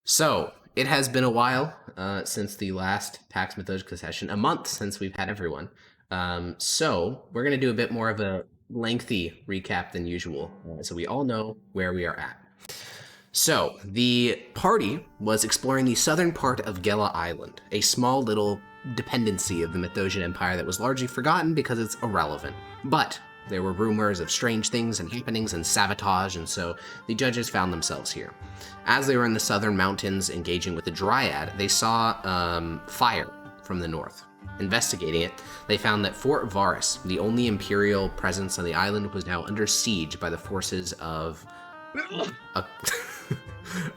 So, it has been a while since the last Pax Mithdosica session, a month since we've had everyone. So, we're going to do a bit more of a lengthy recap than usual, so we all know where we are at. So, the party was exploring the southern part of Gela Island, a small little dependency of the Mythosian Empire that was largely forgotten because it's irrelevant. But there were rumors of strange things and happenings and sabotage, and so the judges found themselves here. As they were in the southern mountains engaging with the Dryad, they saw fire from the north. Investigating it, they found that Fort Varus, the only imperial presence on the island, was now under siege by the forces of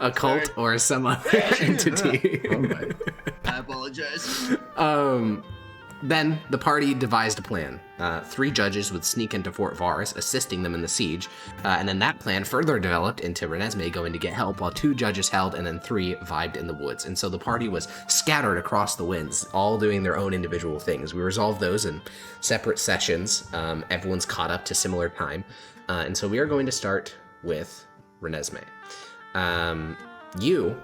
a cult or some other entity. Oh my. I apologize. Then the party devised a plan. 3 judges would sneak into Fort Varus, assisting them in the siege, and then that plan further developed into Renesmee going to get help, while 2 judges held, and then 3 vibed in the woods. And so the party was scattered across the winds, all doing their own individual things. We resolved those in separate sessions. Everyone's caught up to similar time. And so we are going to start with Renesmee. You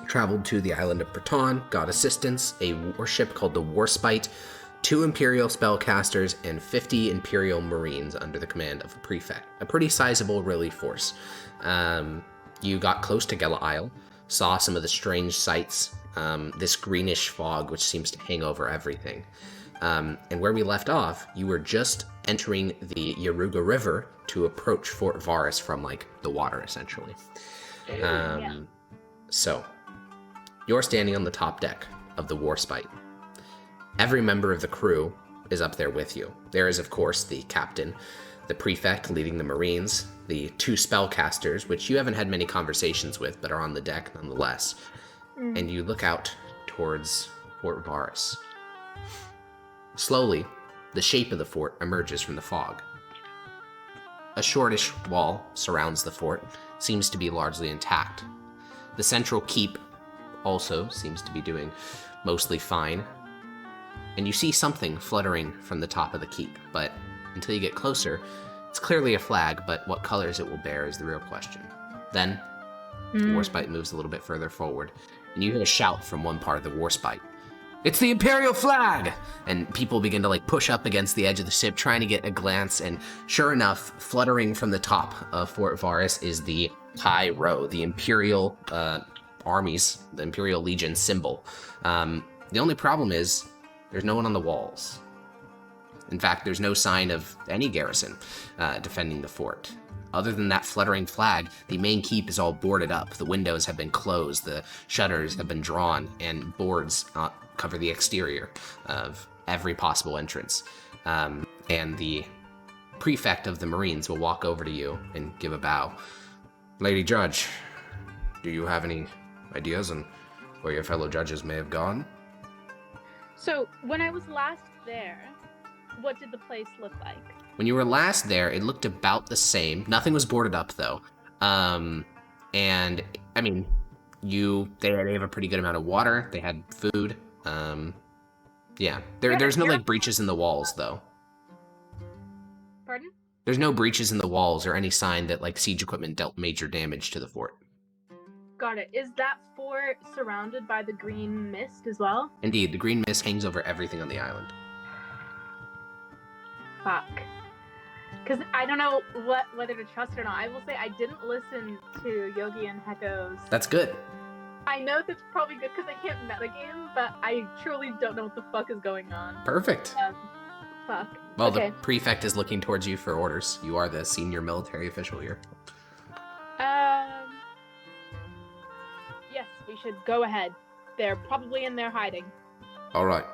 traveled to the island of Breton, got assistance, a warship called the Warspite, 2 Imperial spellcasters, and 50 Imperial Marines under the command of a prefect. A pretty sizable relief force. You got close to Gela Isle, saw some of the strange sights, this greenish fog which seems to hang over everything. And where we left off, you were just entering the Yaruga River to approach Fort Varus from, like, the water, essentially. So, you're standing on the top deck of the Warspite. Every member of the crew is up there with you. There is, of course, the captain, the prefect leading the Marines, the 2 spellcasters, which you haven't had many conversations with, but are on the deck nonetheless. And you look out towards Fort Varus. Slowly, the shape of the fort emerges from the fog. A shortish wall surrounds the fort, seems to be largely intact. The central keep also seems to be doing mostly fine. And you see something fluttering from the top of the keep, but until you get closer, it's clearly a flag, but what colors it will bear is the real question. Then, the Warspite moves a little bit further forward, and you hear a shout from one part of the Warspite. "It's the Imperial flag!" And people begin to, like, push up against the edge of the ship, trying to get a glance, and sure enough, fluttering from the top of Fort Varus is the High Row, the Imperial armies, the Imperial Legion symbol. The only problem is there's no one on the walls. In fact, there's no sign of any garrison defending the fort. Other than that fluttering flag, the main keep is all boarded up. The windows have been closed, the shutters have been drawn, and boards cover the exterior of every possible entrance. And the prefect of the Marines will walk over to you and give a bow. "Lady Judge, do you have any ideas on where your fellow judges may have gone?" So, when I was last there, what did the place look like? When you were last there, it looked about the same. Nothing was boarded up, though. And, I mean, they have a pretty good amount of water. They had food. Yeah. There's no, like, breaches in the walls, though. Pardon? There's no breaches in the walls or any sign that, like, siege equipment dealt major damage to the fort. Got it. Is that fort surrounded by the green mist as well? Indeed, the green mist hangs over everything on the island. Fuck. Because I don't know whether to trust or not. I will say I didn't listen to Yogi and Hecko's. That's good. I know that's probably good because I can't metagame, but I truly don't know what the fuck is going on. Perfect. Fuck. Well, Okay. The prefect is looking towards you for orders. You are the senior military official here. Yes, we should go ahead. They're probably in there hiding. All right.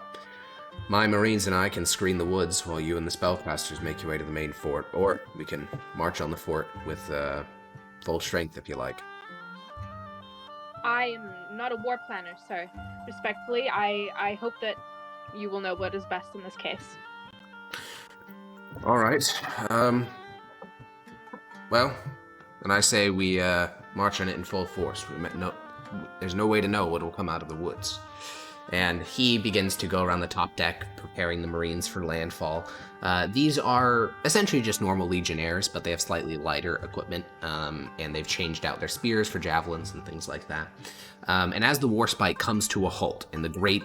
My Marines and I can screen the woods while you and the spellcasters make your way to the main fort, or we can march on the fort with full strength if you like. I am not a war planner, sir. Respectfully, I hope that you will know what is best in this case. All right. Well, and I say we march on it in full force. There's no way to know what will come out of the woods. And he begins to go around the top deck, preparing the Marines for landfall. These are essentially just normal Legionnaires, but they have slightly lighter equipment, and they've changed out their spears for javelins and things like that. And as the Warspite comes to a halt, and the great,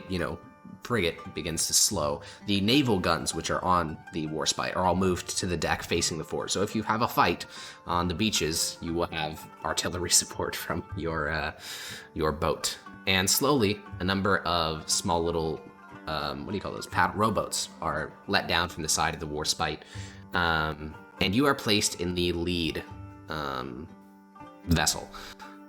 frigate begins to slow, the naval guns, which are on the Warspite, are all moved to the deck facing the fort. So if you have a fight on the beaches, you will have artillery support from your boat. And slowly, a number of small little, rowboats are let down from the side of the Warspite. And you are placed in the lead vessel.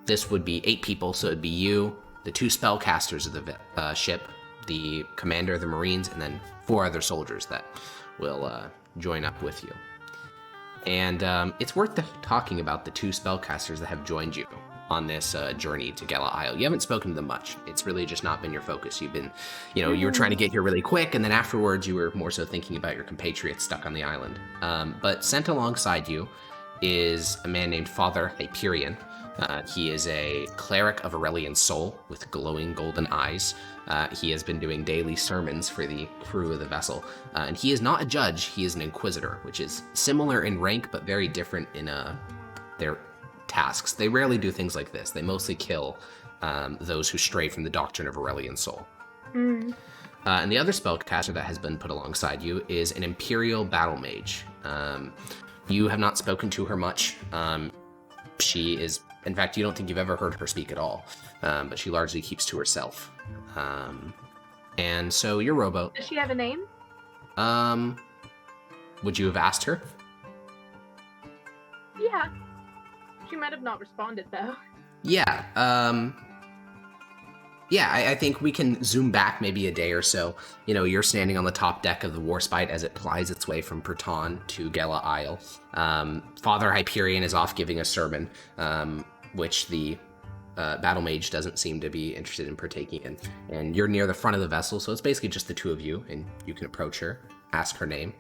This would be 8 people, so it'd be you, the 2 spellcasters of the ship, the commander of the Marines, and then 4 other soldiers that will join up with you. And it's worth talking about the 2 spellcasters that have joined you on this journey to Gala Isle. You haven't spoken to them much. It's really just not been your focus. You've been, you were trying to get here really quick, and then afterwards you were more so thinking about your compatriots stuck on the island. But sent alongside you is a man named Father Hyperion. He is a cleric of Aurelian soul with glowing golden eyes. He has been doing daily sermons for the crew of the vessel. And he is not a judge, he is an inquisitor, which is similar in rank but very different in their tasks. They rarely do things like this. They mostly kill those who stray from the doctrine of Aurelian soul. And the other spellcaster that has been put alongside you is an Imperial Battle Mage. You have not spoken to her much. She is, in fact, you don't think you've ever heard her speak at all, but she largely keeps to herself. And so your rowboat. Does she have a name? Would you have asked her? Yeah. She might have not responded, though. Yeah. I think we can zoom back maybe a day or so. You're standing on the top deck of the Warspite as it plies its way from Perton to Gala Isle. Father Hyperion is off giving a sermon, which the battle mage doesn't seem to be interested in partaking in. And you're near the front of the vessel, so it's basically just the 2 of you, and you can approach her, ask her name.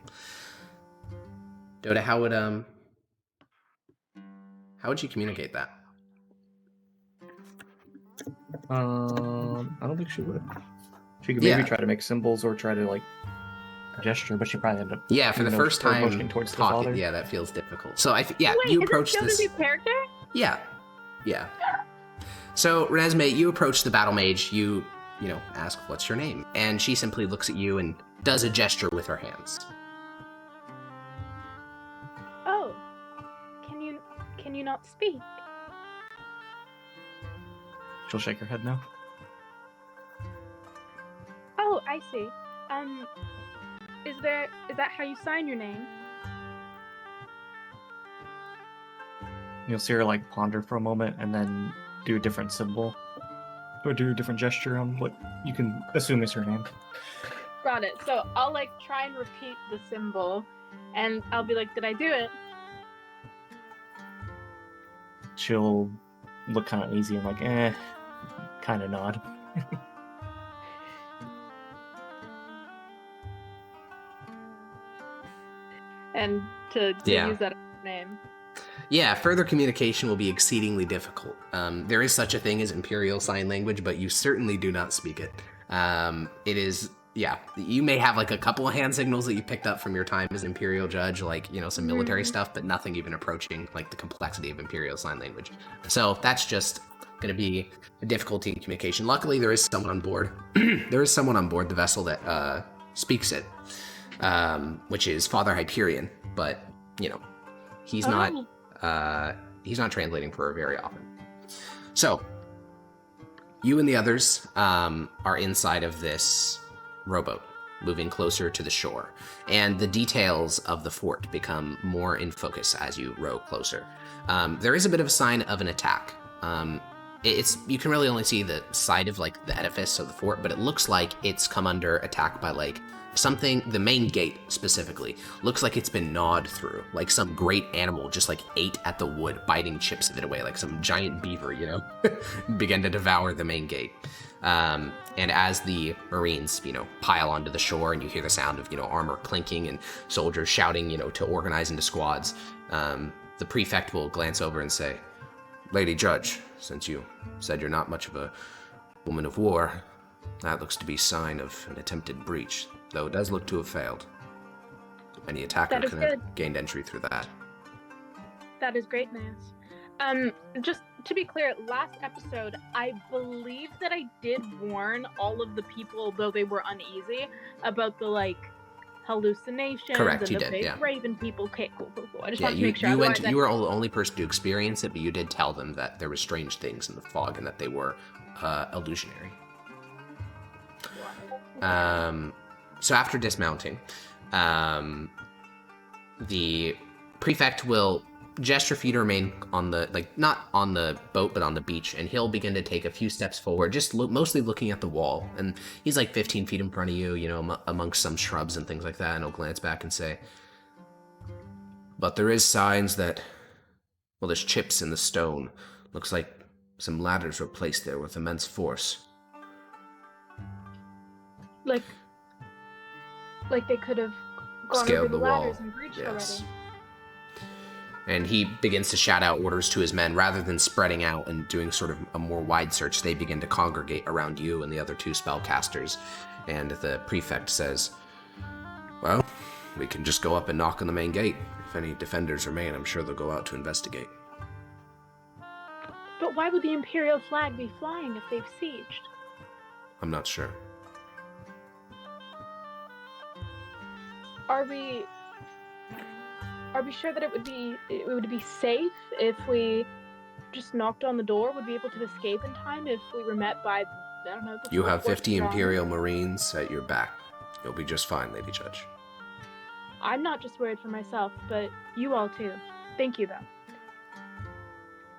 Dota, how would you communicate that? I don't think she would. She could maybe try to make symbols or try to gesture, but she probably end up. Yeah, for the first time motioning towards the talking. father. Yeah, that feels difficult. So Wait, you approach is this. Your character? Yeah. So Renesmee, you approach the battle mage. You ask, "What's your name?" And she simply looks at you and does a gesture with her hands. Oh, can you not speak? She'll shake her head no. Oh, I see. Is that how you sign your name? You'll see her ponder for a moment and then do a different symbol or do a different gesture on what you can assume is her name. Got it. So I'll try and repeat the symbol, and I'll be like, "Did I do it?" She'll look kind of uneasy and kind of nod. And to use that name. Yeah, further communication will be exceedingly difficult. There is such a thing as Imperial Sign Language, but you certainly do not speak it. It is, you may have a couple of hand signals that you picked up from your time as Imperial Judge, some military stuff, but nothing even approaching the complexity of Imperial Sign Language. So that's just going to be a difficulty in communication. Luckily, there is someone on board. There is someone on board the vessel that speaks it, which is Father Hyperion, but he's not translating for her very often. So you and the others are inside of this rowboat, moving closer to the shore, and the details of the fort become more in focus as you row closer. There is a bit of a sign of an attack. You can really only see the side of the edifice of the fort, but it looks like it's come under attack by something. The main gate specifically looks like it's been gnawed through, some great animal just ate at the wood, biting chips of it away, some giant beaver, began to devour the main gate. And as the Marines, pile onto the shore, and you hear the sound of armor clinking and soldiers shouting, to organize into squads, the prefect will glance over and say, "Lady Judge, since you said you're not much of a woman of war, That looks to be sign of an attempted breach, though it does look to have failed. Any attacker That is can have good. gained entry through that. That is great, Nance. Just to be clear, last episode, I believe that I did warn all of the people, though they were uneasy, about the, like, hallucinations Correct, and you the did, big yeah. raven people. Okay, cool. I just Yeah, want to make sure. you Otherwise, you were the only person to experience it, but you did tell them that there were strange things in the fog and that they were illusionary. So after dismounting, the prefect will gesture for you to remain on the, like, not on the boat, but on the beach, and he'll begin to take a few steps forward, just mostly looking at the wall. And he's like 15 feet in front of you, you know, amongst some shrubs and things like that, and he'll glance back and say, but there is signs that, well, there's chips in the stone. Looks like some ladders were placed there with immense force. like they could have gone Scaled over the the wall, ladders and breached yes. already. And he begins to shout out orders to his men. Rather than spreading out and doing sort of a more wide search, they begin to congregate around you and the other two spellcasters. And the prefect says, well, we can just go up and knock on the main gate. If any defenders remain, I'm sure they'll go out to investigate. But why would the Imperial flag be flying if they've sieged? I'm not sure. Are we sure that it would be safe if we just knocked on the door? Would we be able to escape in time if we were met by, I don't know... You have 50 strong? Imperial Marines at your back. You'll be just fine, Lady Judge. I'm not just worried for myself, but you all too. Thank you, though.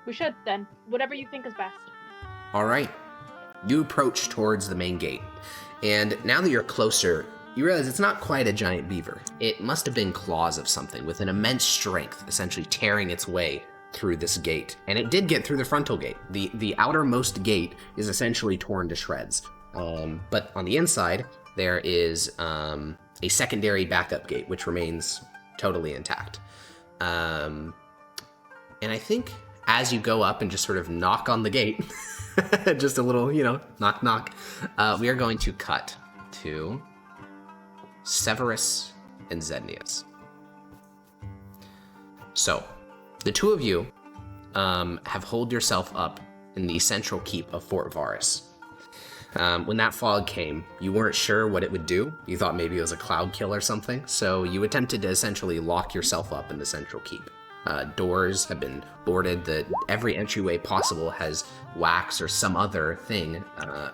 We should, then. Whatever you think is best. All right. You approach towards the main gate. And now that you're closer, you realize it's not quite a giant beaver. It must have been claws of something with an immense strength, essentially tearing its way through this gate. And it did get through the frontal gate. The outermost gate is essentially torn to shreds. But on the inside, there is a secondary backup gate, which remains totally intact. And I think as you go up and just sort of knock on the gate, just a little, knock, knock, we are going to cut to Severus and Zednius. So, the two of you have holed yourself up in the central keep of Fort Varus. When that fog came, you weren't sure what it would do. You thought maybe it was a cloud kill or something, so you attempted to essentially lock yourself up in the central keep. Doors have been boarded. Every entryway possible has wax or some other thing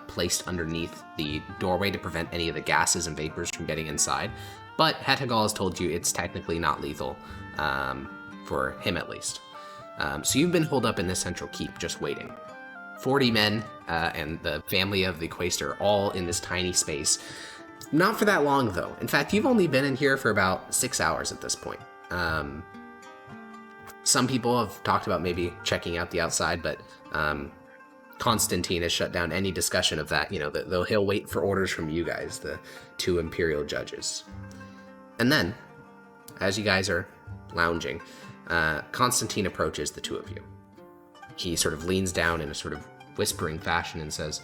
placed underneath the doorway to prevent any of the gases and vapors from getting inside. But Hetagal has told you it's technically not lethal, for him at least. So you've been holed up in this central keep, just waiting. 40 men and the family of the Quaestor all in this tiny space. Not for that long, though. In fact, you've only been in here for about 6 hours at this point. Some people have talked about maybe checking out the outside, but Constantine has shut down any discussion of that. He'll wait for orders from you guys, the two Imperial judges. And then, as you guys are lounging, Constantine approaches the two of you. He sort of leans down in a sort of whispering fashion and says,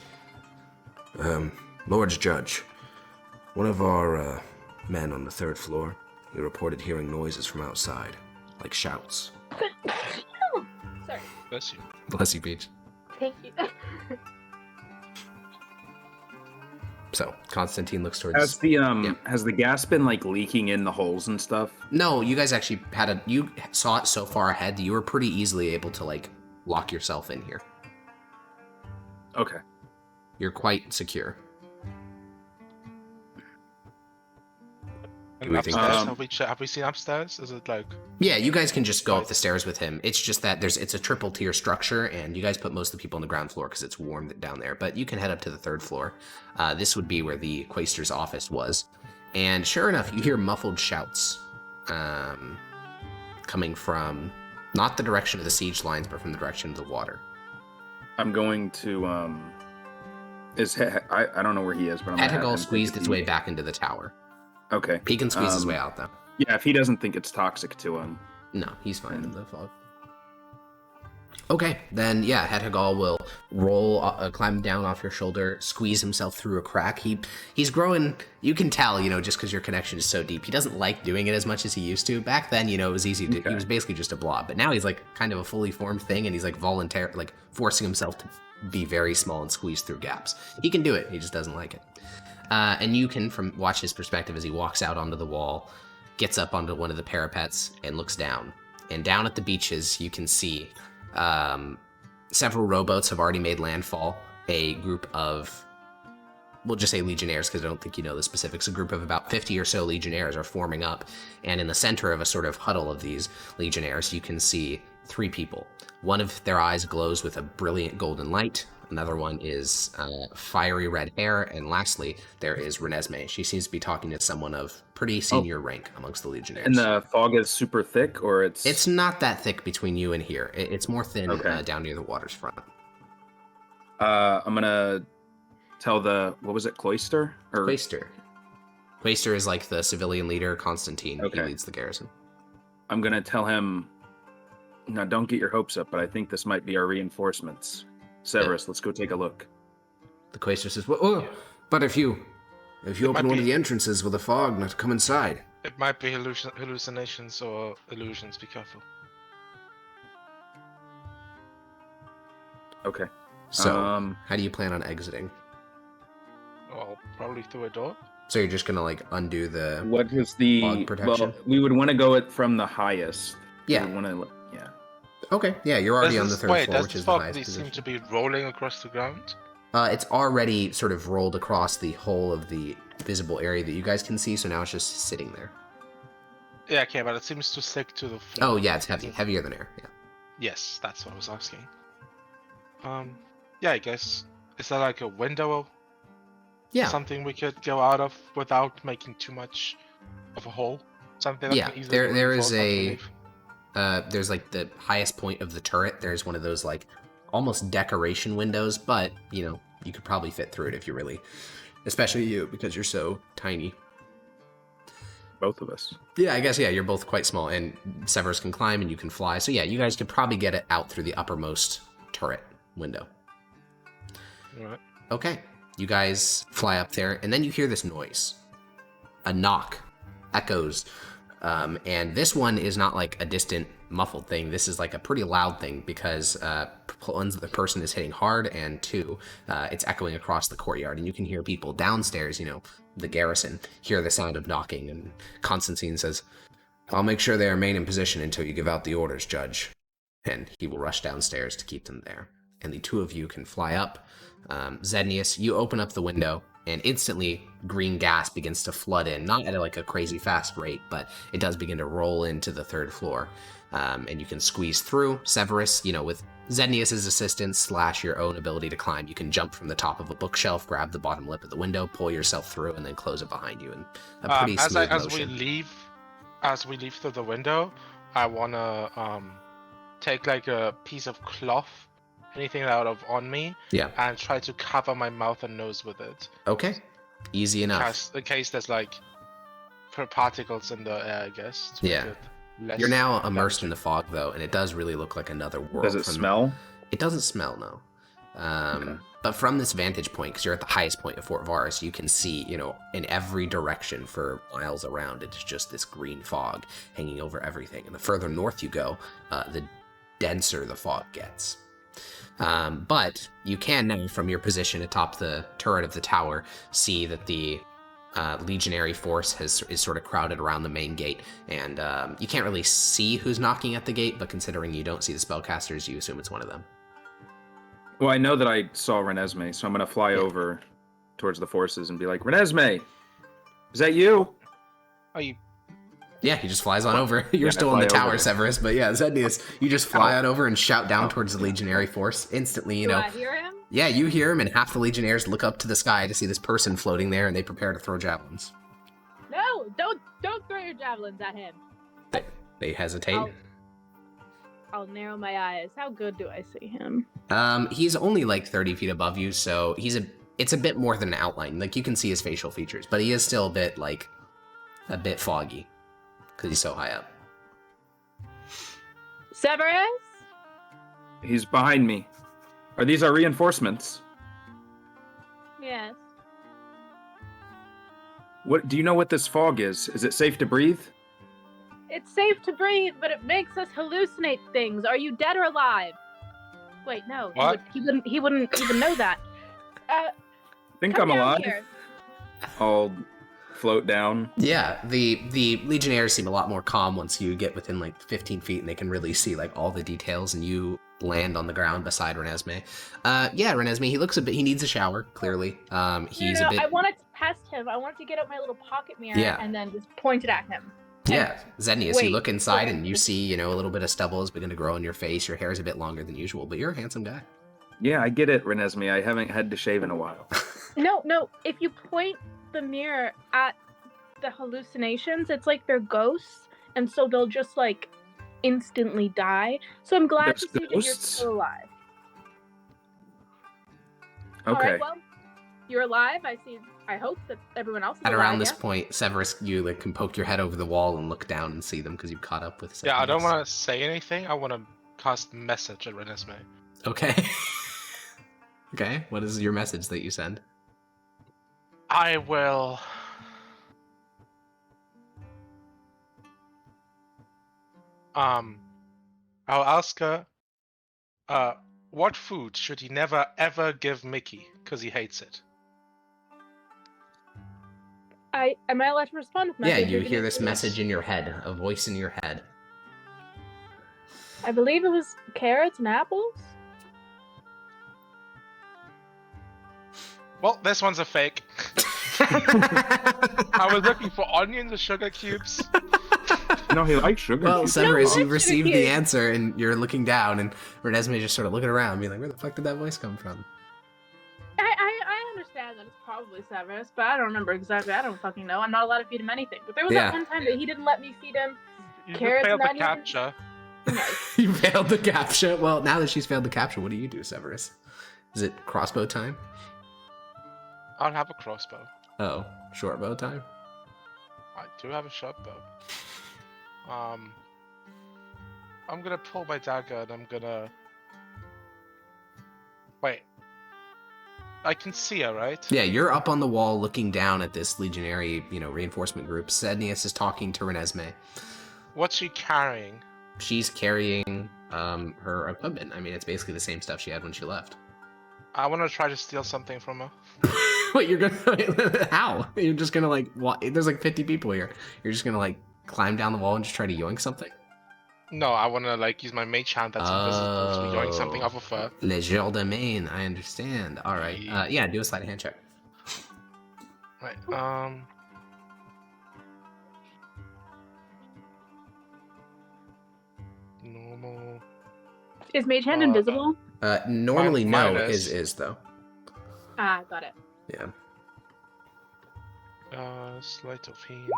Lord's Judge, one of our men on the third floor, he reported hearing noises from outside, like shouts. Sorry. Bless you. Bless you, Peach. Thank you. So, Constantine looks towards... Has the gas been, like, leaking in the holes and stuff? No, you guys actually you saw it so far ahead that you were pretty easily able to, like, lock yourself in here. Okay. You're quite secure. And Do we think upstairs, have we seen upstairs? Is it like... Yeah, you guys can just go up the stairs with him. It's just that it's a triple tier structure, and you guys put most of the people on the ground floor because it's warm down there. But you can head up to the third floor. This would be where the Quaestor's office was. And sure enough, you hear muffled shouts coming from not the direction of the siege lines, but from the direction of the water. I'm going to, I don't know where he is, but I'm Hetagal squeezed his way back into the tower. Okay. He can squeeze his way out, though. Yeah, if he doesn't think it's toxic to him. No, he's fine in the fog. Okay, then yeah, Hedhagal will roll, climb down off your shoulder, squeeze himself through a crack. He's growing. You can tell, just because your connection is so deep. He doesn't like doing it as much as he used to. Back then, it was easy to. Okay. He was basically just a blob, but now he's like kind of a fully formed thing, and he's like forcing himself to be very small and squeeze through gaps. He can do it. He just doesn't like it. And you can watch his perspective as he walks out onto the wall, gets up onto one of the parapets, and looks down. And down at the beaches, you can see. Several rowboats have already made landfall. A group of, we'll just say legionnaires because I don't think you know the specifics. A group of about 50 or so legionnaires are forming up. And in the center of a sort of huddle of these legionnaires, you can see 3 people. One of their eyes glows with a brilliant golden light. Another one is fiery red hair. And lastly, there is Renesmee. She seems to be talking to someone of pretty senior rank amongst the legionnaires. And the fog is super thick, or it's... It's not that thick between you and here. It's more thin Okay. down near the water's front. I'm gonna tell what was it, Cloister? Or... Quaestor. Quaestor is like the civilian leader, Constantine. Okay. He leads the garrison. I'm gonna tell him, now don't get your hopes up, but I think this might be our reinforcements. Severus, let's go take a look. The Quaestor says, but if you open one of the entrances with a fog, not to come inside. It might be hallucinations or illusions. Be careful. Okay. So, how do you plan on exiting? Well, probably through a door. So you're just gonna undo the What was the... fog protection? Well, we would want to go it from the highest. Yeah. We want to... Yeah. Okay. Yeah, you're already on the third floor, does which this is the fog highest seem position. to be rolling across the ground? It's already sort of rolled across the whole of the visible area that you guys can see, so now it's just sitting there. Yeah, okay, but it seems to stick to the floor. Oh yeah, it's heavier than air. Yeah. Yes, that's what I was asking. Yeah, I guess. Is there like a window? Yeah. Something we could go out of without making too much of a hole? Something that Yeah, can easily there is reinforce underneath? there's like the highest point of the turret. There's one of those like almost decoration windows, but you could probably fit through it if you really, especially you because you're so tiny. Both of us. Yeah, I guess, yeah, you're both quite small, and Severus can climb and you can fly. So yeah, you guys could probably get it out through the uppermost turret window. Alright. Okay, you guys fly up there, and then you hear this noise. A knock echoes, and this one is not like a distant muffled thing. This is like a pretty loud thing because one, the person is hitting hard, and 2, it's echoing across the courtyard, and you can hear people downstairs, the garrison, hear the sound of knocking, and Constantine says, "I'll make sure they remain in position until you give out the orders, Judge." And he will rush downstairs to keep them there. And the 2 of you can fly up. Zednius, you open up the window, and instantly green gas begins to flood in, not at a crazy fast rate, but it does begin to roll into the 3rd floor. And you can squeeze through. Severus, with Zednius' assistance / your own ability to climb, you can jump from the top of a bookshelf, grab the bottom lip of the window, pull yourself through, and then close it behind you in a pretty smooth motion. As we leave through the window, I wanna take like a piece of cloth, anything out of on me, Yeah. and try to cover my mouth and nose with it. Okay. Easy enough. In case there's like particles in the air, I guess. to make Yeah. it less You're now immersed in damaging. the fog, though, and it does really look like another world. Does it smell? It doesn't smell, no. Okay. But from this vantage point, because you're at the highest point of Fort Varus, you can see, in every direction for miles around, it's just this green fog hanging over everything. And the further north you go, the denser the fog gets. But you can now, from your position atop the turret of the tower, see that the legionary force is sort of crowded around the main gate, and you can't really see who's knocking at the gate, but considering you don't see the spellcasters, you assume it's one of them. Well, I know that I saw Renesmee, so I'm going to fly over towards the forces and be like, "Renesmee, is that you?" Are you? Yeah, he just flies on over. You're Yeah, still I in the fly tower, over. Severus, but yeah, Zednius, you just fly on over and shout down towards the legionary force. Instantly, Do I hear him? Yeah, you hear him, and half the legionnaires look up to the sky to see this person floating there, and they prepare to throw javelins. No, don't throw your javelins at him. They hesitate. I'll narrow my eyes. How good do I see him? He's only like 30 feet above you, so it's a bit more than an outline. Like, you can see his facial features, but he is still a bit foggy, because he's so high up. Severus? He's behind me. Are these our reinforcements? Yes. What do you know what this fog is? Is it safe to breathe? It's safe to breathe, but it makes us hallucinate things. Are you dead or alive? Wait, no. What? He wouldn't even know that. I think Come I'm down alive. here. I'll float down. Yeah, the Legionnaires seem a lot more calm once you get within like 15 feet and they can really see like all the details and you land on the ground beside Renesmee. Yeah, Renesmee, he needs a shower, clearly. He's a bit... I wanted to test him. I wanted to get out my little pocket mirror Yeah. and then just point it at him. Yeah, Zednius, you Wait, look inside okay. and you see, a little bit of stubble is beginning to grow on your face. Your hair is a bit longer than usual, but you're a handsome guy. Yeah, I get it, Renesmee. I haven't had to shave in a while. No. If you point the mirror at the hallucinations, it's like they're ghosts, and so they'll just like instantly die. So I'm glad There's to see that you're ghosts? still alive. Okay. All right, well, you're alive. I hope that everyone else is At alive. around this yeah? point, Severus, you can poke your head over the wall and look down and see them because you've caught up with Yeah, I don't Zednius. want to say anything. I want to cast message at Renesmee. Okay. Okay, what is your message that you send? I will. I'll ask her. What food should he never ever give Mickey because he hates it? Am I allowed to respond with Yeah, message? you or hear can this you- message in your head, a voice in your head. I believe it was carrots and apples. Well, this one's a fake. I was looking for onions or sugar cubes. No, he likes sugar. Well, cubes. Severus, No, you've sugar received the cubes. answer, and you're looking down, and Renesmee just sort of looking around, being like, where the fuck did that voice come from? I understand that it's probably Severus, but I don't remember exactly. I don't fucking know. I'm not allowed to feed him anything. But there was Yeah. that one time that he didn't let me feed him. You just Carrots failed and the onions. capture. Nice. You failed the capture. Well, now that she's failed the capture, what do you do, Severus? Is it crossbow time? I'll have a crossbow. Oh, short bow time? I do have a short bow. I'm gonna pull my dagger and I'm gonna. Wait. I can see her, right? Yeah, you're up on the wall looking down at this legionary, reinforcement group. Sednius is talking to Renesmee. What's she carrying? She's carrying her equipment. I mean, it's basically the same stuff she had when she left. I want to try to steal something from her. What, you're gonna... How? You're just gonna, there's like 50 people here. You're just gonna, climb down the wall and just try to yoink something? No, I want to use my mage hand that's invisible to be doing something off of her. Le jour de main, I understand. All right. Yeah, do a sleight of hand check. Right. Normal. Is Mage Hand invisible? Normally no, Minus. is though. Ah, got it. Yeah. Sleight of hand.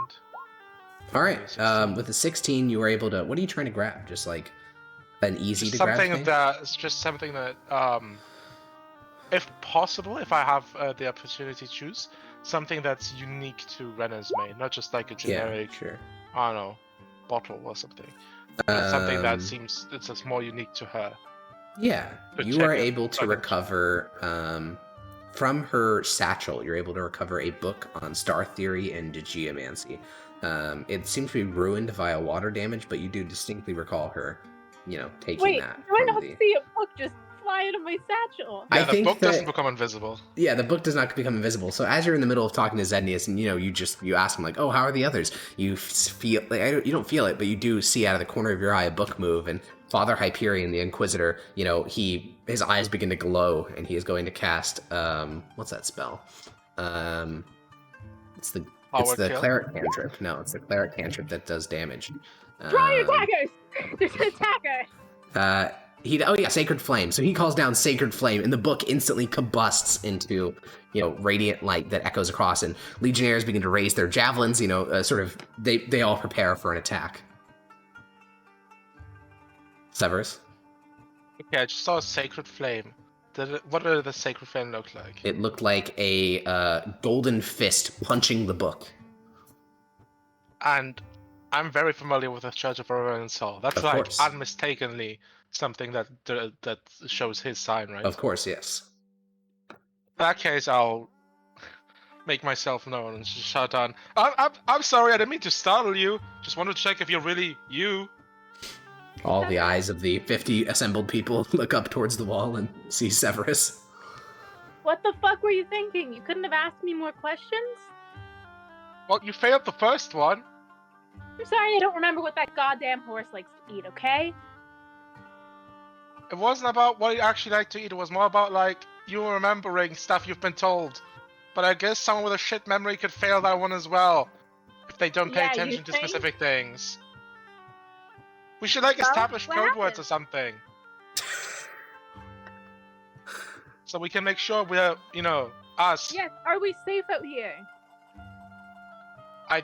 All right. 16. With the 16, you were able to. What are you trying to grab? Just like an easy Just to grab something thing? it's just something that, if possible, if I have the opportunity to choose, something that's unique to Renesmee, not just like a generic, Yeah, sure. I don't know, bottle or something. But something that Um, seems it's just more unique to her. Yeah, to you check are it. able to Okay. recover from her satchel. You're able to recover a book on star theory and geomancy. It seems to be ruined via water damage, but you do distinctly recall her, taking Wait, that. do I from not the- see a book just fly out of my satchel? I Yeah, the think book that- doesn't become invisible. Yeah, the book does not become invisible. So as you're in the middle of talking to Zednius, and you ask him like, "Oh, how are the others?" You feel you don't feel it, but you do see out of the corner of your eye a book move, and Father Hyperion, the Inquisitor, his eyes begin to glow, and he is going to cast what's that spell? It's the Power kill? cleric cantrip. No, it's the cleric cantrip that does damage. Draw your daggers! There's an attacker! Sacred Flame. So he calls down Sacred Flame, and the book instantly combusts into, radiant light that echoes across, and Legionnaires begin to raise their javelins, they all prepare for an attack. Severus? Okay, I just saw a sacred flame. What did the sacred flame look like? It looked like a golden fist punching the book. And I'm very familiar with the Church of Orion Soul. That's Of like course. unmistakably something that shows his sign, right? Of course, yes. In that case, I'll make myself known and just shout on. I'm sorry, I didn't mean to startle you. Just wanted to check if you're really you. All the eyes of the 50 assembled people look up towards the wall and see Severus. What the fuck were you thinking? You couldn't have asked me more questions? Well, you failed the first one. I'm sorry, I don't remember what that goddamn horse likes to eat, okay? It wasn't about what you actually like to eat. It was more about, like, you remembering stuff you've been told. But I guess someone with a shit memory could fail that one as well, if they don't pay Yeah, you attention to think? specific things. We should, like, Well, establish what code words happened? or something. So we can make sure we're, us. Yes, are we safe out here? I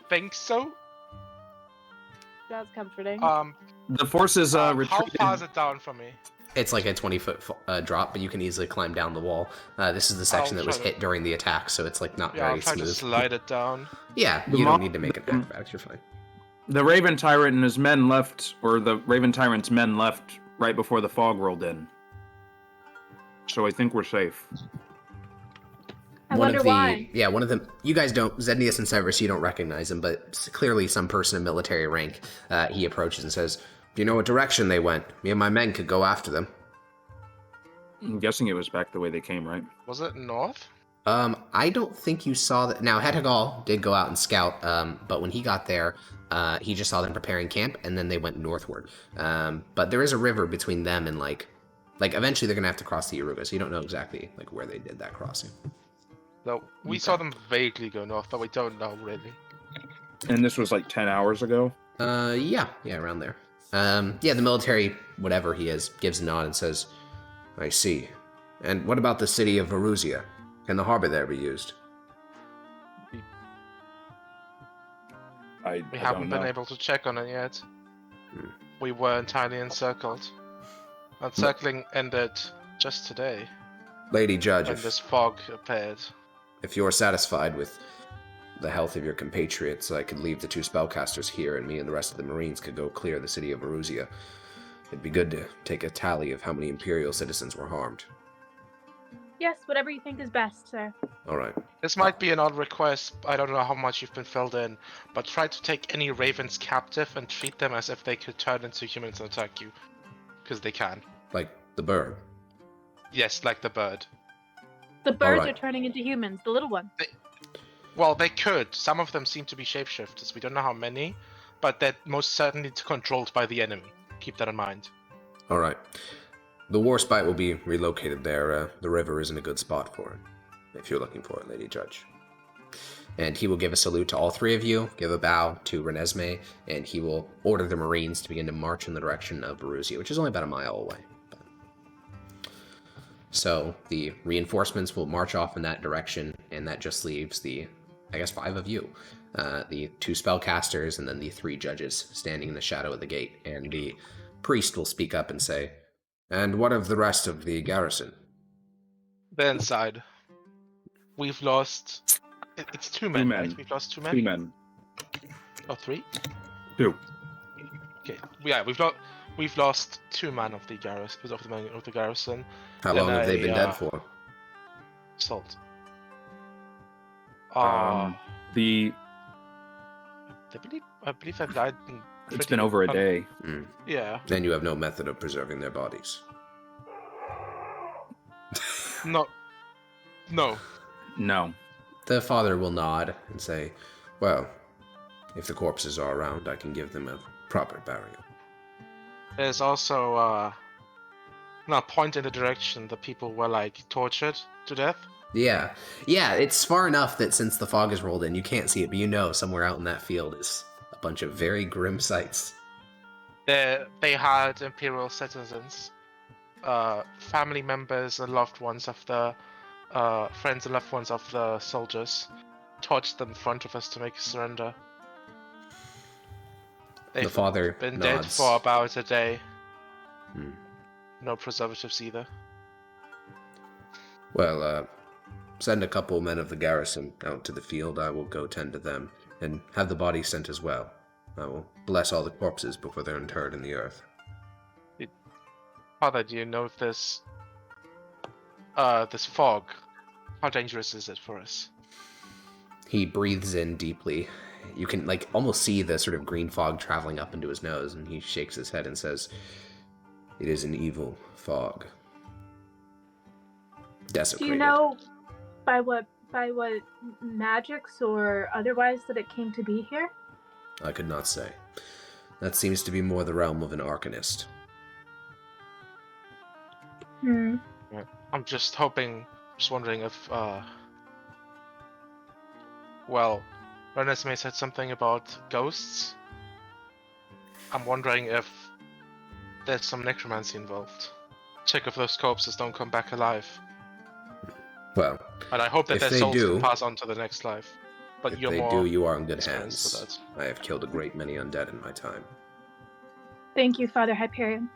think so. That's comforting. The forces How retreated. far is it down from me? It's like a 20-foot drop, but you can easily climb down the wall. This is the section that was try to- hit during the attack, so it's like not Yeah, I'll very try to smooth. slide it down. Yeah, The you don't mo- need to make an acrobatics, you're fine. The Raven Tyrant and his men left, or the Raven Tyrant's men left right before the fog rolled in. So I think we're safe. I wonder why. Yeah, one of them. You guys don't. Zednius and Severus, you don't recognize him, but clearly some person of military rank. He approaches and says, "Do you know what direction they went? Me and my men could go after them." I'm guessing it was back the way they came, right? Was it north? I don't think you saw that. Now, Hetagal did go out and scout, but when he got there, he just saw them preparing camp, and then they went northward. But there is a river between them and like eventually they're gonna have to cross the Iruga, so you don't know exactly like where they did that crossing. No, we saw them vaguely go north, but we don't know really. And this was like 10 hours ago? Yeah, around there. Yeah, the military, whatever he is, gives a nod and says, "I see. And what about the city of Varuzia? Can the harbor there be used?" We haven't been able to check on it yet. Hmm. We were entirely encircled. Encircling ended just today, Lady Judge, when this fog appeared. if you're satisfied with the health of your compatriots, I could leave the 2 spellcasters here, and me and the rest of the Marines could go clear the city of Varuzia. It'd be good to take a tally of how many Imperial citizens were harmed. Yes, whatever you think is best, sir. All right. This might be an odd request. I don't know how much you've been filled in, but try to take any ravens captive and treat them as if they could turn into humans and attack you, because they can. Like the bird. Yes, like the bird. The birds Alright. are turning into humans, the little ones. Well, they could. Some of them seem to be shapeshifters. We don't know how many, but they're most certainly controlled by the enemy. Keep that in mind. All right. The Warspite will be relocated there. The river isn't a good spot for it, if you're looking for it, Lady Judge. And he will give a salute to all 3 of you, give a bow to Renesmee, and he will order the Marines to begin to march in the direction of Varuzia, which is only about a mile away. So the reinforcements will march off in that direction, and that just leaves the, 5 of you. The 2 spellcasters, and then the 3 judges standing in the shadow of the gate. And the priest will speak up and say, "And what of the rest of the garrison?" They're inside. We've lost... It's 2 men, men. right? We've lost 2 men? 3 men. Oh, 3? 2. Okay, yeah, we've lost 2 men of the garrison. How long And have they been I, dead for? Salt. The I believe I've died. It's been over a day. Yeah. Then you have no method of preserving their bodies. No. No. No. The father will nod and say, "Well, if the corpses are around, I can give them a proper burial." There's also not point in the direction the people were like tortured to death. Yeah, it's far enough that since the fog has rolled in, you can't see it, but you know somewhere out in that field is a bunch of very grim sights. They had imperial citizens, family members and loved ones of the friends and loved ones of the soldiers, torched them in front of us to make a surrender. They've The father been dead nods. for about a day. Hmm. No preservatives either. Well, send a couple men of the garrison out to the field. I will go tend to them and have the body sent as well. I will bless all the corpses before they're interred in the earth. Father, do you know if this fog, how dangerous is it for us? He breathes in deeply. You can almost see the sort of green fog traveling up into his nose, and he shakes his head and says, "It is an evil fog. Desecrated." Do you know by what magics or otherwise that it came to be here? I could not say. That seems to be more the realm of an arcanist. I'm just wondering if, Renesmee said something about ghosts. I'm wondering if there's some necromancy involved. Check if those corpses don't come back alive. Well, And I hope that if their they souls do, can pass on to the next life. But if you're they more do, you are in good experienced hands. with that. I have killed a great many undead in my time. Thank you, Father Hyperion.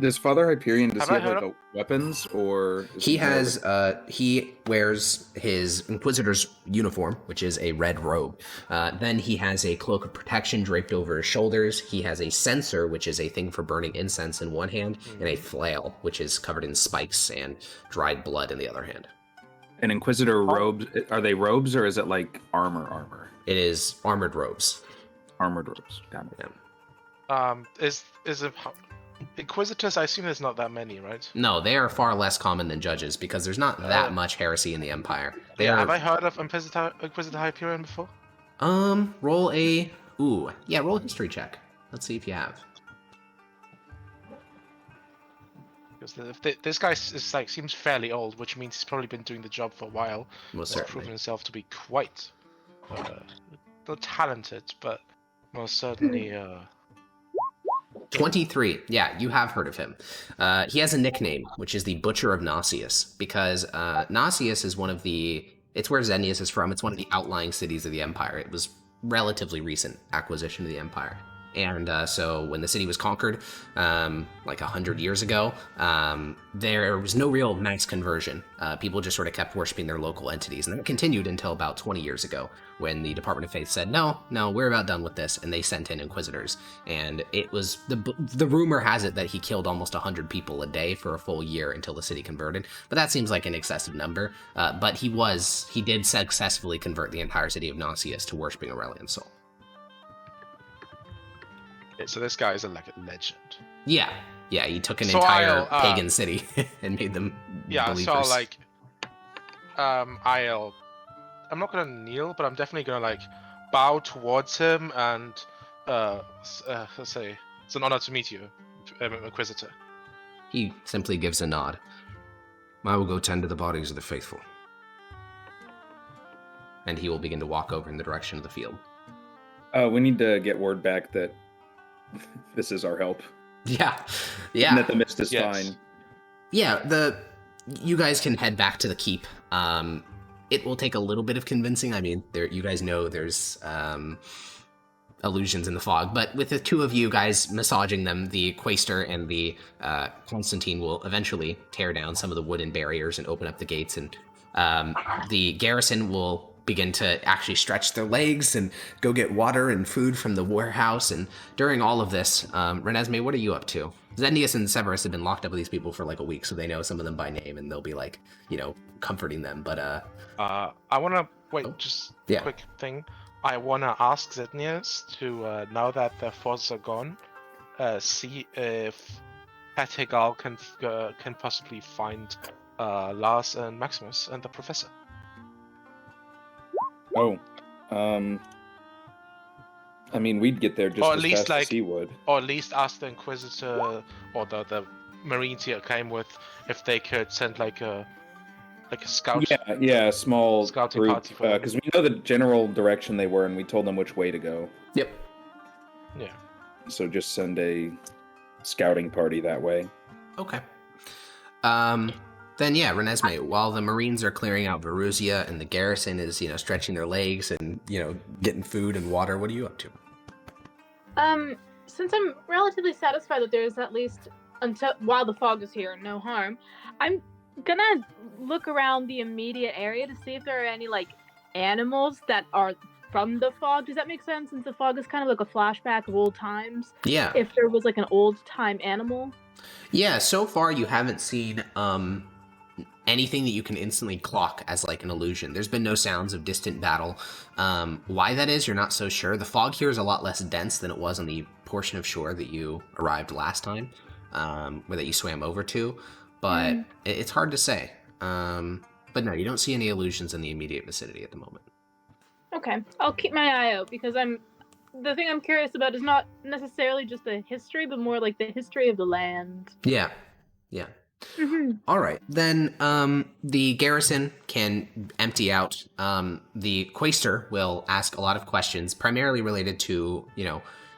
Does Father Hyperion, does Have he I have heard like weapons, or is He more of has, he wears his Inquisitor's uniform, which is a red robe. Then he has a cloak of protection draped over his shoulders. He has a censer, which is a thing for burning incense in one hand, and a flail, which is covered in spikes and dried blood in the other hand. an Inquisitor robes? Are they robes, or is it like armor? It is armored robes. Armored robes. Got it. Yeah. Is it Inquisitors? I assume there's not that many, right? No, they are far less common than judges because there's not that much heresy in the Empire. Have I heard of Inquisitor Hyperion before? Roll a... Ooh, yeah, roll a history check. Let's see if you have. Because this guy seems fairly old, which means he's probably been doing the job for a while. Most He's certainly. proven himself to be quite not talented, but most certainly 23. Yeah, you have heard of him. He has a nickname, which is the Butcher of Gnossius, because Gnossius is one of the... It's where Xenius is from. It's one of the outlying cities of the Empire. It was relatively recent acquisition of the Empire. And so when the city was conquered, 100 years ago, there was no real mass conversion. People just sort of kept worshiping their local entities. And that continued until about 20 years ago, when the Department of Faith said, no, we're about done with this. And they sent in Inquisitors. And it was, the rumor has it that he killed almost 100 people a day for a full year until the city converted. But that seems like an excessive number. But he did successfully convert the entire city of Gnossius to worshiping Aurelian's soul. okay, so this guy is like a legend. Yeah, he took an entire pagan city and made them believers. I'm not gonna kneel, but I'm definitely gonna bow towards him and say it's an honor to meet you, Inquisitor. He simply gives a nod. I will go tend to the bodies of the faithful. And he will begin to walk over in the direction of the field. We need to get word back that this is our help. Yeah. And that the mist is Yes. fine. Yeah, you guys can head back to the keep. It will take a little bit of convincing. I mean, you guys know there's illusions in the fog, but with the two of you guys massaging them, the Quaestor and the Constantine will eventually tear down some of the wooden barriers and open up the gates, and the garrison will begin to actually stretch their legs and go get water and food from the warehouse. And during all of this, Renesmee, what are you up to? Zendius and Severus have been locked up with these people for a week, so they know some of them by name, and they'll be comforting them. But I wanna wait. Yeah. Quick thing. I wanna ask Zendius to now that the forces are gone, see if Pettigal can possibly find Lars and Maximus and the professor. Oh, I mean, we'd get there just Or at as least, fast as he would. Or at least ask the Inquisitor or the Marines he came with if they could send a scout. Yeah, a small Scouting group, party for them. because we know the general direction they were, and we told them which way to go. Yep. Yeah. So just send a scouting party that way. Okay. Then yeah, Renesmee, while the Marines are clearing out Verusia and the garrison is, stretching their legs and, getting food and water, what are you up to? Since I'm relatively satisfied that there's at least, while the fog is here, no harm, I'm gonna look around the immediate area to see if there are any animals that are from the fog. Does that make sense? Since the fog is kind of like a flashback of old times. Yeah. If there was like an old time animal. Yeah, so far you haven't seen anything that you can instantly clock as like an illusion. There's been no sounds of distant battle. Why that is, you're not so sure. The fog here is a lot less dense than it was on the portion of shore that you arrived last time, or that you swam over to, but it's hard to say. But no, you don't see any illusions in the immediate vicinity at the moment. Okay, I'll keep my eye out because the thing I'm curious about is not necessarily just the history, but more like the history of the land. Yeah. All right, then the garrison can empty out. The Quaestor will ask a lot of questions, primarily related to,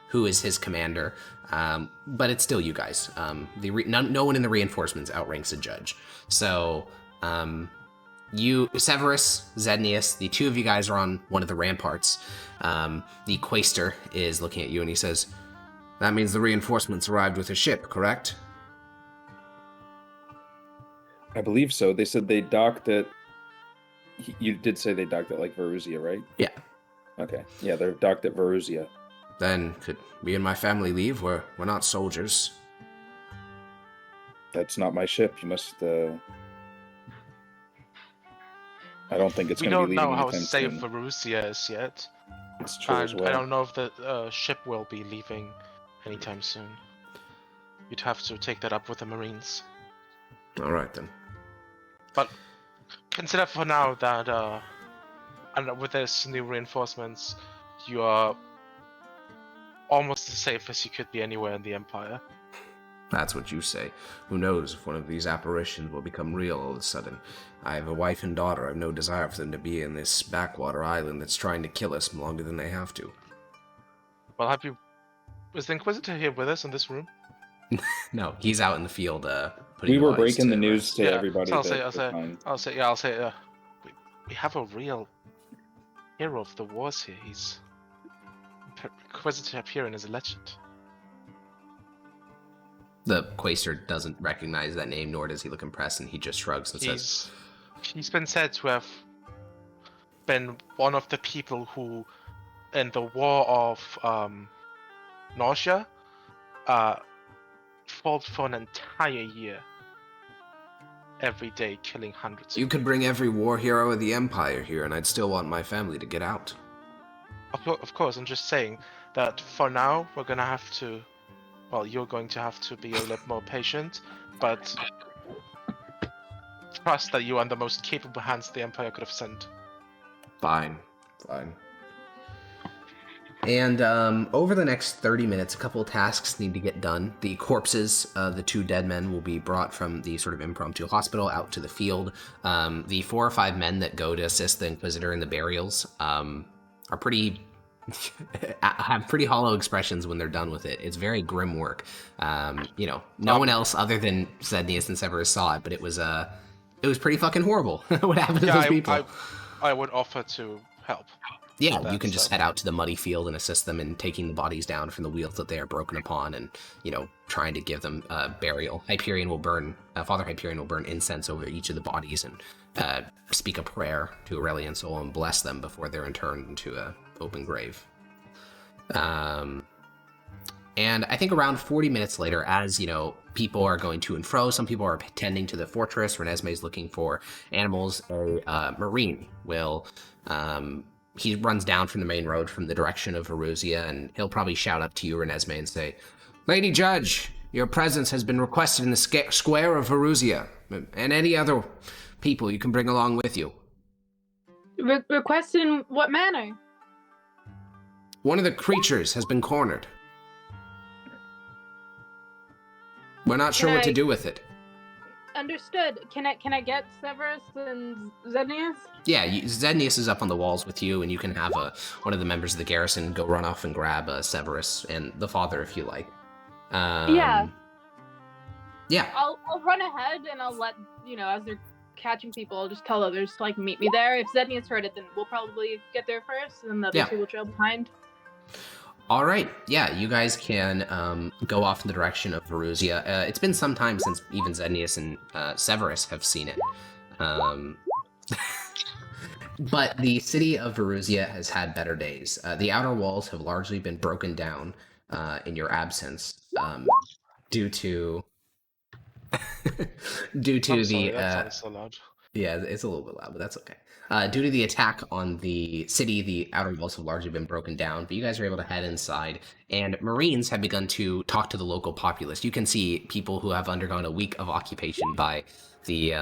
who is his commander, but it's still you guys. No one in the reinforcements outranks a judge. So you, Severus, Zednius, the two of you guys are on one of the ramparts. The Quaestor is looking at you and he says, "That means the reinforcements arrived with a ship, correct?" I believe so. They said they docked at... You did say they docked at, like, Varusia, right? Yeah. Okay. Yeah, they're docked at Varusia. Then could me and my family leave? We're not soldiers. That's not my ship. You must, I don't think it's We going to be don't leaving know how anytime safe soon. Varusia is yet. It's true as And well. I don't know if the ship will be leaving anytime soon. You'd have to take that up with the Marines. All right, then. But consider for now that and with this new reinforcements, you are almost as safe as you could be anywhere in the Empire. That's what you say. Who knows if one of these apparitions will become real all of a sudden. I have a wife and daughter. I have no desire for them to be in this backwater island that's trying to kill us longer than they have to. Well, is the Inquisitor here with us in this room? No, he's out in the field putting We were bodies breaking to the news rest. to Yeah, everybody. so that I'll they're fine. say, we have a real hero of the wars here. He's Inquisitor Hyperion is a legend. The Quaestor doesn't recognize that name, nor does he look impressed, and he just shrugs and says, He's been said to have been one of the people who, in the War of Nausea, fought for an entire year, every day, killing hundreds. "You could bring every war hero of the Empire here, and I'd still want my family to get out." Of course, I'm just saying that for now, we're gonna have to... Well, you're going to have to be a little more patient, but trust that you are in the most capable hands the Empire could have sent. Fine. And over the next 30 minutes, a couple of tasks need to get done. The corpses of the two dead men will be brought from the sort of impromptu hospital out to the field. The 4 or 5 men that go to assist the Inquisitor in the burials are pretty... have pretty hollow expressions when they're done with it. It's very grim work. No one else other than Zednius and Severus saw it, but it was pretty fucking horrible what happened to those people. I would offer to help. Yeah, you can just head out to the muddy field and assist them in taking the bodies down from the wheels that they are broken upon and, trying to give them burial. Father Hyperion will burn incense over each of the bodies and speak a prayer to Aurelian soul and bless them before they're interned into a open grave. And I think around 40 minutes later, as, people are going to and fro, some people are tending to the fortress, Renesmee is looking for animals, a Marine will... he runs down from the main road from the direction of Varusia, and he'll probably shout up to you, Renesmee, and say, "Lady Judge, your presence has been requested in the square of Varusia, and any other people you can bring along with you." Requested in what manner? "One of the creatures has been cornered. We're not sure what to do with it." Understood. Can I get Severus and Zednius? Yeah, Zednius is up on the walls with you, and you can have one of the members of the garrison go run off and grab Severus and the father if you like. Yeah. Yeah. I'll run ahead and I'll let, as they're catching people, I'll just tell others to, meet me there. If Zednius heard it, then we'll probably get there first, and the other two will trail behind. All right. Yeah, you guys can go off in the direction of Varusia. It's been some time since even Zednius and Severus have seen it. But the city of Veruzia has had better days. The outer walls have largely been broken down in your absence due to due to I'm sorry, the that sounds so loud. yeah, it's a little bit loud, but that's okay. Due to the attack on the city, the outer walls have largely been broken down, but you guys are able to head inside, and Marines have begun to talk to the local populace. You can see people who have undergone a week of occupation by the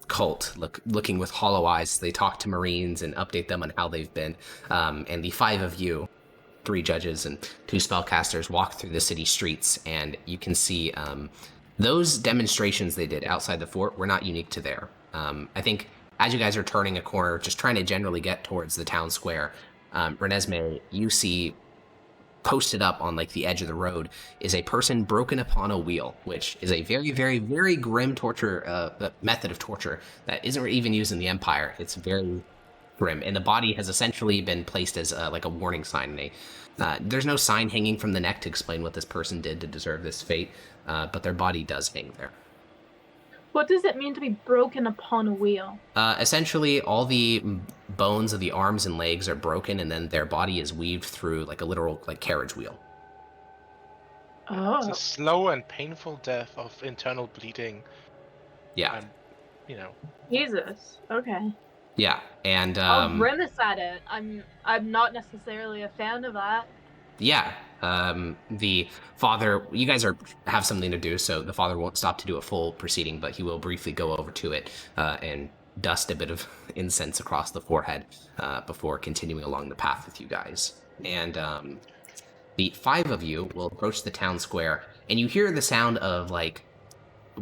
cult looking with hollow eyes. They talk to Marines and update them on how they've been, and the 5 of you, 3 judges and 2 spellcasters, walk through the city streets, and you can see those demonstrations they did outside the fort were not unique to there. I think as you guys are turning a corner, just trying to generally get towards the town square, Renesmee, you see posted up on like the edge of the road is a person broken upon a wheel, which is a very, very, very grim torture method of torture that isn't even used in the Empire. It's very grim, and the body has essentially been placed as like a warning sign. There's no sign hanging from the neck to explain what this person did to deserve this fate, but their body does hang there. What does it mean to be broken upon a wheel? Essentially, all the bones of the arms and legs are broken, and then their body is weaved through like a literal like carriage wheel. Oh. It's a slow and painful death of internal bleeding. Yeah. And, you know. Jesus. Okay. Yeah, and I'll grimace at it. I'm not necessarily a fan of that. yeah, the father, you guys have something to do, so the father won't stop to do a full proceeding, but he will briefly go over to it and dust a bit of incense across the forehead before continuing along the path with you guys. And the 5 of you will approach the town square, and you hear the sound of like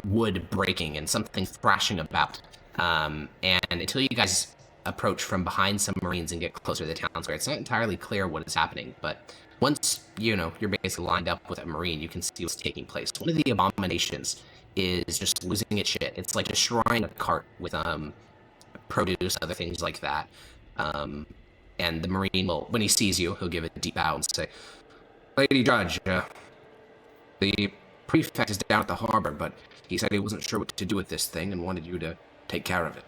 wood breaking and something thrashing about. And until you guys approach from behind some Marines and get closer to the town square, it's not entirely clear what is happening, but once, you're basically lined up with a Marine, you can see what's taking place. One of the abominations is just losing its shit. It's like destroying a cart with produce, other things like that. And the Marine will, when he sees you, he'll give a deep bow and say, "Lady Judge, the prefect is down at the harbor, but he said he wasn't sure what to do with this thing and wanted you to take care of it."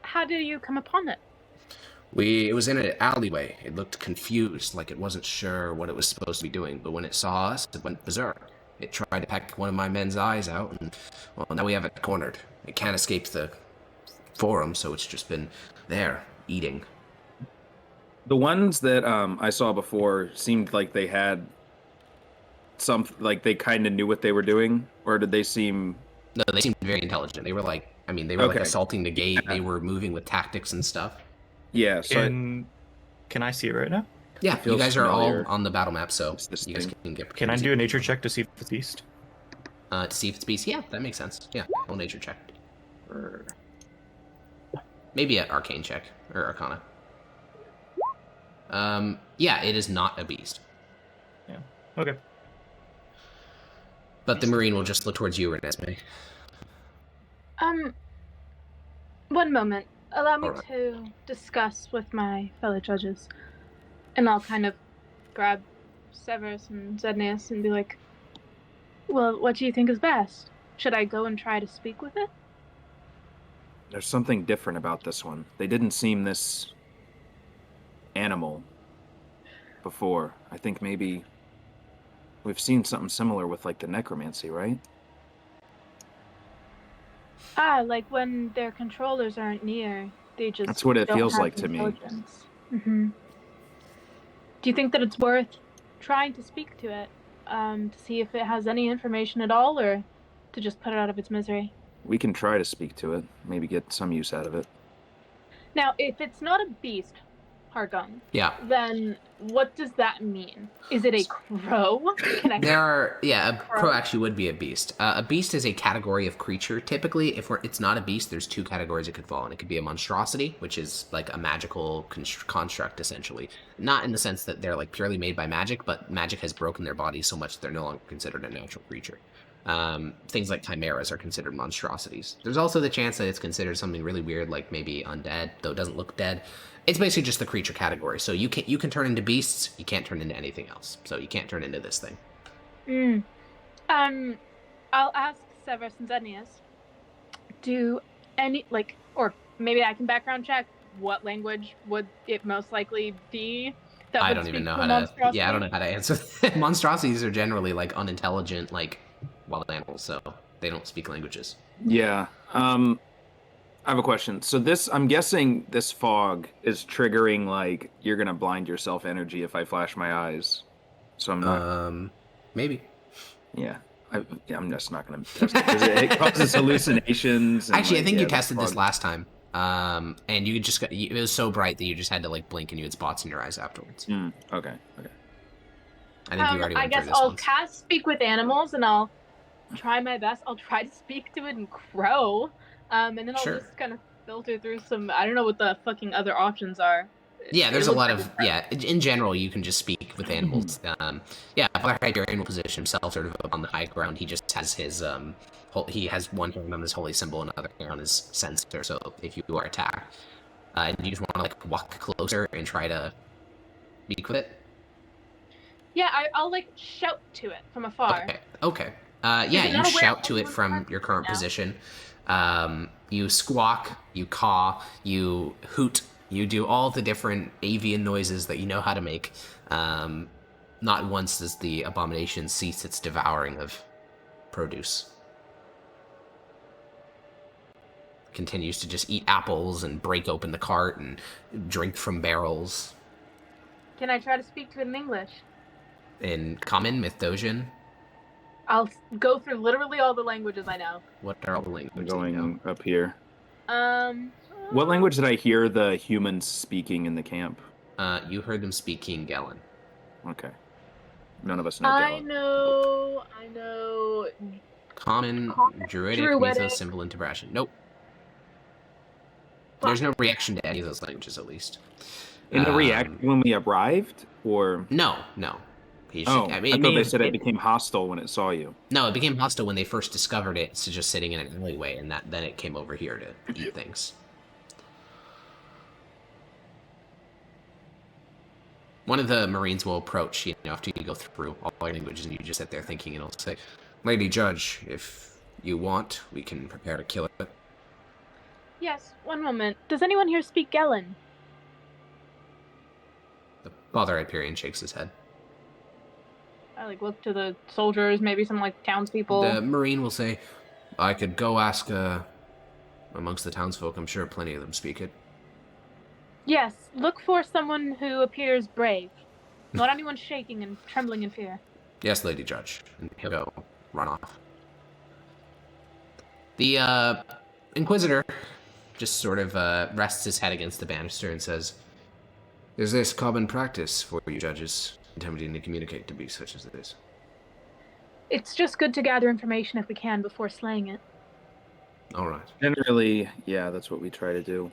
How do you come upon it? It was in an alleyway. It looked confused, like it wasn't sure what it was supposed to be doing, but when it saw us, it went berserk. It tried to peck one of my men's eyes out, and, well, now we have it cornered. It can't escape the forum, so it's just been there, eating. The ones that I saw before seemed like they had like they kind of knew what they were doing, or did they seem... No, they seemed very intelligent. They were like, they were like Okay. assaulting the gate. They were moving with tactics and stuff. Yeah, so Can I see it right now? Yeah, you feels guys are familiar. all on the battle map, so It's this you guys thing. can get... Can I do a nature check to see if it's beast? To see if it's beast? Yeah, that makes sense. Yeah, roll nature check. Or maybe an arcane check, or arcana. Yeah, it is not a beast. Yeah. Okay. But the Marine will just look towards you, Renesmee. One moment. Allow me Alright. to discuss with my fellow judges. And I'll kind of grab Severus and Zednius and be like, well, what do you think is best? Should I go and try to speak with it? there's something different about this one. They didn't seem this animal before. I think maybe we've seen something similar with like the necromancy, right? Like when their controllers aren't near, they just That's what it don't feels have like to me. intelligence. Mm-hmm. Do you think that it's worth trying to speak to it, to see if it has any information at all, or to just put it out of its misery? We can try to speak to it, maybe get some use out of it. Now, if it's not a beast, Hargon, Yeah. then what does that mean? Is it a crow? Can I... A crow actually would be a beast. A beast is a category of creature. Typically, if it's not a beast, there's 2 categories it could fall in. It could be a monstrosity, which is like a magical construct, essentially. Not in the sense that they're like purely made by magic, but magic has broken their bodies so much that they're no longer considered a natural creature. Things like chimeras are considered monstrosities. There's also the chance that it's considered something really weird, like maybe undead, though it doesn't look dead. It's basically just the creature category. So you can turn into beasts, you can't turn into anything else. So you can't turn into this thing. I'll ask Severus and Zednius, do any, or maybe I can background check. What language would it most likely be? That I would don't even speak know to how to. monstrosity? Yeah, I don't know how to answer. Monstrosities are generally like unintelligent, like wild animals, so they don't speak languages. Yeah. I have a question. So I'm guessing this fog is triggering like you're gonna blind yourself energy if I flash my eyes. So I'm not. Maybe. Yeah. I'm just not gonna test it because it causes hallucinations. And, Actually, I like, think yeah, you the tested this fog- last time. And you just got, it was so bright that you just had to like blink and you had spots in your eyes afterwards. Okay. I think you already I went guess through this I'll once. cast Speak with Animals, and I'll try my best. I'll try to speak to it in Crow, and then I'll Sure. just kind of filter through some. I don't know what the fucking other options are. Yeah, there's It a looks lot like of a crow. in general you can just speak with animals. Yeah, Father Hyperion will position himself sort of up on the high ground. He just has his he has one hand on his holy symbol and another hand on his censer. So if you are attacked, and you just want to like walk closer and try to speak with it. Yeah, I'll like shout to it from afar. Okay. Is Yeah, it you not aware shout of to it anyone's from presence your right current now? position. You squawk, you caw, you hoot, you do all the different avian noises that you know how to make. Not once does the abomination cease its devouring of produce. Continues to just eat apples and break open the cart and drink from barrels. Can I try to speak to it in English? In Common, Mythdosian, I'll go through literally all the languages I know. what are all the I'm languages you know? going up here. Um. What language did I hear the humans speaking in the camp? You heard them speaking Gallon. Okay. None of us know I Gaelic. know. Common, Druidic, Druidic. Mythos, Symbol, and Tibrasian. Nope. There's no reaction to any of those languages, at least. In the reaction when we arrived, or No. He oh, I I, mean, thought they said it became hostile when it saw you. No, it became hostile when they first discovered it. It's just sitting in an alleyway, and then it came over here to eat things. One of the Marines will approach, after you go through all the languages, and you just sit there thinking, and it'll say, "Lady Judge, if you want, we can prepare to kill it." Yes, one moment. Does anyone here speak Gellin? The Father Hyperion shakes his head. I look to the soldiers, maybe some townspeople. The Marine will say, "I could go ask amongst the townsfolk. I'm sure plenty of them speak it." Yes, look for someone who appears brave. Not anyone shaking and trembling in fear. "Yes, Lady Judge." And he'll go run off. The Inquisitor just sort of rests his head against the banister and says, "Is this common practice for you judges attempting to communicate to beasts such as this?" It's just good to gather information if we can before slaying it. All right. Generally, yeah, that's what we try to do.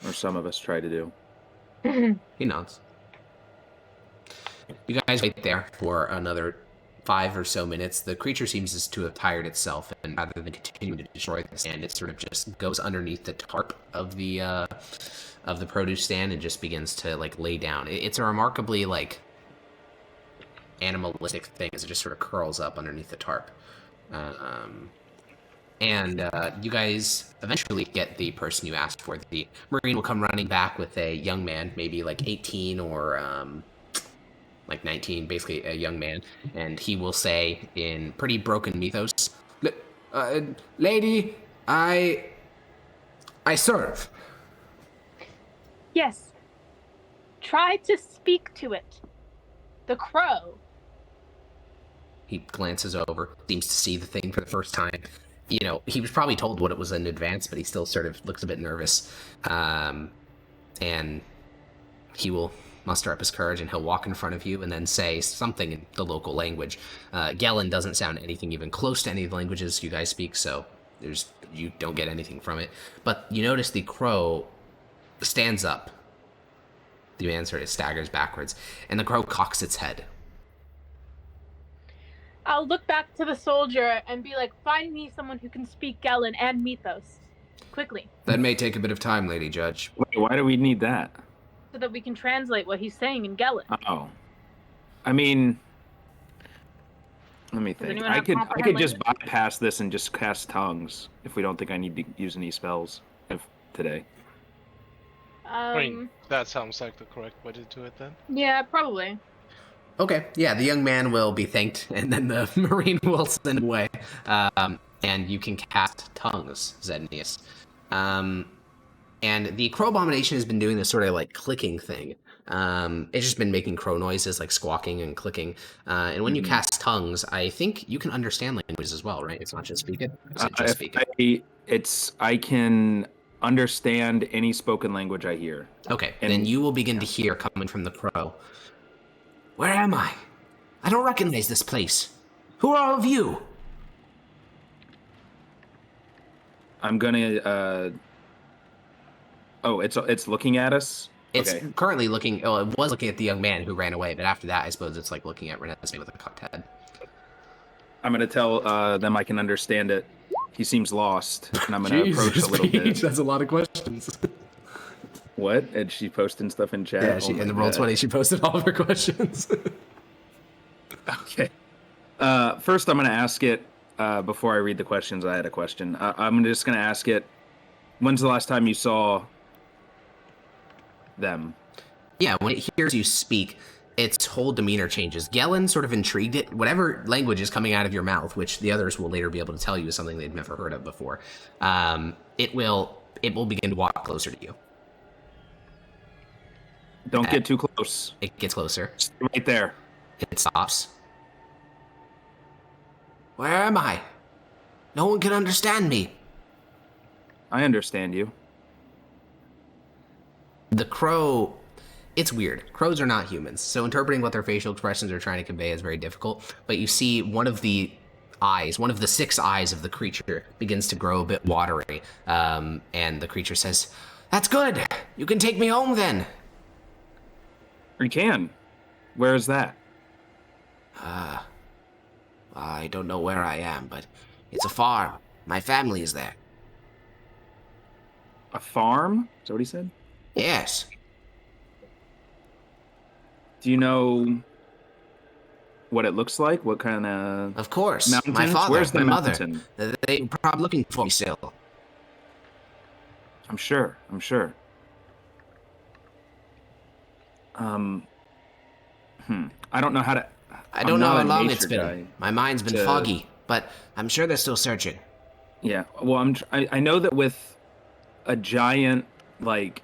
Or some of us try to do. He nods. You guys wait there for another 5 or so minutes. The creature seems to have tired itself, and rather than continuing to destroy the stand, it sort of just goes underneath the tarp of the produce stand and just begins to lay down. It's a remarkably animalistic thing as it just sort of curls up underneath the tarp. And you guys eventually get the person you asked for. The Marine will come running back with a young man, maybe 18 or 19, basically a young man, and he will say in pretty broken mythos, "Lady, I serve." Yes. Try to speak to it. The crow. He glances over, seems to see the thing for the first time. He was probably told what it was in advance, but he still sort of looks a bit nervous. And he will muster up his courage, and he'll walk in front of you and then say something in the local language. Gellin doesn't sound anything even close to any of the languages you guys speak, so you don't get anything from it. But you notice the crow stands up. The man sort of staggers backwards, and the crow cocks its head. I'll look back to the soldier and be like, find me someone who can speak Gellin and mythos. Quickly. That may take a bit of time, Lady Judge. Wait, why do we need that? So that we can translate what he's saying in Gellin. Oh. I mean, let me think. anyone I have could comprehend just bypass this and just cast tongues if we don't think I need to use any spells. If today. I mean, that sounds like the correct way to do it then. Yeah, probably. Okay, yeah, the young man will be thanked, and then the Marine will send away. And you can cast tongues, Zednius. And the crow abomination has been doing this sort of like clicking thing. It's just been making crow noises like squawking and clicking. And when you cast tongues, I think you can understand languages as well, right? It's not just speak it. It's not just speak it. I can understand any spoken language I hear. Okay, And- then you will begin to hear coming from the crow. Where am I? I don't recognize this place. Who are all of you? I'm gonna. Oh, it's looking at us. It's Okay. currently looking. Oh, it was looking at the young man who ran away, but after that, I suppose it's like looking at Renesmee with a cocked head. I'm gonna tell them I can understand it. He seems lost, and I'm gonna approach a little bit. That's a lot of questions. What? And she posting stuff in chat. Yeah, Oh my in the Roll20, she posted all of her questions. Okay. First, I'm gonna ask it. Before I read the questions, I had a question. I'm just gonna ask it. When's the last time you saw them? Yeah, when it hears you speak, its whole demeanor changes. Gellin sort of intrigued it. Whatever language is coming out of your mouth, which the others will later be able to tell you is something they've never heard of before, it will begin to walk closer to you. Don't get too close. It gets closer. Stay right there. It stops. Where am I? No one can understand me. I understand you. The crow, it's weird. Crows are not humans, so interpreting what their facial expressions are trying to convey is very difficult. But you see one of the eyes, one of the 6 eyes of the creature begins to grow a bit watery. And the creature says, "That's good. You can take me home then." You can. Where is that? I don't know where I am, but it's a farm. My family is there. A farm? Is that what he said? Yes. Do you know what it looks like? What kind of Of course. mountains? My father, Where's the my mountain? mother. They're probably looking for me still. I'm sure. I don't know how to. I don't know not how a long nature it's been. guy. My mind's been to- foggy, but I'm sure they're still searching. Yeah. Well, I know that with a giant like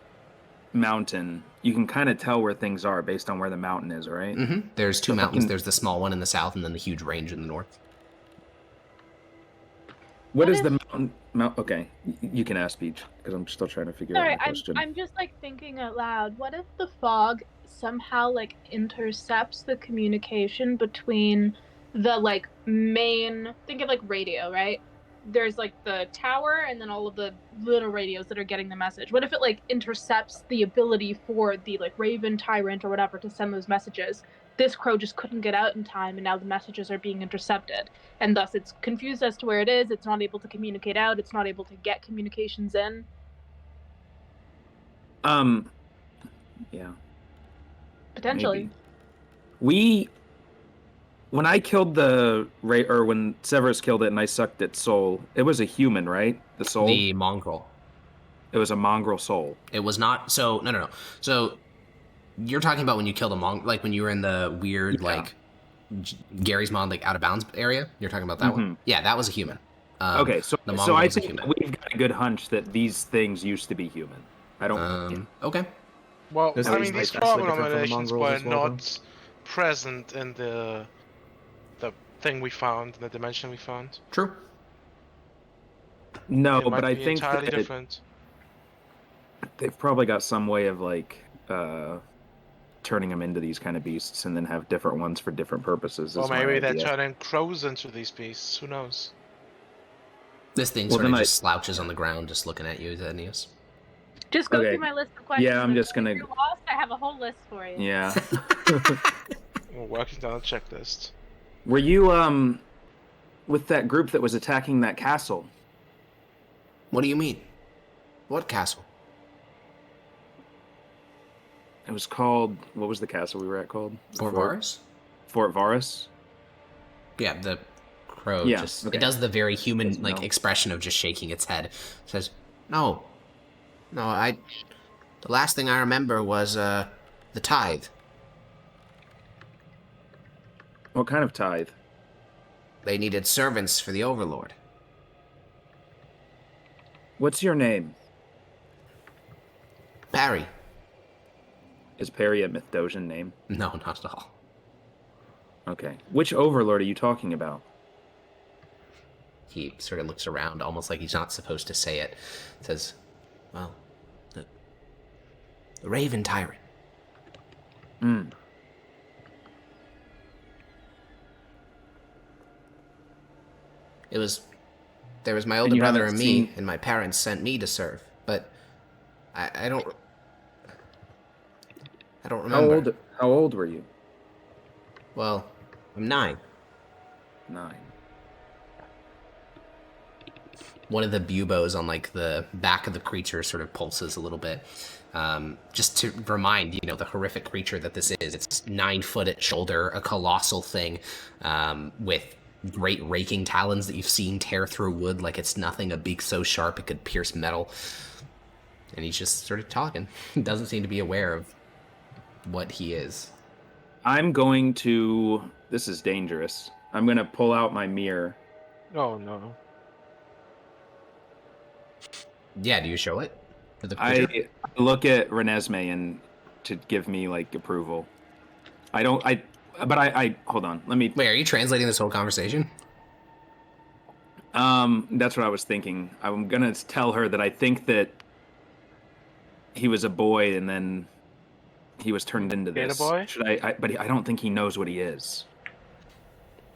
mountain, you can kind of tell where things are based on where the mountain is, right? Mm-hmm. There's 2 So mountains. fucking- There's the small one in the south, and then the huge range in the north. What What is if- the mountain? Okay, you can ask Peach because I'm still trying to figure Sorry, out the question. I'm just like thinking out loud. What if the fog somehow like intercepts the communication between the like main, think of like radio, right? There's like the tower and then all of the little radios that are getting the message. What if it like intercepts the ability for the like Raven Tyrant or whatever to send those messages? This crow just couldn't get out in time, and now the messages are being intercepted, and thus it's confused as to where it is. It's not able to communicate out. It's not able to get communications in. Yeah. Potentially. Maybe. When I killed or when Severus killed it and I sucked its soul, it was a human, right? The soul? The mongrel. It was a mongrel soul. It was not. So no. So you're talking about when you killed a mongrel, like when you were in the weird Yeah. like Gary's Mod like out of bounds area. You're talking about that one. Yeah, that was a human. Okay, so the I mongrel was a think human. we've got a good hunch that these things used to be human. I don't. Okay. Well, Does I that mean, these make us different from the abominations mongrels were as well, not present in the thing we found, the dimension we found. True. No, It might but I be think entirely that different. they've probably got some way of like turning them into these kind of beasts, and then have different ones for different purposes. Or is my maybe they're idea. turning crows into these beasts. Who knows? This thing Well, sort of then just slouches on the ground, just looking at you, Zenius. Just go Okay. through my list of questions. Yeah, I'm and just if gonna- you're lost, I have a whole list for you. Yeah. We're working down a checklist. Were you with that group that was attacking that castle? What do you mean? What castle? It was called. What was the castle we were at called? Fort Varus? Fort Varus. Yeah, the crow Yeah, just okay. it does the very human Yes, like no. expression of just shaking its head. It says, "No. No, the last thing I remember was, the tithe. What kind of tithe? They needed servants for the Overlord. What's your name? Barry. Is Perry a Mithdosian name? No, not at all. Okay. Which Overlord are you talking about? He sort of looks around, almost like he's not supposed to say it. Says, well, the Raven Tyrant. Hmm. There was my older you brother haven't and me, seen- and my parents sent me to serve, but I don't remember. How old were you? Well, I'm 9. 9. One of the buboes on like the back of the creature sort of pulses a little bit, just to remind the horrific creature that this is. It's 9 foot at shoulder, a colossal thing, with great raking talons that you've seen tear through wood like it's nothing. A beak so sharp it could pierce metal. And he's just sort of talking. He doesn't seem to be aware of what he is. I'm going to... This is dangerous. I'm going to pull out my mirror. Oh no. Yeah, do you show it to the creature? I look at Renesmee and to give me, like, approval. Hold on. Let me... Wait, are you translating this whole conversation? That's what I was thinking. I'm going to tell her that I think that he was a boy and then he was turned into Beta this. boy? But I don't think he knows what he is.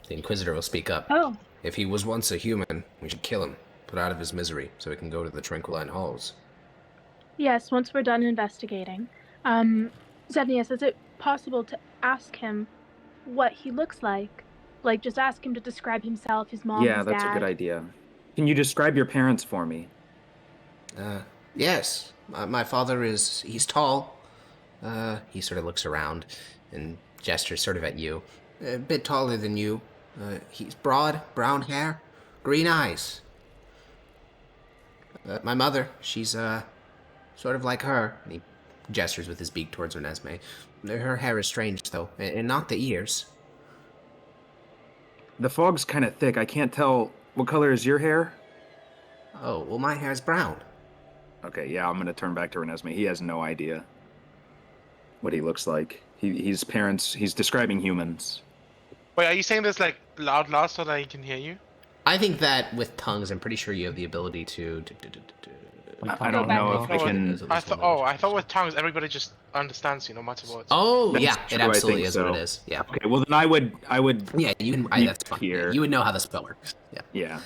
The Inquisitor will speak up. Oh, If he was once a human, we should kill him, put out of his misery, so he can go to the Tranquiline Halls. yes, once we're done investigating. Zenius, is it possible to ask him what he looks like? Like, just ask him to describe himself, his mom, Yeah, his that's dad. a good idea. Can you describe your parents for me? Yes, my father he's tall. He sort of looks around and gestures sort of at you. A bit taller than you. He's broad, brown hair, green eyes. My mother, she's, sort of like her. And he gestures with his beak towards Renesmee. Her hair is strange, though, and not the ears. The fog's kind of thick. I can't tell. What color is your hair? Oh, well, my hair's brown. Okay, yeah, I'm gonna turn back to Renesmee. He has no idea what he looks like. He's describing humans. Wait, are you saying this like loud so that he can hear you? I think that with tongues, I'm pretty sure you have the ability to I don't know if I can. I thought with tongues everybody just understands you no matter what. Oh, That's yeah, true, it I absolutely think is so. what it is. Yeah. Okay, well then I would. Yeah, you can. You That's fine. hear. You would know how the spell works. Yeah. Yeah.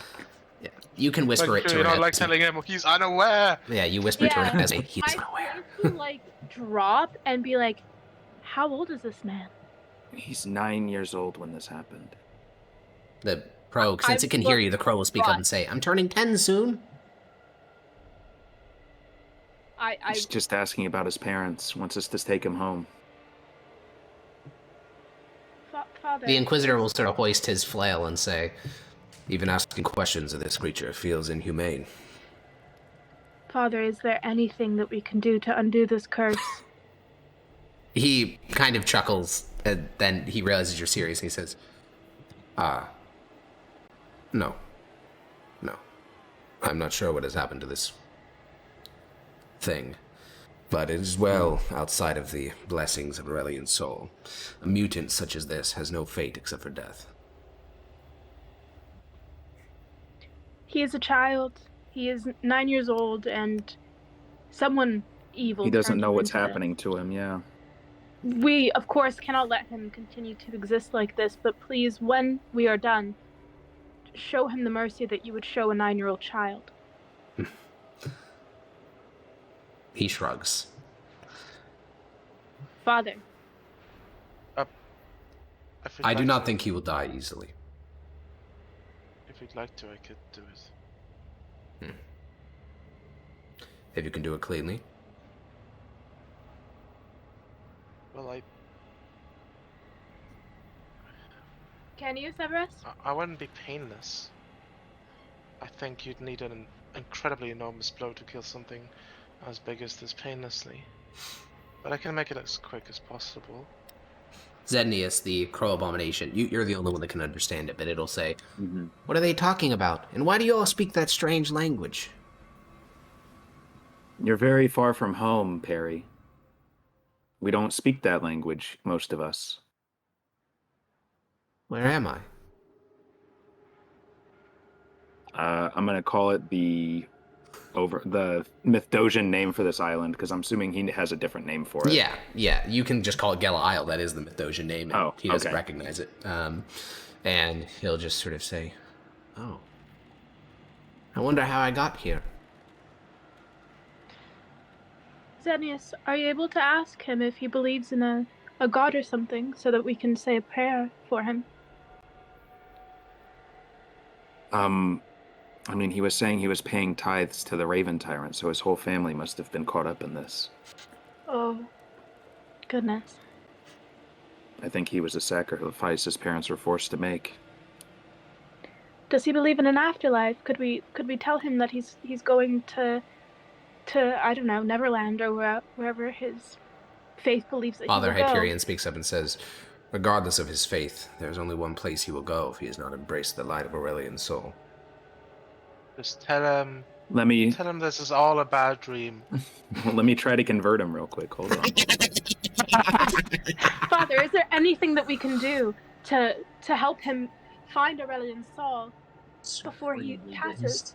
Yeah. You can whisper Like, it to you're not Renesmee. like telling him he's unaware. Yeah, you whisper to Renesmee. He's I'm unaware. going to, like, drop and be like, how old is this man? He's 9 years old when this happened. The crow, since it can hear you, the crow will speak up and say, "I'm turning 10 soon." He's just asking about his parents. Wants us to take him home. Father. The Inquisitor will sort of hoist his flail and say, "Even asking questions of this creature feels inhumane." Father, is there anything that we can do to undo this curse? He kind of chuckles, and then he realizes you're serious, and he says, No. I'm not sure what has happened to this thing, but it is well outside of the blessings of Aurelian's soul. A mutant such as this has no fate except for death. He is a child. He is 9 years old, and someone evil. He doesn't turned know him what's into this. happening to him. Yeah. We, of course, cannot let him continue to exist like this, but please, when we are done, show him the mercy that you would show a 9-year-old child. He shrugs. Father, If you'd I do like not to- think he will die easily. If you'd like to, I could do it. If you can do it cleanly. Well, can you, Severus? I wouldn't be painless. I think you'd need an incredibly enormous blow to kill something as big as this painlessly. But I can make it as quick as possible. Zednius, the crow abomination, you're the only one that can understand it, but it'll say, Mm-hmm. "What are they talking about? And why do you all speak that strange language?" You're very far from home, Perry. We don't speak that language, most of us. Where am I? I'm gonna call it the Mithdosian name for this island, because I'm assuming he has a different name for it. Yeah, you can just call it Gela Isle. That is the Mithdosian name, and Oh, he doesn't okay. recognize it. And he'll just sort of say, "Oh, I wonder how I got here." Zenius, are you able to ask him if he believes in a god or something, so that we can say a prayer for him? I mean, he was saying he was paying tithes to the Raven Tyrant, so his whole family must have been caught up in this. Oh, goodness. I think he was a sacrifice his parents were forced to make. Does he believe in an afterlife? Could we tell him that he's going to I don't know, Neverland or wherever his faith believes that Father he will Hyperion speaks up and says, "Regardless of his faith, there is only one place he will go if he has not embraced the light of Aurelian's soul." Just tell him Let me this is all a bad dream. let me try to convert him real quick. Hold on. Father, is there anything that we can do to help him find Aurelian's soul before he passes?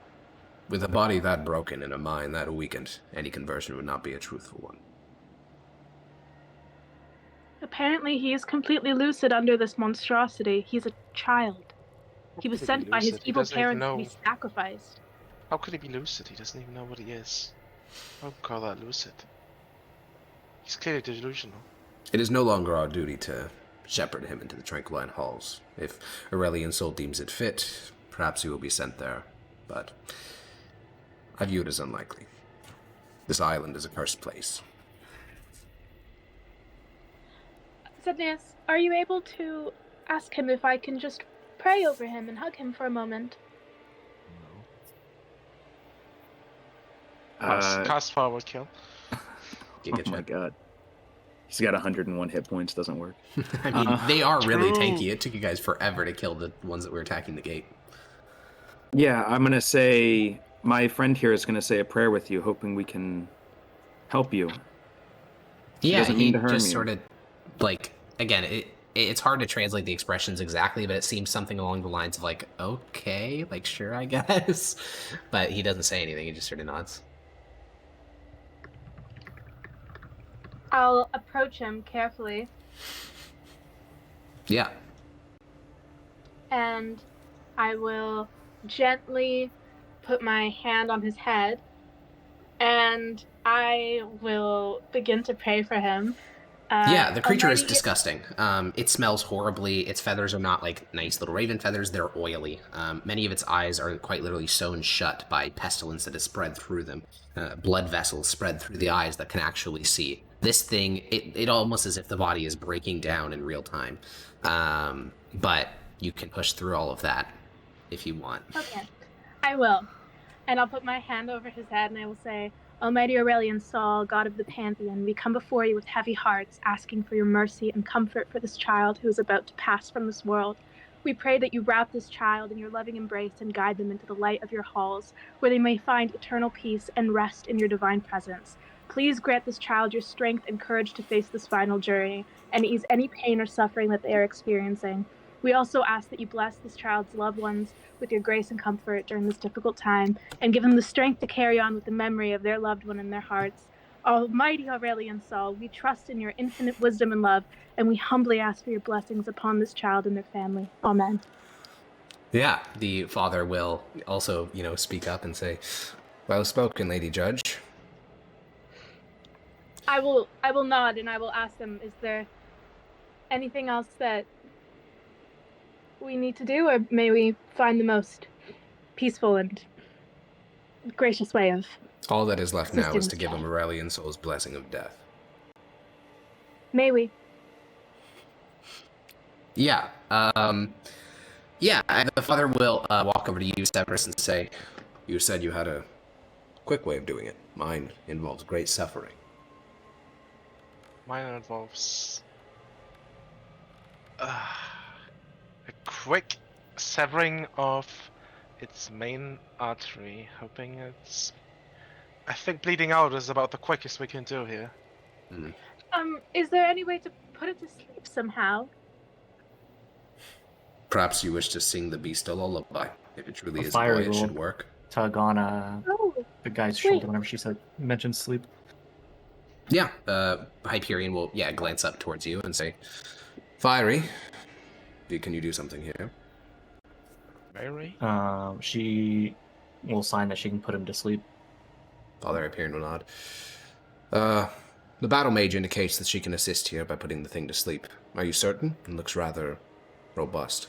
With a body that broken and a mind that weakened, any conversion would not be a truthful one. Apparently he is completely lucid under this monstrosity. He's a child. He was How could sent be by his lucid? He evil doesn't even parents to be know. sacrificed. How could he be lucid? He doesn't even know what he is. I would call that lucid. He's clearly delusional. It is no longer our duty to shepherd him into the Tranquiline Halls. If Aurelian's soul deems it fit, perhaps he will be sent there, but I view it as unlikely. This island is a cursed place. Zednius, are you able to ask him if I can just pray over him and hug him for a moment? Cast forward kill. Oh my god. He's got 101 hit points, doesn't work. I mean, they are really True. tanky. It took you guys forever to kill the ones that were attacking the gate. Yeah, I'm gonna say, my friend here is gonna say a prayer with you, hoping we can help you. Yeah, doesn't he mean to harm just you. sort of, like, again, it's hard to translate the expressions exactly, but it seems something along the lines of, like, okay, like, sure, I guess. But he doesn't say anything, he just sort of nods. I'll approach him carefully Yeah. and I will gently put my hand on his head and I will begin to pray for him. Yeah, the creature is Almighty- disgusting. It smells horribly. Its feathers are not like nice little raven feathers, they're oily. Many of its eyes are quite literally sewn shut by pestilence that has spread through them. Blood vessels spread through the eyes that can actually see. This thing, it almost as if the body is breaking down in real time. But you can push through all of that if you want. Okay, I will. And I'll put my hand over his head and I will say, Almighty Aurelian Sol, God of the Pantheon, we come before you with heavy hearts, asking for your mercy and comfort for this child who is about to pass from this world. We pray that you wrap this child in your loving embrace and guide them into the light of your halls, where they may find eternal peace and rest in your divine presence. Please grant this child your strength and courage to face this final journey, and ease any pain or suffering that they are experiencing. We also ask that you bless this child's loved ones with your grace and comfort during this difficult time, and give them the strength to carry on with the memory of their loved one in their hearts. Almighty Aurelian Sol, we trust in your infinite wisdom and love, and we humbly ask for your blessings upon this child and their family. Amen. Yeah, the father will also, speak up and say, "Well spoken, Lady Judge." I will nod and I will ask them, is there anything else that we need to do, or may we find the most peaceful and gracious way of... All that is left now is to Assistance. give him Aurelian Soul's blessing of death. May we? Yeah, the father will walk over to you, Severus, and say, "You said you had a quick way of doing it. Mine involves great suffering. Mine involves a quick severing of its main artery, hoping it's... I think bleeding out is about the quickest we can do here. Is there any way to put it to sleep somehow? Perhaps you wish to sing the beast a lullaby. If it truly A is a fire boy, it rule. should work. Tug on Oh, the guy's Wait. shoulder whenever she mentioned sleep. Yeah, Hyperion will, glance up towards you and say, Fiery, can you do something here? Mary? She will sign that she can put him to sleep. Father Hyperion will nod. The battle mage indicates that she can assist here by putting the thing to sleep. Are you certain? It looks rather robust.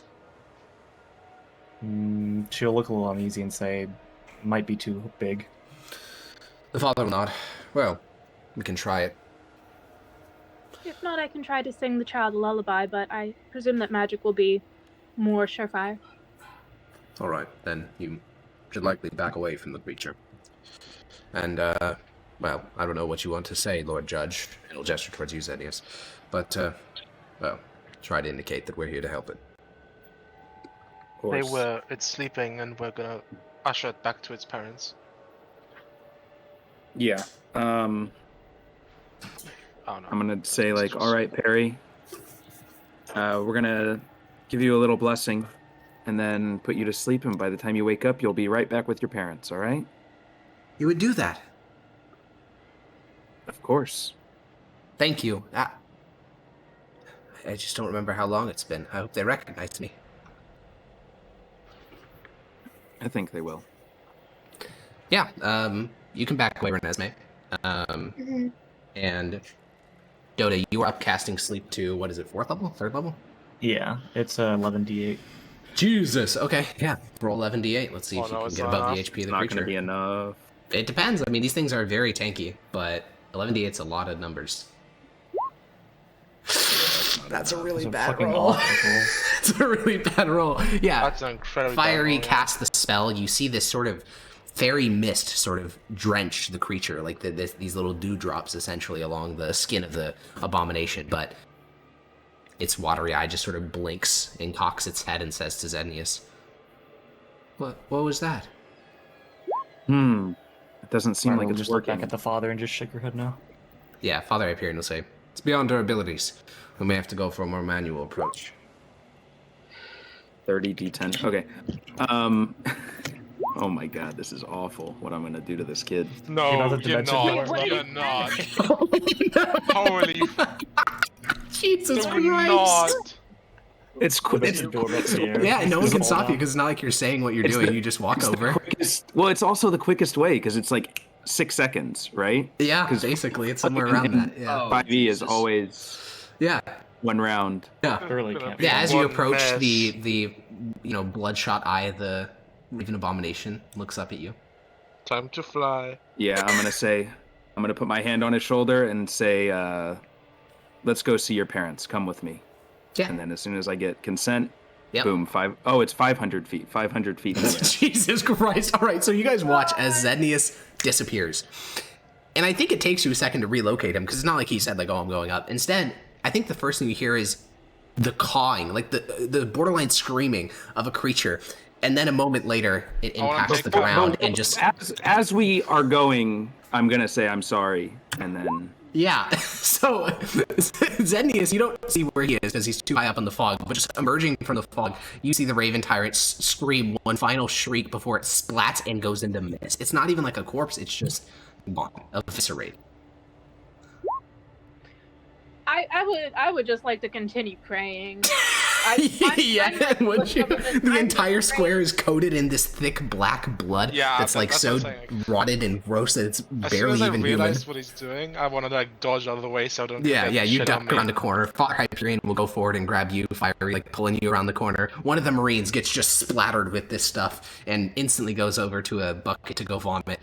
She'll look a little uneasy and say, might be too big. The father will nod. Well, we can try it. if not, I can try to sing the child a lullaby, but I presume that magic will be more surefire. All right, then you should likely back away from the creature. And, well, I don't know what you want to say, Lord Judge. He'll gesture towards you, Zedius. But, well, try to indicate that we're here to help it. Of course. It's sleeping and we're gonna usher it back to its parents. Yeah. Oh no. I'm gonna say like, all right, Perry. We're gonna give you a little blessing, and then put you to sleep. And by the time you wake up, you'll be right back with your parents. All right? You would do that? Of course. Thank you. I just don't remember how long it's been. I hope they recognize me. I think they will. Yeah, you can back away, Renesmee. And Dota, you are up casting sleep to, what is it, 4th level? 3rd level? Yeah, it's 11d8. Jesus, okay, yeah. Roll 11d8. Let's see if you can it's get not above the enough. HP of It's the not creature. gonna be enough. It depends. I mean, these things are very tanky, but 11d8's a lot of numbers. That's a really It's a bad fucking roll. awful roll. It's a really bad roll. Yeah. That's an incredibly bad Fiery roll, yeah. casts the spell. You see this sort of fairy mist sort of drench the creature, like these little dewdrops essentially along the skin of the abomination. But its watery eye just sort of blinks and cocks its head and says to Zenius, What was that? It doesn't seem like We'll it's just look working. back at the father and just shake her head now. Yeah, Father Hyperion will say, It's beyond our abilities. We may have to go for a more manual approach. 30d10. Okay. Oh my god, this is awful. What I'm gonna do to this kid. No, You know the you're dimension not. door? You're not. Holy. Jesus Do not. It's The quick. dimension door up here. Yeah, no one It's can all stop you down. because it's not like you're saying what you're It's doing. the- You just walk It's over. the quickest. Well, it's also the quickest way because it's like 6 seconds, right? Yeah, 'Cause basically, it's somewhere fucking- around that. Yeah. Oh, 5e is Jesus. always Yeah. 1 round. Yeah. Surely Gonna can't be be. Yeah, as you one approach mess. the bloodshot eye of the Raven Abomination looks up at you. Time to fly. Yeah, I'm gonna put my hand on his shoulder and say, let's go see your parents. Come with me. Yeah. And then as soon as I get consent, Yep. boom, it's 500 feet. 500 feet in the air. Jesus Christ. All right, so you guys watch as Zednius disappears. And I think it takes you a second to relocate him because it's not like he said, like, oh, I'm going up. Instead, I think the first thing you hear is the cawing, like the borderline screaming of a creature. And then a moment later, it wanna impacts take the that. ground and just... As we are going, I'm gonna say I'm sorry, and then Yeah, so Zenius, you don't see where he is because he's too high up in the fog, but just emerging from the fog, you see the Raven Tyrant scream one final shriek before it splats and goes into mist. It's not even like a corpse, it's just gone, eviscerated. I would just like to continue praying. Yeah, would you? The I'm entire just square is coated in this thick black blood Yeah, that's like that's so what I'm saying. rotted and gross that it's As soon barely as I even human. realize what he's doing, I want to like dodge out of the way so I don't. Yeah, get yeah, you shit duck on me. around the corner. Father Hyperion will go forward and grab you, Fiery, like pulling you around the corner. One of the Marines gets just splattered with this stuff and instantly goes over to a bucket to go vomit.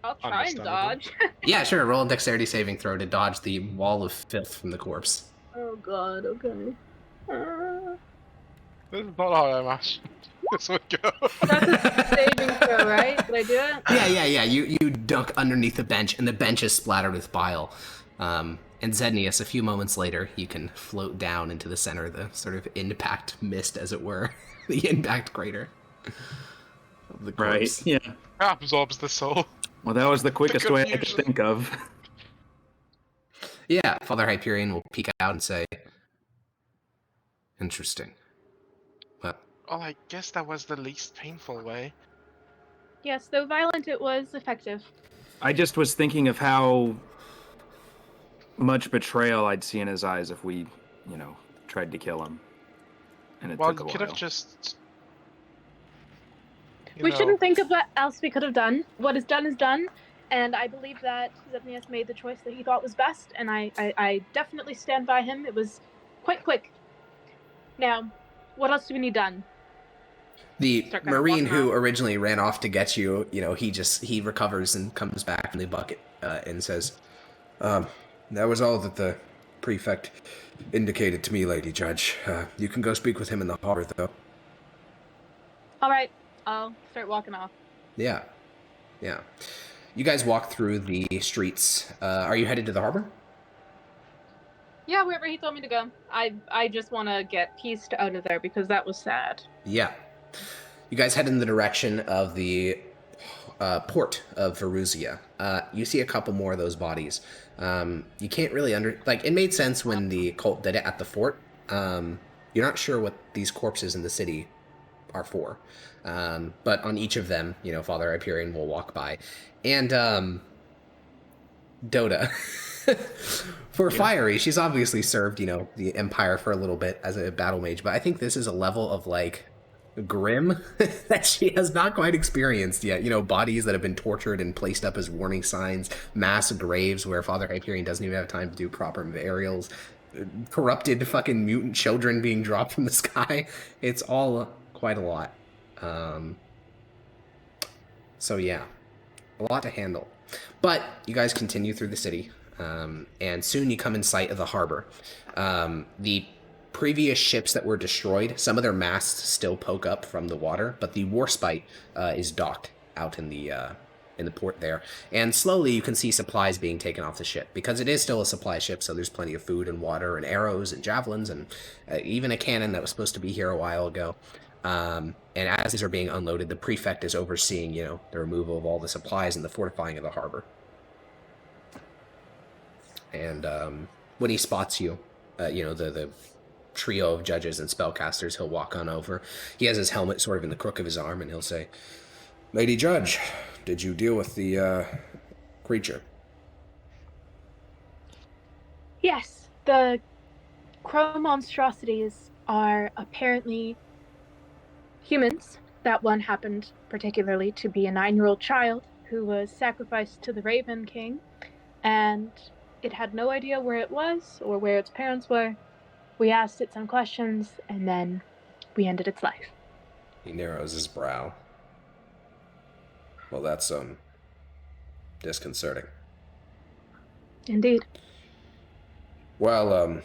I'll try and Understandable. dodge. Yeah, sure, roll a dexterity saving throw to dodge the wall of filth from the corpse. Oh god, okay. This is not how I imagined. So we go. That's a saving throw, right? Did I do it? Yeah. You duck underneath the bench, and the bench is splattered with bile. And Zednius, a few moments later, you can float down into the center of the sort of impact mist, as it were, the impact crater of the corpse. Right. Yeah. Absorbs the soul. Well, that was the quickest way I could confusion. think of. Yeah, Father Hyperion will peek out and say, "Interesting. Well, Well, I guess that was the least painful way. Yes, though violent, it was effective. I just was thinking of how much betrayal I'd see in his eyes if we, tried to kill him. And it Well, took you a could while. have just. We shouldn't think of what else we could have done. What is done, and I believe that Zepnius made the choice that he thought was best, and I definitely stand by him. It was quite quick. Now, what else do we need done? the Start kind of Marine walking who around. originally ran off to get you, he recovers and comes back from the bucket and says, that was all that the prefect indicated to me, Lady Judge. You can go speak with him in the harbor, though. All right, I'll start walking off. Yeah. You guys walk through the streets. Are you headed to the harbor? Yeah, wherever he told me to go. I just want to get pieced out of there because that was sad. Yeah. You guys head in the direction of the port of Verusia. You see a couple more of those bodies. You can't really it made sense when the cult did it at the fort. You're not sure what these corpses in the city are for. But on each of them, Father Hyperion will walk by. And Dota. For Fiery, she's obviously served, the Empire for a little bit as a battle mage, but I think this is a level of, grim that she has not quite experienced yet. Bodies that have been tortured and placed up as warning signs, mass graves where Father Hyperion doesn't even have time to do proper burials, corrupted fucking mutant children being dropped from the sky. It's all quite a lot. So yeah, a lot to handle. But you guys continue through the city, and soon you come in sight of the harbor. The previous ships that were destroyed, some of their masts still poke up from the water, but the Warspite is docked out in the port there. And slowly you can see supplies being taken off the ship, because it is still a supply ship, so there's plenty of food and water and arrows and javelins and even a cannon that was supposed to be here a while ago. And as these are being unloaded, the prefect is overseeing, the removal of all the supplies and the fortifying of the harbor. And when he spots you, the trio of judges and spellcasters, he'll walk on over. He has his helmet sort of in the crook of his arm, and he'll say, "Lady Judge, did you deal with the creature?" Yes, the crow monstrosities are apparently humans. That one happened particularly to be a 9-year-old child who was sacrificed to the Raven King, and it had no idea where it was or where its parents were. We asked it some questions, and then we ended its life. He narrows his brow. Well, that's disconcerting. Indeed. Well,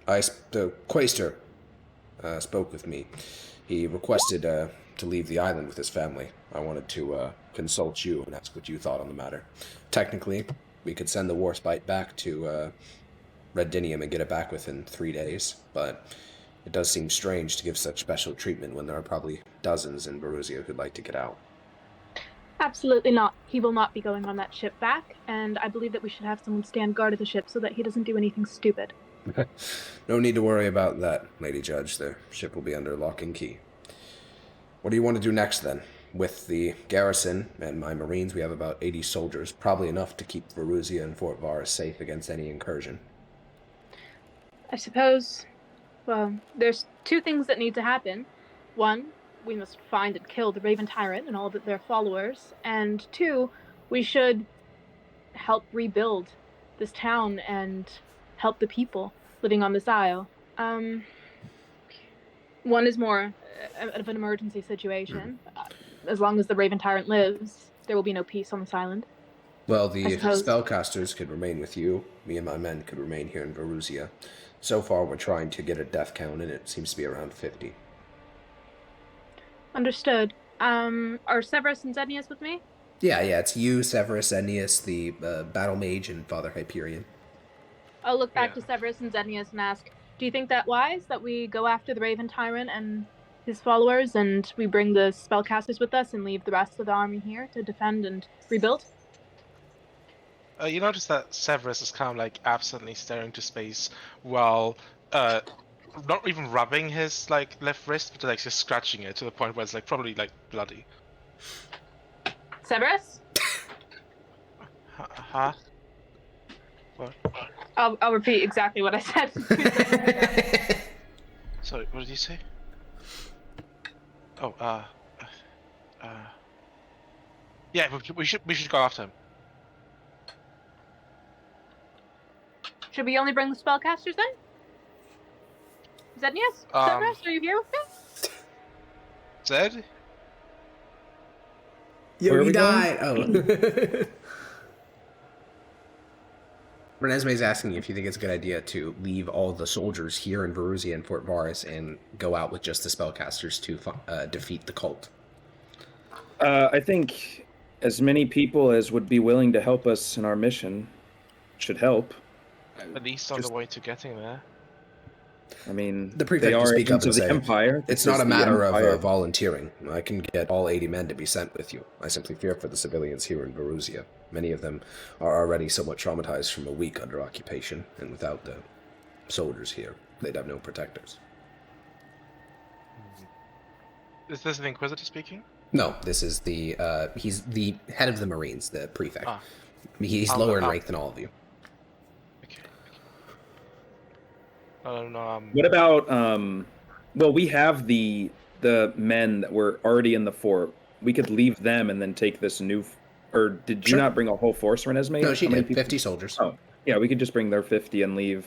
the Quaestor spoke with me. He requested to leave the island with his family. I wanted to consult you and ask what you thought on the matter. Technically, we could send the Warspite back to Red Dinium and get it back within 3 days, but it does seem strange to give such special treatment when there are probably dozens in Verusia who'd like to get out. Absolutely not. He will not be going on that ship back, and I believe that we should have someone stand guard of the ship so that he doesn't do anything stupid. No need to worry about that, Lady Judge. The ship will be under lock and key. What do you want to do next, then? With the garrison and my Marines, we have about 80 soldiers, probably enough to keep Verusia and Fort Varus safe against any incursion. I suppose, well, there's 2 things that need to happen. 1, we must find and kill the Raven Tyrant and all of their followers. And 2, we should help rebuild this town and help the people living on this isle. 1 is more of an emergency situation. As long as the Raven Tyrant lives, there will be no peace on this island. Well, the spellcasters could remain with you. Me and my men could remain here in Verusia. So far, we're trying to get a death count, and it seems to be around 50. Understood. Are Severus and Zenius with me? Yeah, it's you, Severus, Ennius, the battle mage, and Father Hyperion. I'll look back Yeah. to Severus and Zenius and ask, do you think that wise that we go after the Raven Tyrant and his followers and we bring the spellcasters with us and leave the rest of the army here to defend and rebuild? You notice that Severus is kind of like absently staring to space while not even rubbing his like left wrist, but like just scratching it to the point where it's like probably like bloody. Severus? Huh? What? I'll repeat exactly what I said. Sorry, what did you say? Oh, yeah, we should go after him. Should we only bring the spellcasters then? Zenius? Severus, are you here with me? Zed? Yo, Where are he we died! Oh. Renesmee's asking you if you think it's a good idea to leave all the soldiers here in Verusia and Fort Varus and go out with just the spellcasters to defeat the cult. I think as many people as would be willing to help us in our mission should help. At least on the way to getting there. I mean, The prefect they will are speak up agents and of the say, Empire. It's This not is a the matter Empire. of volunteering. I can get all 80 men to be sent with you. I simply fear for the civilians here in Verusia. Many of them are already somewhat traumatized from a week under occupation, and without the soldiers here, they'd have no protectors. Is this the Inquisitor speaking? No, this is he's the head of the Marines, the prefect. Ah. He's I'll lower look in up. rank than all of you. Okay. No. What about well, we have the men that were already in the fort. We could leave them and then take this new or did you Sure. not bring a whole force, Renesmee? No, she How many did. people? 50 soldiers. Oh, yeah, we could just bring their 50 and leave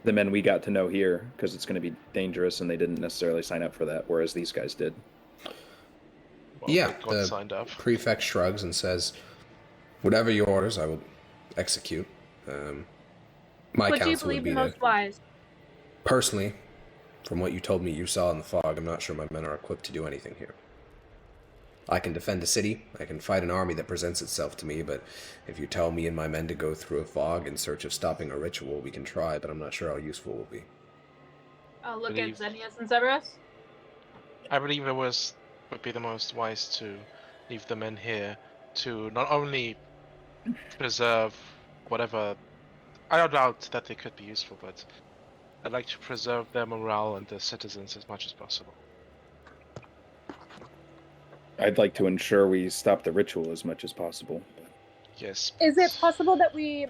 the men we got to know here because it's going to be dangerous and they didn't necessarily sign up for that, whereas these guys did. Well, Yeah, they got the signed up. prefect shrugs and says, "Whatever your orders, I will execute." My What do you counsel would believe be the to most wise? personally, from what you told me you saw in the fog, I'm not sure my men are equipped to do anything here. I can defend a city, I can fight an army that presents itself to me, but if you tell me and my men to go through a fog in search of stopping a ritual, we can try, but I'm not sure how useful it will be. I'll look Believe- at Zenius and Severus. I believe it would be the most wise to leave the men here to not only preserve whatever. I don't doubt that they could be useful, but I'd like to preserve their morale and their citizens as much as possible. I'd like to ensure we stop the ritual as much as possible. Yes. Is it possible that we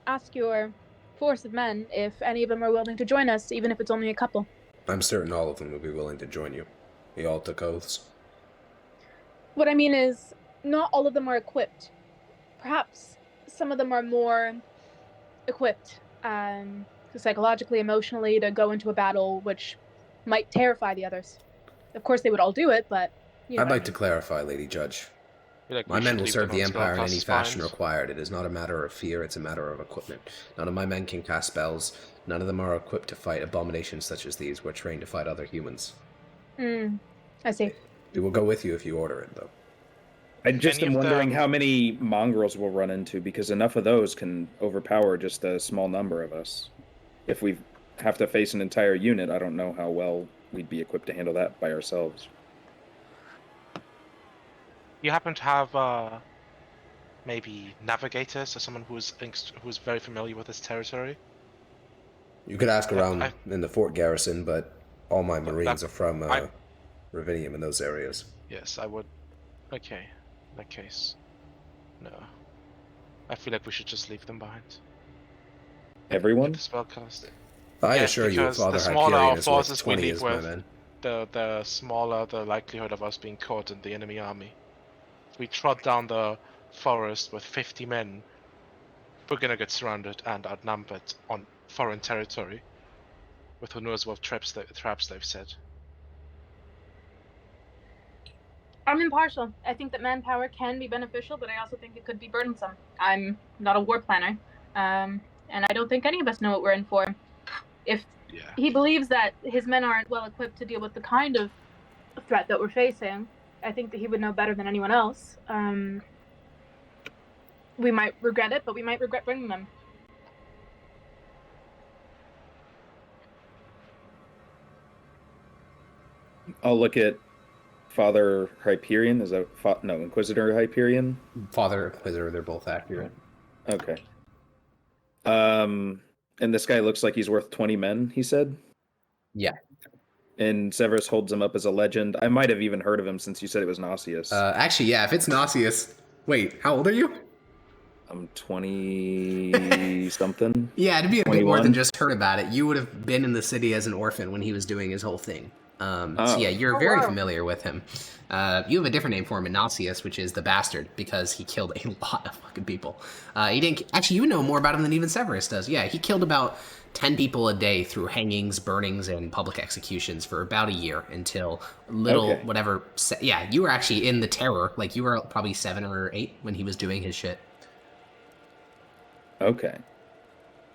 ask your force of men if any of them are willing to join us, even if it's only a couple? I'm certain all of them will be willing to join you. They all took oaths. What I mean is, not all of them are equipped. Perhaps some of them are more equipped, psychologically, emotionally, to go into a battle which might terrify the others. Of course, they would all do it, but you know I'd what I like to mean. clarify, Lady Judge. Like, My we men should will leave serve them the on Empire in any spellcast fashion spines. required. It is not a matter of fear, it's a matter of equipment. None of my men can cast spells. None of them are equipped to fight abominations such as these. We're trained to fight other humans. I see. We will go with you if you order it, though. I just Any am of wondering them- how many mongrels we'll run into because enough of those can overpower just a small number of us. If we have to face an entire unit, I don't know how well we'd be equipped to handle that by ourselves. You happen to have maybe navigators or someone who's very familiar with this territory? You could ask Yeah, around in the fort garrison, but all my Marines that- are from I- Ravinium in those areas. Yes, I would. Okay, in that case, no. I feel like we should just leave them behind. Everyone? The spellcast. I Yes, assure you, because Father the smaller Hyperion our is worth forces we 20 leave as my with, men. the smaller the likelihood of us being caught in the enemy army. If we trot down the forest with 50 men, we're gonna get surrounded and outnumbered on foreign territory. With who knows what traps they've set. I'm impartial. I think that manpower can be beneficial, but I also think it could be burdensome. I'm not a war planner, and I don't think any of us know what we're in for. If Yeah. he believes that his men aren't well equipped to deal with the kind of threat that we're facing. I think that he would know better than anyone else. We might regret it, but we might regret bringing them. I'll look at Father Hyperion. Is that no Inquisitor Hyperion? Father Inquisitor, they're both accurate. Okay. And this guy looks like he's worth 20 men, he said? Yeah. And Severus holds him up as a legend. I might have even heard of him since you said it was Nauseous. Actually, yeah, if it's Nauseous... Wait, how old are you? I'm 20-something. Yeah, to be a bit more 21. than just heard about it. You would have been in the city as an orphan when he was doing his whole thing. So yeah, you're very familiar with him. You have a different name for him, Nauseous, which is the bastard, because he killed a lot of fucking people. He didn't... Actually, you know more about him than even Severus does. Yeah, he killed about 10 people a day through hangings, burnings, and public executions for about a year until whatever... Yeah, you were actually in the Terror. Like, you were probably 7 or 8 when he was doing his shit. Okay.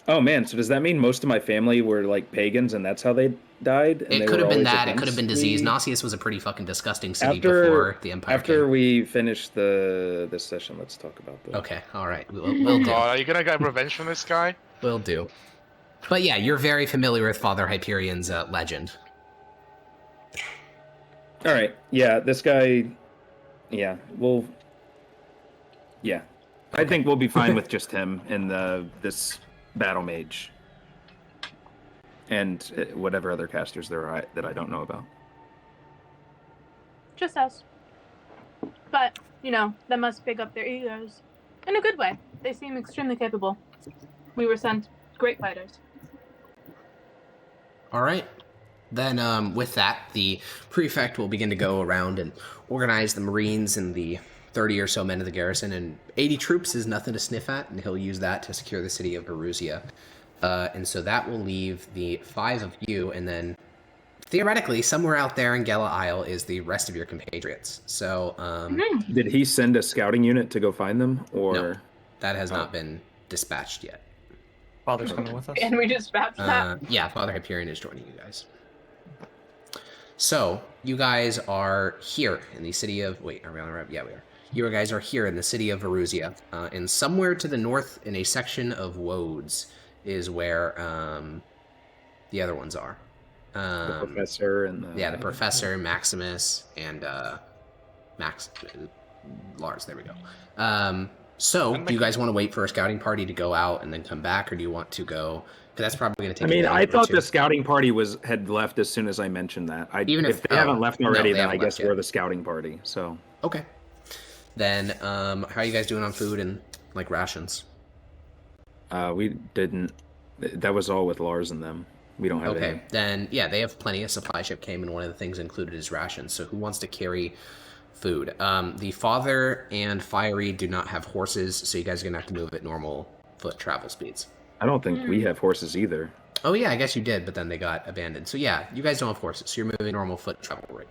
Oh, man, so does that mean most of my family were, like, pagans and that's how they died? And It they could were have been always that. It could have been against disease. me? Nauseous was a pretty fucking disgusting city before the Empire After came. we finish this session, let's talk about that. Okay, all right. We'll do. Are you gonna get revenge from this guy? Will do. But yeah, you're very familiar with Father Hyperion's legend. All right. Yeah, this guy... Yeah, we'll... Yeah. I think we'll be fine with just him and this battle mage. And whatever other casters there are that I don't know about. Just us. But, you know, that must pick up their egos. In a good way. They seem extremely capable. We were sent great fighters. All right. Then with that, the prefect will begin to go around and organize the Marines and the 30 or so men of the garrison, and 80 troops is nothing to sniff at, and he'll use that to secure the city of Eruzia. And so that will leave the 5 of you, and then theoretically, somewhere out there in Gela Isle is the rest of your compatriots. So, Did he send a scouting unit to go find them, or No. That has not been dispatched yet. Father's coming with us. And we dispatched that. Yeah, Father Hyperion is joining you guys. So, you guys are here in the city of... Wait, are we on the right? Yeah, we are. You guys are here in the city of Eruzia. And somewhere to the north in a section of Wodes is where the other ones are. the professor and the... Yeah, the Professor, Maximus, and Lars, there we go. So, do you guys want to wait for a scouting party to go out and then come back, or do you want to go... Because that's probably going to take I mean, a day I or thought two. the scouting party had left as soon as I mentioned that. Even if they haven't left no, already, they then I haven't left guess we're yet. the scouting party. So Okay. Then, how are you guys doing on food and, like, rations? we didn't. That was all with Lars and them. We don't have Okay, any. then, yeah, they have plenty. A supply ship came, and one of the things included is rations. So who wants to carry food? The Father and Fiery do not have horses, so you guys are going to have to move at normal foot travel speeds. I don't think we have horses either. Oh, yeah, I guess you did, but then they got abandoned. So, yeah, you guys don't have horses, so you're moving normal foot travel rate.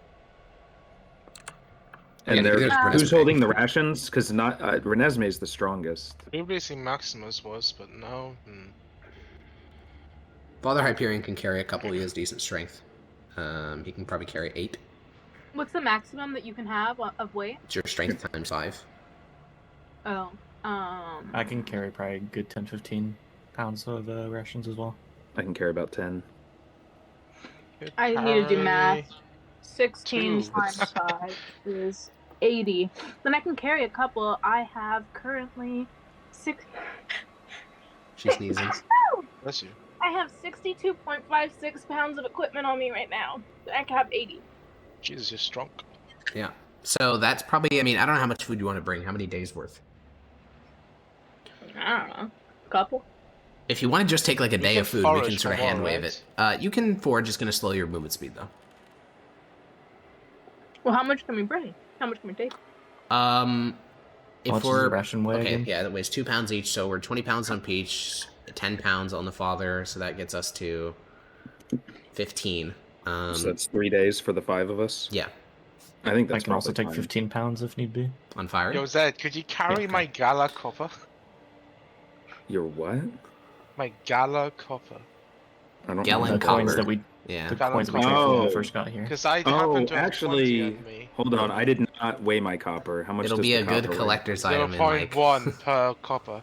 And Yeah, neither does who's Renesmee. holding the rations? Because not Renesmee is the strongest. Previously Maximus was, but now... Father Hyperion can carry a couple. He has decent strength. He can probably carry 8. What's the maximum that you can have of weight? It's your strength times 5. Oh, I can carry probably a good 10-15 pounds of rations as well. I can carry about 10. I need to do math. 16 Two. times 5 is 80. Then I can carry a couple. I have currently 6. She's sneezing. Bless you. I have 62.56 pounds of equipment on me right now. I can have 80. Jesus, you're strong. Yeah. So that's probably, I mean, I don't know how much food you want to bring. How many days worth? I don't know. Couple. If you want to just take like a day can of food, we can forage sort of for more, hand wave right? it. You can forage, it's going to slow your movement speed though. Well, how much can we bring? How much can we take? If How much does we're the ration weigh okay, again? yeah, that weighs 2 pounds each, so we're 20 pounds on Peach, 10 pounds on the Father, so that gets us to 15. So that's 3 days for the 5 of us. Yeah, I think I that's can also probably take fine. 15 pounds if need be. on Fire. Yo, Zed, could you carry Yeah. my gala copper? Your what? My gala copper. I don't Gallon know. The coins copper. that we Yeah. The Balance coins we traded for when we Oh. first got here. Because I Oh, happen to have 20 actually, on me. hold on. I did not weigh my copper. How much It'll does be the a good copper weigh? collector's item in like 0.1 per copper.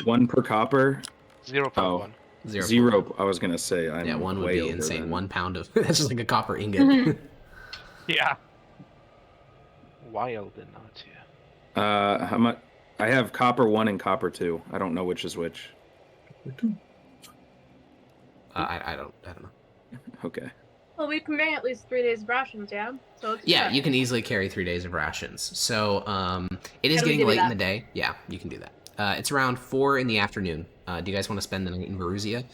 1 per copper? 0.1. 0. I was gonna say I'm Yeah, one would way be over insane. then. 1 pound of that's just like a copper ingot. Yeah. Wild and not here. How much? I have copper 1 and copper 2. I don't know which is which. I don't know. Okay. Well, we can bring at least 3 days of rations, yeah? So let's do Yeah, that. you can easily carry 3 days of rations. So it is How do we getting divvy late in that? the day. Yeah, you can do that. It's around 4 in the afternoon. Do you guys want to spend the night in Veruzia?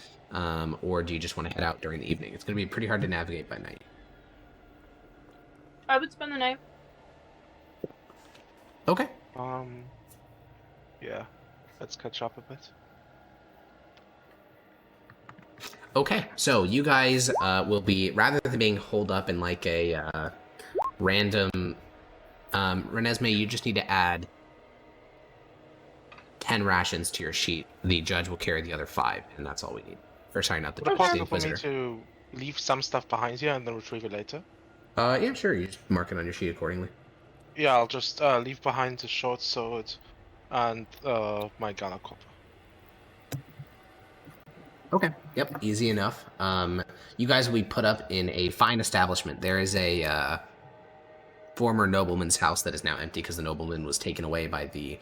Or do you just want to head out during the evening? It's going to be pretty hard to navigate by night. I would spend the night. Okay. Yeah. Let's catch up a bit. Okay, so you guys will be, rather than being holed up in like a random... Renesmee, you just need to add 10 rations to your sheet. The judge will carry the other 5, and that's all we need. Or sorry, not the Would it judge, the possible for me Inquisitor. to leave some stuff behind here and then retrieve it later? Yeah, sure, you just mark it on your sheet accordingly. Yeah, I'll just leave behind the short sword and my Gala copper. Okay. Yep. Easy enough. You guys will be put up in a fine establishment. There is a former nobleman's house that is now empty because the nobleman was taken away by the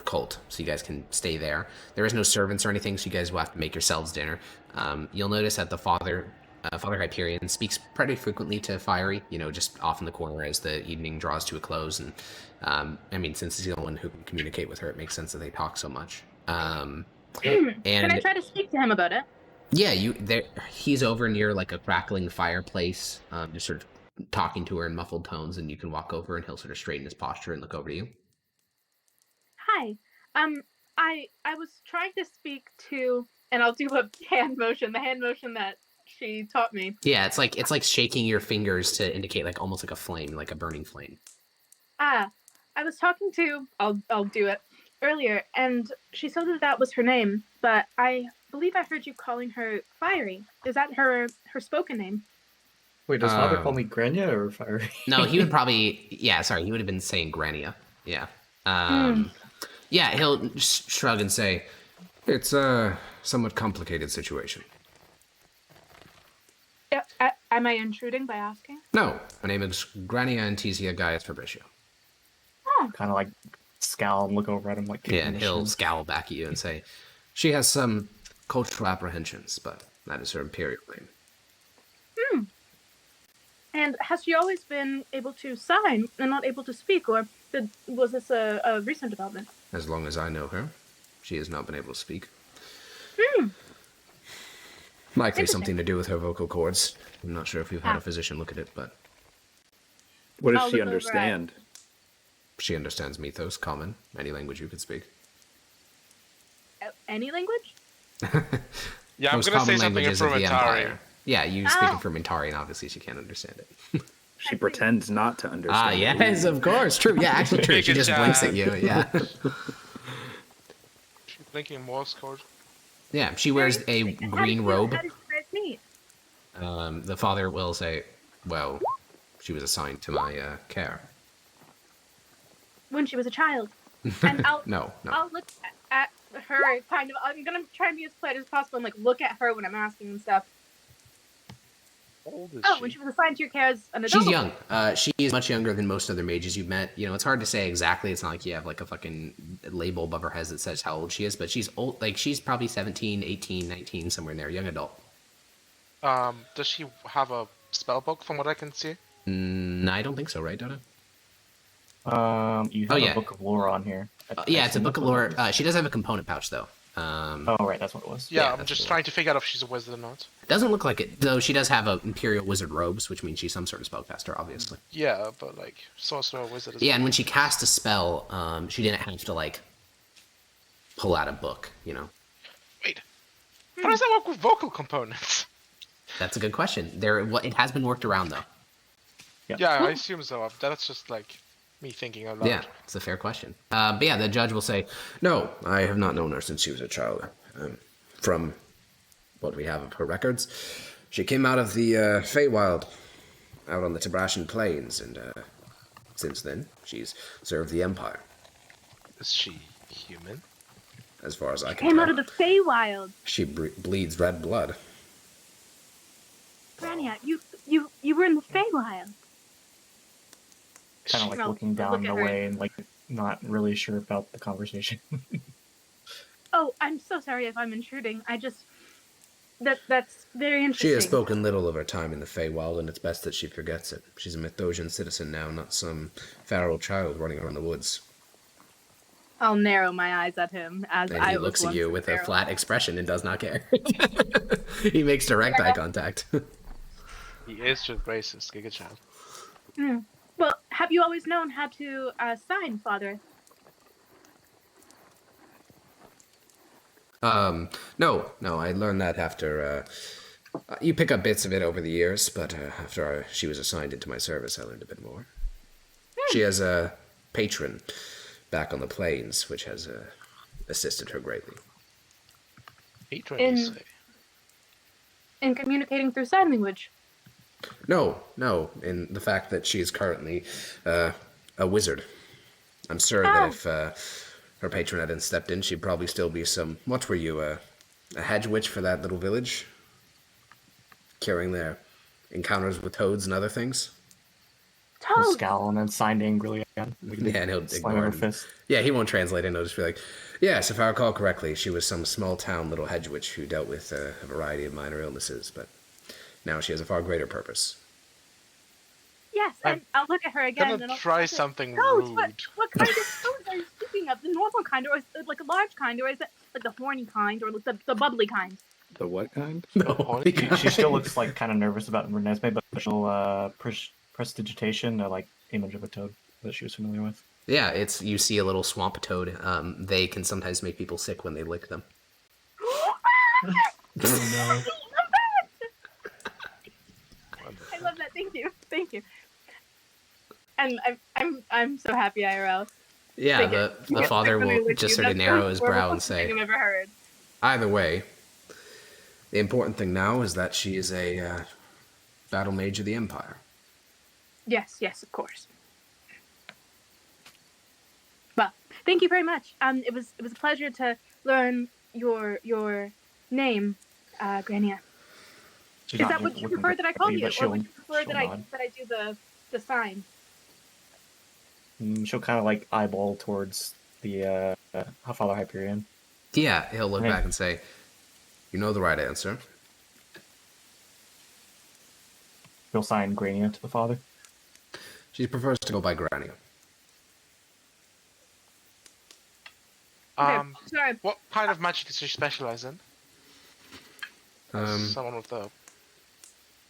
cult. So you guys can stay there. There is no servants or anything, so you guys will have to make yourselves dinner. You'll notice that the Father Hyperion speaks pretty frequently to Fiery, just off in the corner as the evening draws to a close. And I mean, since he's the only one who can communicate with her, it makes sense that they talk so much. Can I And try to speak to him about it? yeah, he's over near like a crackling fireplace, just sort of talking to her in muffled tones, and you can walk over and he'll sort of straighten his posture and look over to you. Hi. I was trying to speak to, and I'll do a hand motion, the hand motion that she taught me. Yeah, it's like shaking your fingers to indicate like almost like a flame, like a burning flame. I was talking to, I'll do it, earlier, and she said that was her name, but I believe I heard you calling her Fiery. Is that her spoken name? Wait, does Father call me Grania or Fiery? No, he would probably, he would have been saying Grania. Yeah. Yeah, he'll just shrug and say, it's a somewhat complicated situation. Am I intruding by asking? No, my name is Grania Antisia Gaius Fabricio. Kind of like scowl and look over at him like... Yeah, and he'll scowl back at you and say, she has some cultural apprehensions, but that is her imperial name. And has she always been able to sign and not able to speak, or was this a recent development? As long as I know her, she has not been able to speak. Likely something to do with her vocal cords. I'm not sure if you've had a physician look at it, but What does I'll she look over at- understand? she understands Mythos, Common, any language you could speak. Any language? Yeah, I'm Most gonna say common something in languages of the Frumentari. Empire. Yeah, you speak in Frumentari, and obviously she can't understand it. She pretends not to understand. Yes, of course. True. Yeah, actually true. Big She just and blinks at sad. you. Yeah. She's thinking Morse code. Yeah, she wears a green robe. How did you guys meet? The father will say, well, she was assigned to my care. When she was a child. And No. I'll look at her kind of. I'm gonna try and be as polite as possible and like look at her when I'm asking and stuff. How old is Oh, she? when she was assigned to your care as an adult. She's young. She is much younger than most other mages you've met. It's hard to say exactly. It's not like you have like a fucking label above her head that says how old she is, but she's old. Like she's probably 17, 18, 19, somewhere in there, young adult. Does she have a spell book from what I can see? I don't think so, right, Donna? You have yeah. a book of lore on here. Yeah, it's a book of lore. She does have a component pouch though. Oh, right, that's what it was. Yeah, Yeah, I'm that's just cool. trying to figure out if she's a wizard or not. Doesn't look like it, though. She does have a Imperial Wizard robes, which means she's some sort of spellcaster, obviously. Yeah, but like sorcerer or wizard is Yeah, and when she cast a spell, she didn't have to like pull out a book. Wait. How does that work with vocal components? That's a good question. It has been worked around though. Yeah, I assume so. That's just like me thinking out loud. Yeah, it's a fair question. But yeah, the judge will say, "No, I have not known her since she was a child. From what we have of her records, she came out of the Feywild, out on the Tabrashan Plains, and since then, she's served the Empire, Is she human? as far as I can Came tell. out of the Feywild. She bleeds red blood. Grania, you were in the Feywild. Kind of like Well, looking look down at the her. way and like not really sure about the conversation. Oh, I'm so sorry if I'm intruding. I just that's very interesting. She has spoken little of her time in the Feywild, and it's best that she forgets it. She's a Mithdosian citizen now, not some feral child running around the woods. I'll narrow my eyes at him as And I he was looks at once you with a feral. flat expression and does not care. He makes direct eye contact. He is just racist, Giga Child. Well, have you always known how to sign, Father? No, I learned that after, you pick up bits of it over the years, but after she was assigned into my service, I learned a bit more. She has a patron back on the plains, which has assisted her greatly. Patron, you In- say? In communicating through sign language. No, in the fact that she is currently a wizard. I'm sure that if her patron hadn't stepped in, she'd probably still be some... What were you, a hedge witch for that little village? Curing their encounters with toads and other things? He'll Toad. scowl and then sign angrily again. Yeah, and he'll Slam ignore her him. fist. Yeah, he won't translate it, and he'll just be like, yes, if I recall correctly, she was some small-town little hedge witch who dealt with a variety of minor illnesses, but now she has a far greater purpose. Yes, and I'll look at her again. Gonna and I'll try say, something Toads, rude. what kind of toads are you speaking of? The normal kind, or is it like a large kind, or is it like the horny kind, or like the bubbly kind? The what kind? No, She still looks like kind of nervous about Renesmee, but she'll prestidigitation, like image of a toad that she was familiar with. Yeah, it's you see a little swamp toad. They can sometimes make people sick when they lick them. No. I love that. Thank you. And I'm so happy, IRL. Yeah, Thank the you. father Definitely will with just you. sort of That's the narrow his most brow horrible and thing say, I've ever heard. either way, the important thing now is that she is a battle mage of the Empire. Yes, of course. Well, thank you very much. It was a pleasure to learn your name, Grania. She's Is not that what you looking prefer that I call at me, you, but or would you prefer she'll that I nod. do the sign? She'll kind of like eyeball towards the Father Hyperion. Yeah, he'll look Hey. back and say, you know the right answer. He'll sign Grania to the father. She prefers to go by Grania. Okay, Um, sorry. what kind of magic does she specialize in? Someone with the...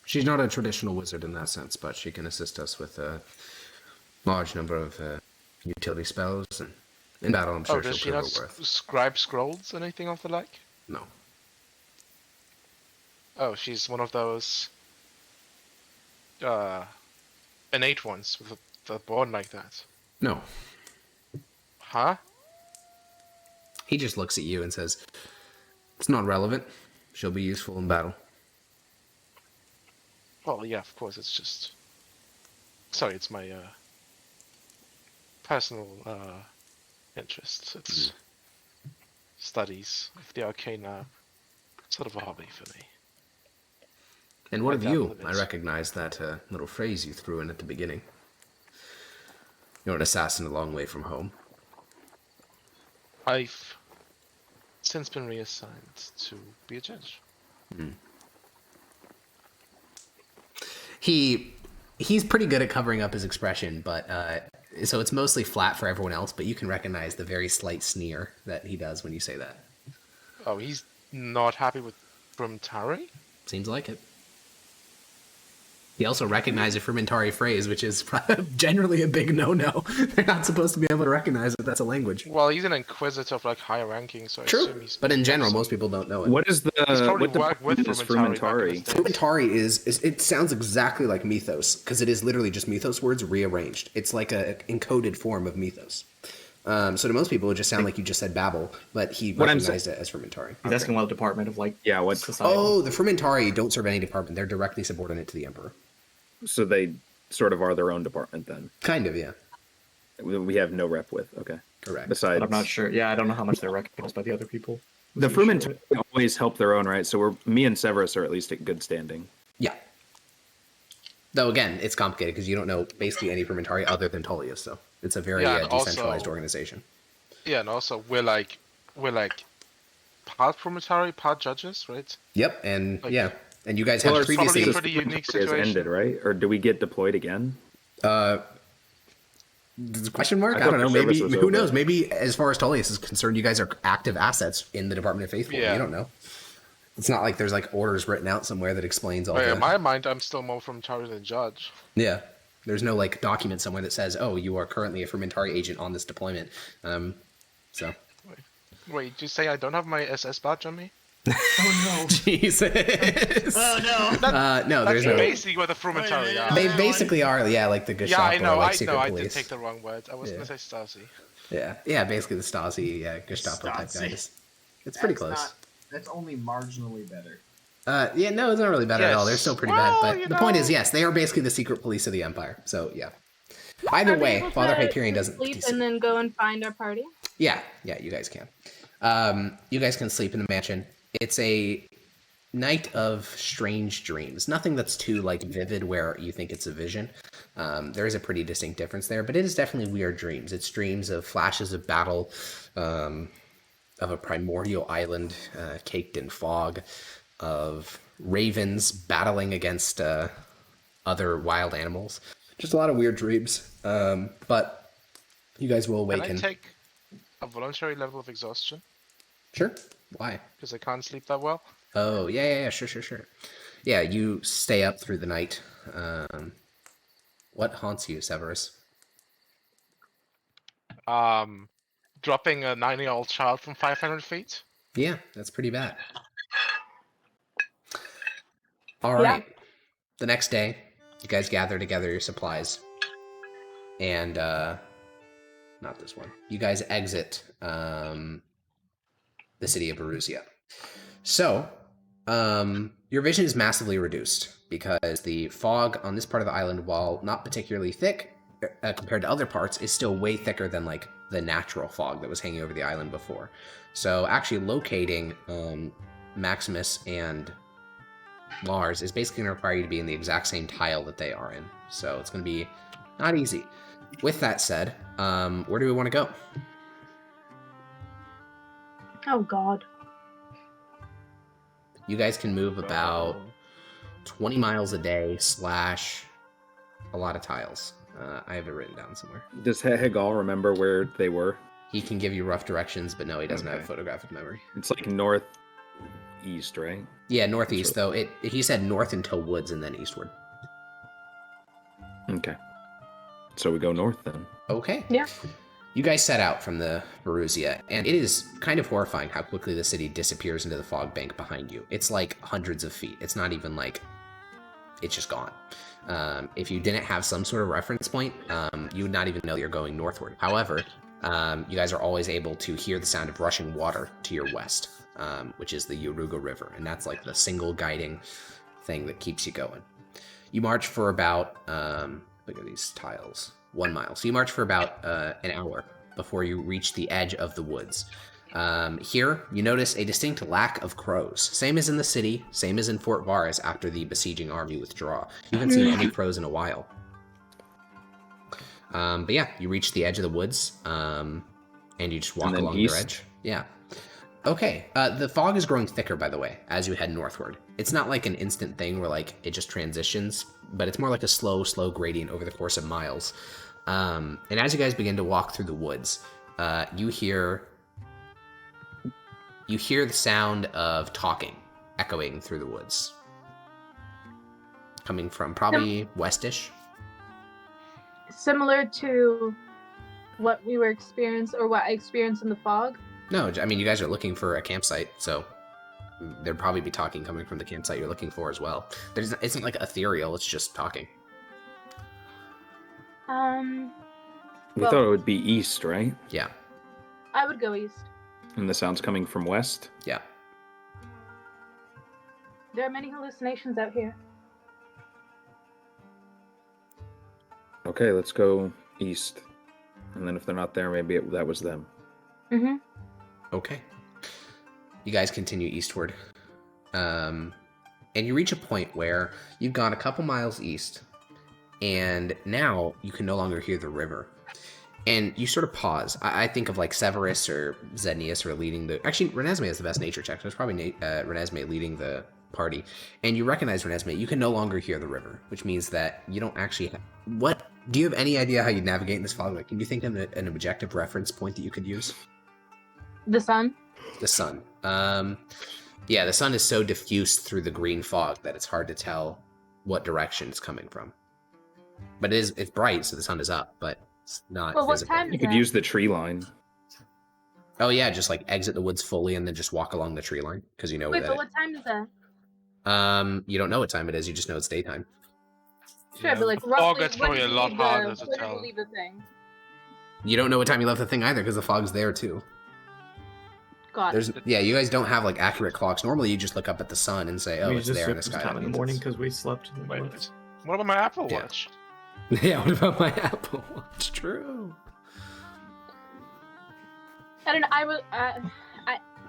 She's not a traditional wizard in that sense, but she can assist us with a large number of utility spells, and in battle I'm sure Oh, does she she'll not prove her worth. scribe scrolls, anything of the like? No. Oh, she's one of those... innate ones with the born like that. No. Huh? He just looks at you and says, it's not relevant. She'll be useful in battle. Well, yeah, of course, it's just... Sorry, it's my, personal, interest. It's studies of the arcane are sort of a hobby for me. And what I of dabble you? a bit. I recognize that little phrase you threw in at the beginning. You're an assassin a long way from home. I've since been reassigned to be a judge. He's pretty good at covering up his expression, but so it's mostly flat for everyone else, but you can recognize the very slight sneer that he does when you say that. Oh, he's not happy with Brumtari? Seems like it. He also recognized a fermentari phrase, which is generally a big no-no. They're not supposed to be able to recognize that that's a language. Well, he's an inquisitor of like higher ranking, so I assume True, he's... but in general, some- most people don't know it. What is the He's probably what worked with department is Frumentari back in his Frumentari? day. Frumentari is it sounds exactly like mythos, because it is literally just mythos words rearranged. It's like a encoded form of mythos. So to most people, it would just sound like you just said Babel, but he What I'm recognized it as Fermentari. He's asking what department of like Yeah, what? society. Oh, the Fermentari don't serve any department. They're directly subordinate to the Emperor. So they sort of are their own department then. Kind of, yeah. We have no rep with. Okay. Correct. Besides, But I'm not sure. Yeah, I don't know how much they're recognized by the other people. the Was he sure? Fermentari always help their own, right? So me and Severus are at least at good standing. Yeah. Though again, it's complicated because you don't know basically any Fermentari other than Tullius, so it's a very Yeah, and decentralized also- organization. Yeah, and also we're like part Prometari, part judges, right? Yep, and Like- yeah, and you guys Well, had it's probably previously. a pretty unique Has situation. ended, right? Or do we get deployed again? Question mark? I I thought don't know. the Maybe service was who over. knows? Maybe as far as Tullius is concerned, you guys are active assets in the Department of Faithful. Yeah. You don't know. It's not like there's like orders written out somewhere that explains all But the. in my mind, I'm still more Prometari than judge. Yeah. There's no like document somewhere that says, "Oh, you are currently a Fermentari agent on this deployment." So. Wait, did you say I don't have my SS badge on me? Oh Jesus. no! Oh No, there's That's no. basically what the Prometari Wait, are. They basically are, yeah, like the Yeah, Gestapo, I know, like I secret know, I police. did take the wrong word. I was Yeah. gonna say Stasi. Yeah, basically the Stasi, Gestapo type Stasi. guys. It's pretty That's close. That's only marginally better. Yeah, no, it's not really bad at all. They're Yes. still pretty Well, bad, but you the point know. is, yes, they are basically the secret police of the Empire. So yeah. Either Are we way, able Father to Hyperion doesn't. sleep and then go and find our party. Yeah, you guys can. You guys can sleep in the mansion. It's a night of strange dreams. Nothing that's too like vivid where you think it's a vision. There is a pretty distinct difference there, but it is definitely weird dreams. It's dreams of flashes of battle, of a primordial island caked in fog, of ravens battling against other wild animals. Just a lot of weird dreams. But you guys will Can awaken. I take a voluntary level of exhaustion? Sure. Why? Because I can't sleep that well. Oh, yeah, sure. Yeah, you stay up through the night. What haunts you, Severus? Dropping a 9-year-old child from 500 feet? Yeah, that's pretty bad. All Yeah. right. The next day, you guys gather together your supplies. And, not this one. You guys exit the city of Erusea. So, your vision is massively reduced because the fog on this part of the island, while not particularly thick compared to other parts, is still way thicker than like the natural fog that was hanging over the island before. So actually locating Maximus and Lars is basically going to require you to be in the exact same tile that they are in. So it's going to be not easy. With that said, where do we want to go? Oh God. You guys can move about 20 miles a day / a lot of tiles. I have it written down somewhere. Does Hegal remember where they were? He can give you rough directions, but no, he doesn't have Okay. photographic memory. It's like northeast, right? Yeah, northeast though. He said north until woods and then eastward. Okay. So we go north then. Okay. Yeah. You guys set out from the Erusea, and it is kind of horrifying how quickly the city disappears into the fog bank behind you. It's like hundreds of feet. It's not even like it's just gone. If you didn't have some sort of reference point, you would not even know you're going northward. However, you guys are always able to hear the sound of rushing water to your west, which is the Yoruga River, and that's like the single guiding thing that keeps you going. You march for about, look at these tiles, 1 mile. So you march for about an hour before you reach the edge of the woods. Here, you notice a distinct lack of crows. Same as in the city, same as in Fort Varus after the besieging army withdraw. You haven't seen any crows in a while. But yeah, you reach the edge of the woods, and you just walk And then along east? their edge. Yeah. Okay, the fog is growing thicker, by the way, as you head northward. It's not like an instant thing where like it just transitions, but it's more like a slow gradient over the course of miles. And as you guys begin to walk through the woods, you hear the sound of talking echoing through the woods, coming from probably westish. Similar to what we were experienced or what I experienced in the fog. No, I mean, you guys are looking for a campsite, so there'd probably be talking coming from the campsite you're looking for as well. It isn't like ethereal, it's just talking. We Well- thought it would be east, right? Yeah. I would go east. And the sound's coming from west? Yeah. There are many hallucinations out here. Okay, let's go east. And then if they're not there, maybe that was them. Mm-hmm. Okay. You guys continue eastward. And you reach a point where you've gone a couple miles east, and now you can no longer hear the river. And you sort of pause. I think of like Severus or Zednius are leading the... Actually, Renesmee has the best nature check, so it's probably Renesmee leading the party. And you recognize Renesmee. You can no longer hear the river, which means that you don't actually... What? Do you have any idea how you navigate in this fog? Like, can you think of an objective reference point that you could use? The sun? The sun. Yeah, the sun is so diffused through the green fog that it's hard to tell what direction it's coming from. But it's bright, so the sun is up, but it's not Well, what visible. time You is could that? use the tree line. Oh yeah, just like exit the woods fully and then just walk along the tree line because you know Wait, that. but what time is that? You don't know what time it is. You just know it's daytime. Sure, Yeah, but like the fog roughly is probably when a did lot you harder leave to the, when did tell. you leave the thing? You don't know what time you left the thing either because the fog's there too. Got it. Yeah, you guys don't have like accurate clocks. Normally, you just look up at the sun and say, "Oh, we it's just there in the it's sky." time in the morning because we slept in the Wait, woods. what about my Apple Yeah. Watch? Yeah, what about my Apple Watch? True. I don't know.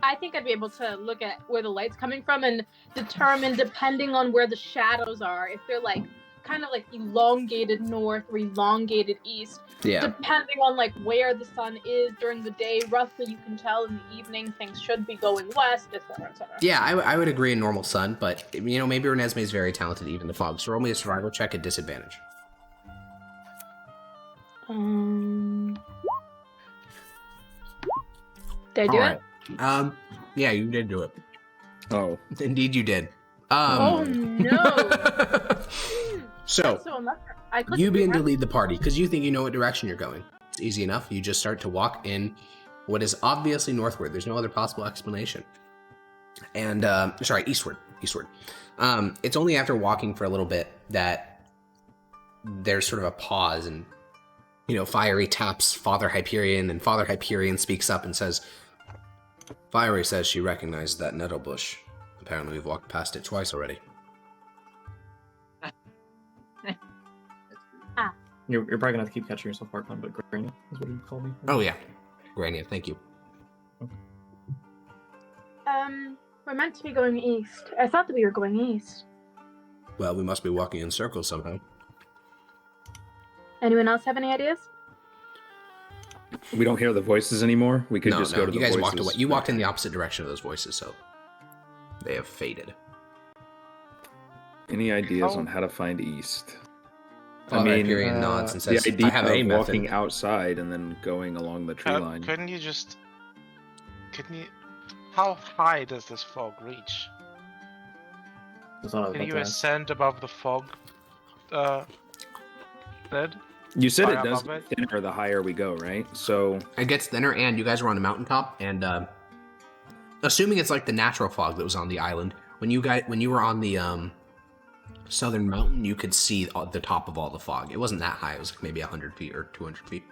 I think I'd be able to look at where the light's coming from and determine, depending on where the shadows are, if they're like kind of like elongated north or elongated east. Yeah. Depending on like where the sun is during the day, roughly you can tell in the evening things should be going west, etc., etc. Yeah, I would agree in normal sun, but you know maybe Renesmee is very talented even in the fog. So roll me a survival check at disadvantage. Did I do Alright. it? Yeah, you did do it. Oh. Indeed, you did. Oh no! So So enough. I clicked you the begin to rest- lead the party because you think you know what direction you're going. It's easy enough. You just start to walk in what is obviously northward. There's no other possible explanation. And eastward. It's only after walking for a little bit that there's sort of a pause, and Fiery taps Father Hyperion, and Father Hyperion speaks up and says, "Fiery says she recognized that nettle bush. Apparently, we've walked past it twice already." You're probably gonna have to keep catching yourself, Harkon, but Granny is what you called me. Oh yeah, Grania, thank you. We're meant to be going east. I thought that we were going east. Well, we must be walking in circles somehow. Anyone else have any ideas? We don't hear the voices anymore? We could No, just go to you the guys voices. walked away. You walked in the opposite direction of those voices, so they have faded. Any ideas How- on how to find east? Father Hyperion nods and The says, idea "I have a of method." walking outside and then going along the tree line. Couldn't you? How high does this fog reach? That's what I was Can about you to ask. ascend above the fog bed? You said High it does above it? get thinner the higher we go, right? So It gets thinner, and you guys were on a mountaintop, and assuming it's like the natural fog that was on the island, when you were on the southern mountain, you could see the top of all the fog. It wasn't that high. It was like maybe 100 feet or 200 feet.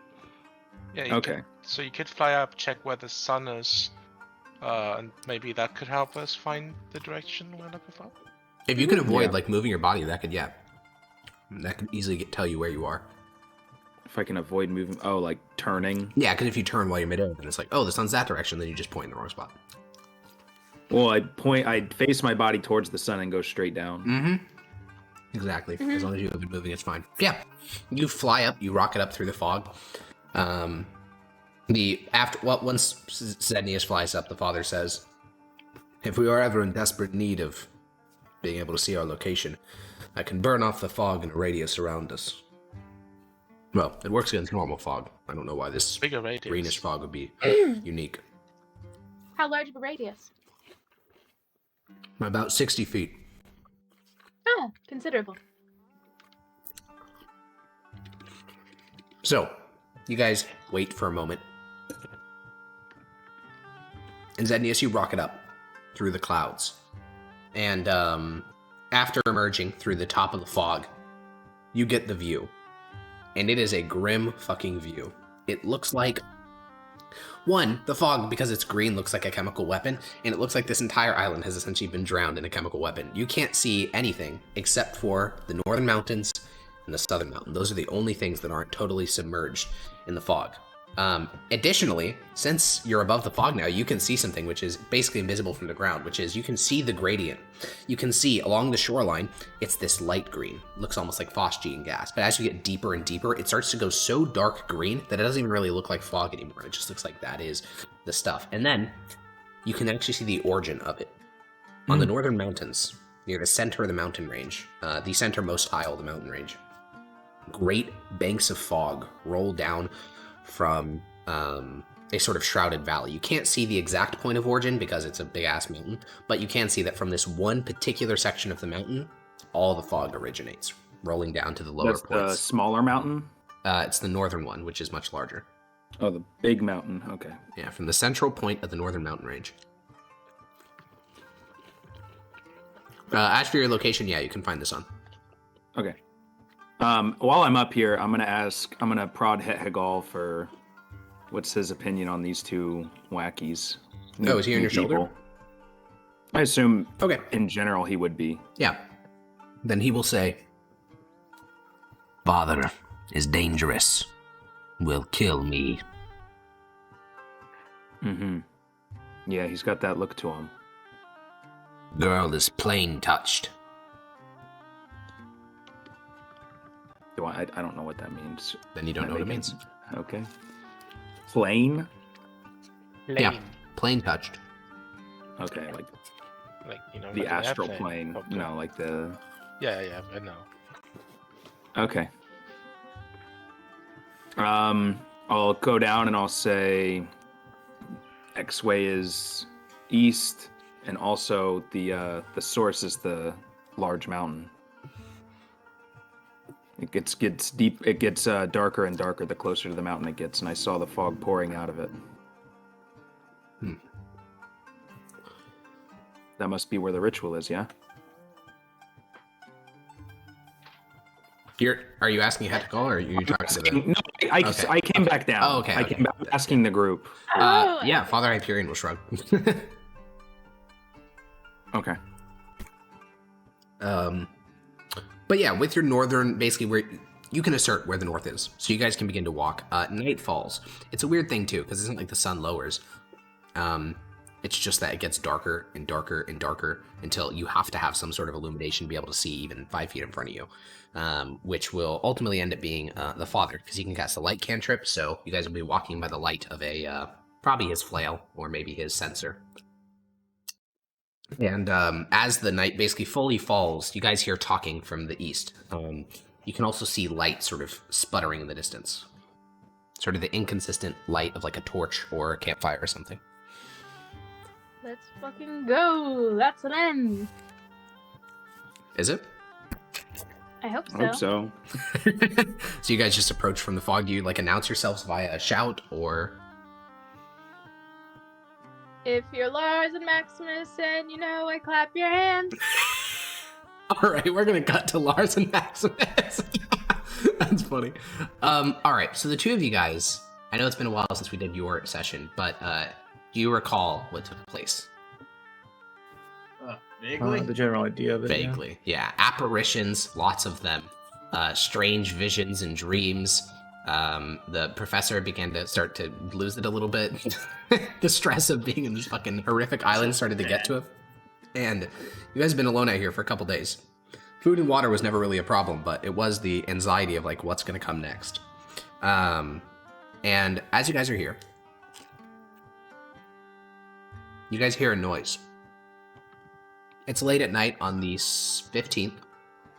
Yeah. You okay. Could, so you could fly up, check where the sun is, and maybe that could help us find the direction we're looking for. If you could avoid Yeah. like moving your body, that could easily tell you where you are. If I can avoid moving, like turning. Yeah, because if you turn while you're midair, then it's like, oh, the sun's that direction, then you just point in the wrong spot. Well, I'd face my body towards the sun and go straight down. Mm-hmm. Exactly. As long as you have been moving, it's fine. Yeah. You fly up, you rocket up through the fog. Once Zednius flies up, the father says, "If we are ever in desperate need of being able to see our location, I can burn off the fog in a radius around us." Well, it works against normal fog. I don't know why this Bigger radius. greenish fog would be unique. How large of a radius? About 60 feet. Ah, considerable. So, you guys wait for a moment. And Zednius, you rocket up through the clouds. And after emerging through the top of the fog, you get the view. And it is a grim fucking view. it looks like, one, the fog, because it's green, looks like a chemical weapon, and it looks like this entire island has essentially been drowned in a chemical weapon. You can't see anything except for the northern mountains and the southern mountain. Those are the only things that aren't totally submerged in the fog. Additionally, since you're above the fog now, you can see something which is basically invisible from the ground, which is you can see the gradient. You can see along the shoreline, it's this light green. It looks almost like phosgene gas, but as you get deeper and deeper, it starts to go so dark green that it doesn't even really look like fog anymore. It just looks like that is the stuff. And then you can actually see the origin of it. On the northern mountains, near the center of the mountain range, the centermost isle of the mountain range, great banks of fog roll down from a sort of shrouded valley. You can't see the exact point of origin because it's a big-ass mountain, but you can see that from this one particular section of the mountain, all the fog originates, rolling down to the lower That's points. the smaller mountain? It's the northern one, which is much larger. Oh, the big mountain. Okay. Yeah, from the central point of the northern mountain range. As for your location, yeah, you can find this on. Okay. While I'm up here, I'm gonna prod Hagal for what's his opinion on these two wackies. Oh, is he on your shoulder? I assume Okay. in general he would be. Yeah. Then he will say, "Father is dangerous. Will kill me." Mm-hmm. Yeah, he's got that look to him. Girl is plain touched. I don't know what that means. Then you don't know what it That means. Okay. Plain? Yeah, Lane. plain touched. Okay, like Like, the like an astral airplane. plane. Okay. No, like the... Yeah, I know. Okay. I'll go down and I'll say X-way is east, and also the source is the large mountain. It gets deep. It gets darker and darker the closer to the mountain it gets, and I saw the fog pouring out of it. That must be where the ritual is, yeah? Are you asking Hector, or are you talking to the... No, Okay. I came back down. Oh, okay, I okay. came back asking the group. Yeah, Father Hyperion will shrug. Okay. But yeah, with your northern, basically where you can assert where the north is, so you guys can begin to walk. Night falls. It's a weird thing too, because it isn't like the sun lowers. It's just that it gets darker and darker and darker until you have to have some sort of illumination to be able to see even 5 feet in front of you, which will ultimately end up being the Father, because he can cast a light cantrip. So you guys will be walking by the light of a probably his flail or maybe his censer. And as the night basically fully falls, you guys hear talking from the east. You can also see light sort of sputtering in the distance. Sort of the inconsistent light of like a torch or a campfire or something. Let's fucking go. That's an end. Is it? I hope so. I hope so. So you guys just approach from the fog. Do you like announce yourselves via a shout or... If you're Lars and Maximus and you know I clap your hands. All right, we're going to cut to Lars and Maximus. That's funny. All right, so the two of you guys, I know it's been a while since we did your session, but do you recall what took place? Vaguely. The general idea of it. yeah. Vaguely, yeah. Apparitions, lots of them. Strange visions and dreams. The professor began to start to lose it a little bit. The stress of being in this fucking horrific island started to get to him. And you guys have been alone out here for a couple days. Food and water was never really a problem, but it was the anxiety of like what's going to come next. And as you guys are here, you guys hear a noise. It's late at night on the 15th.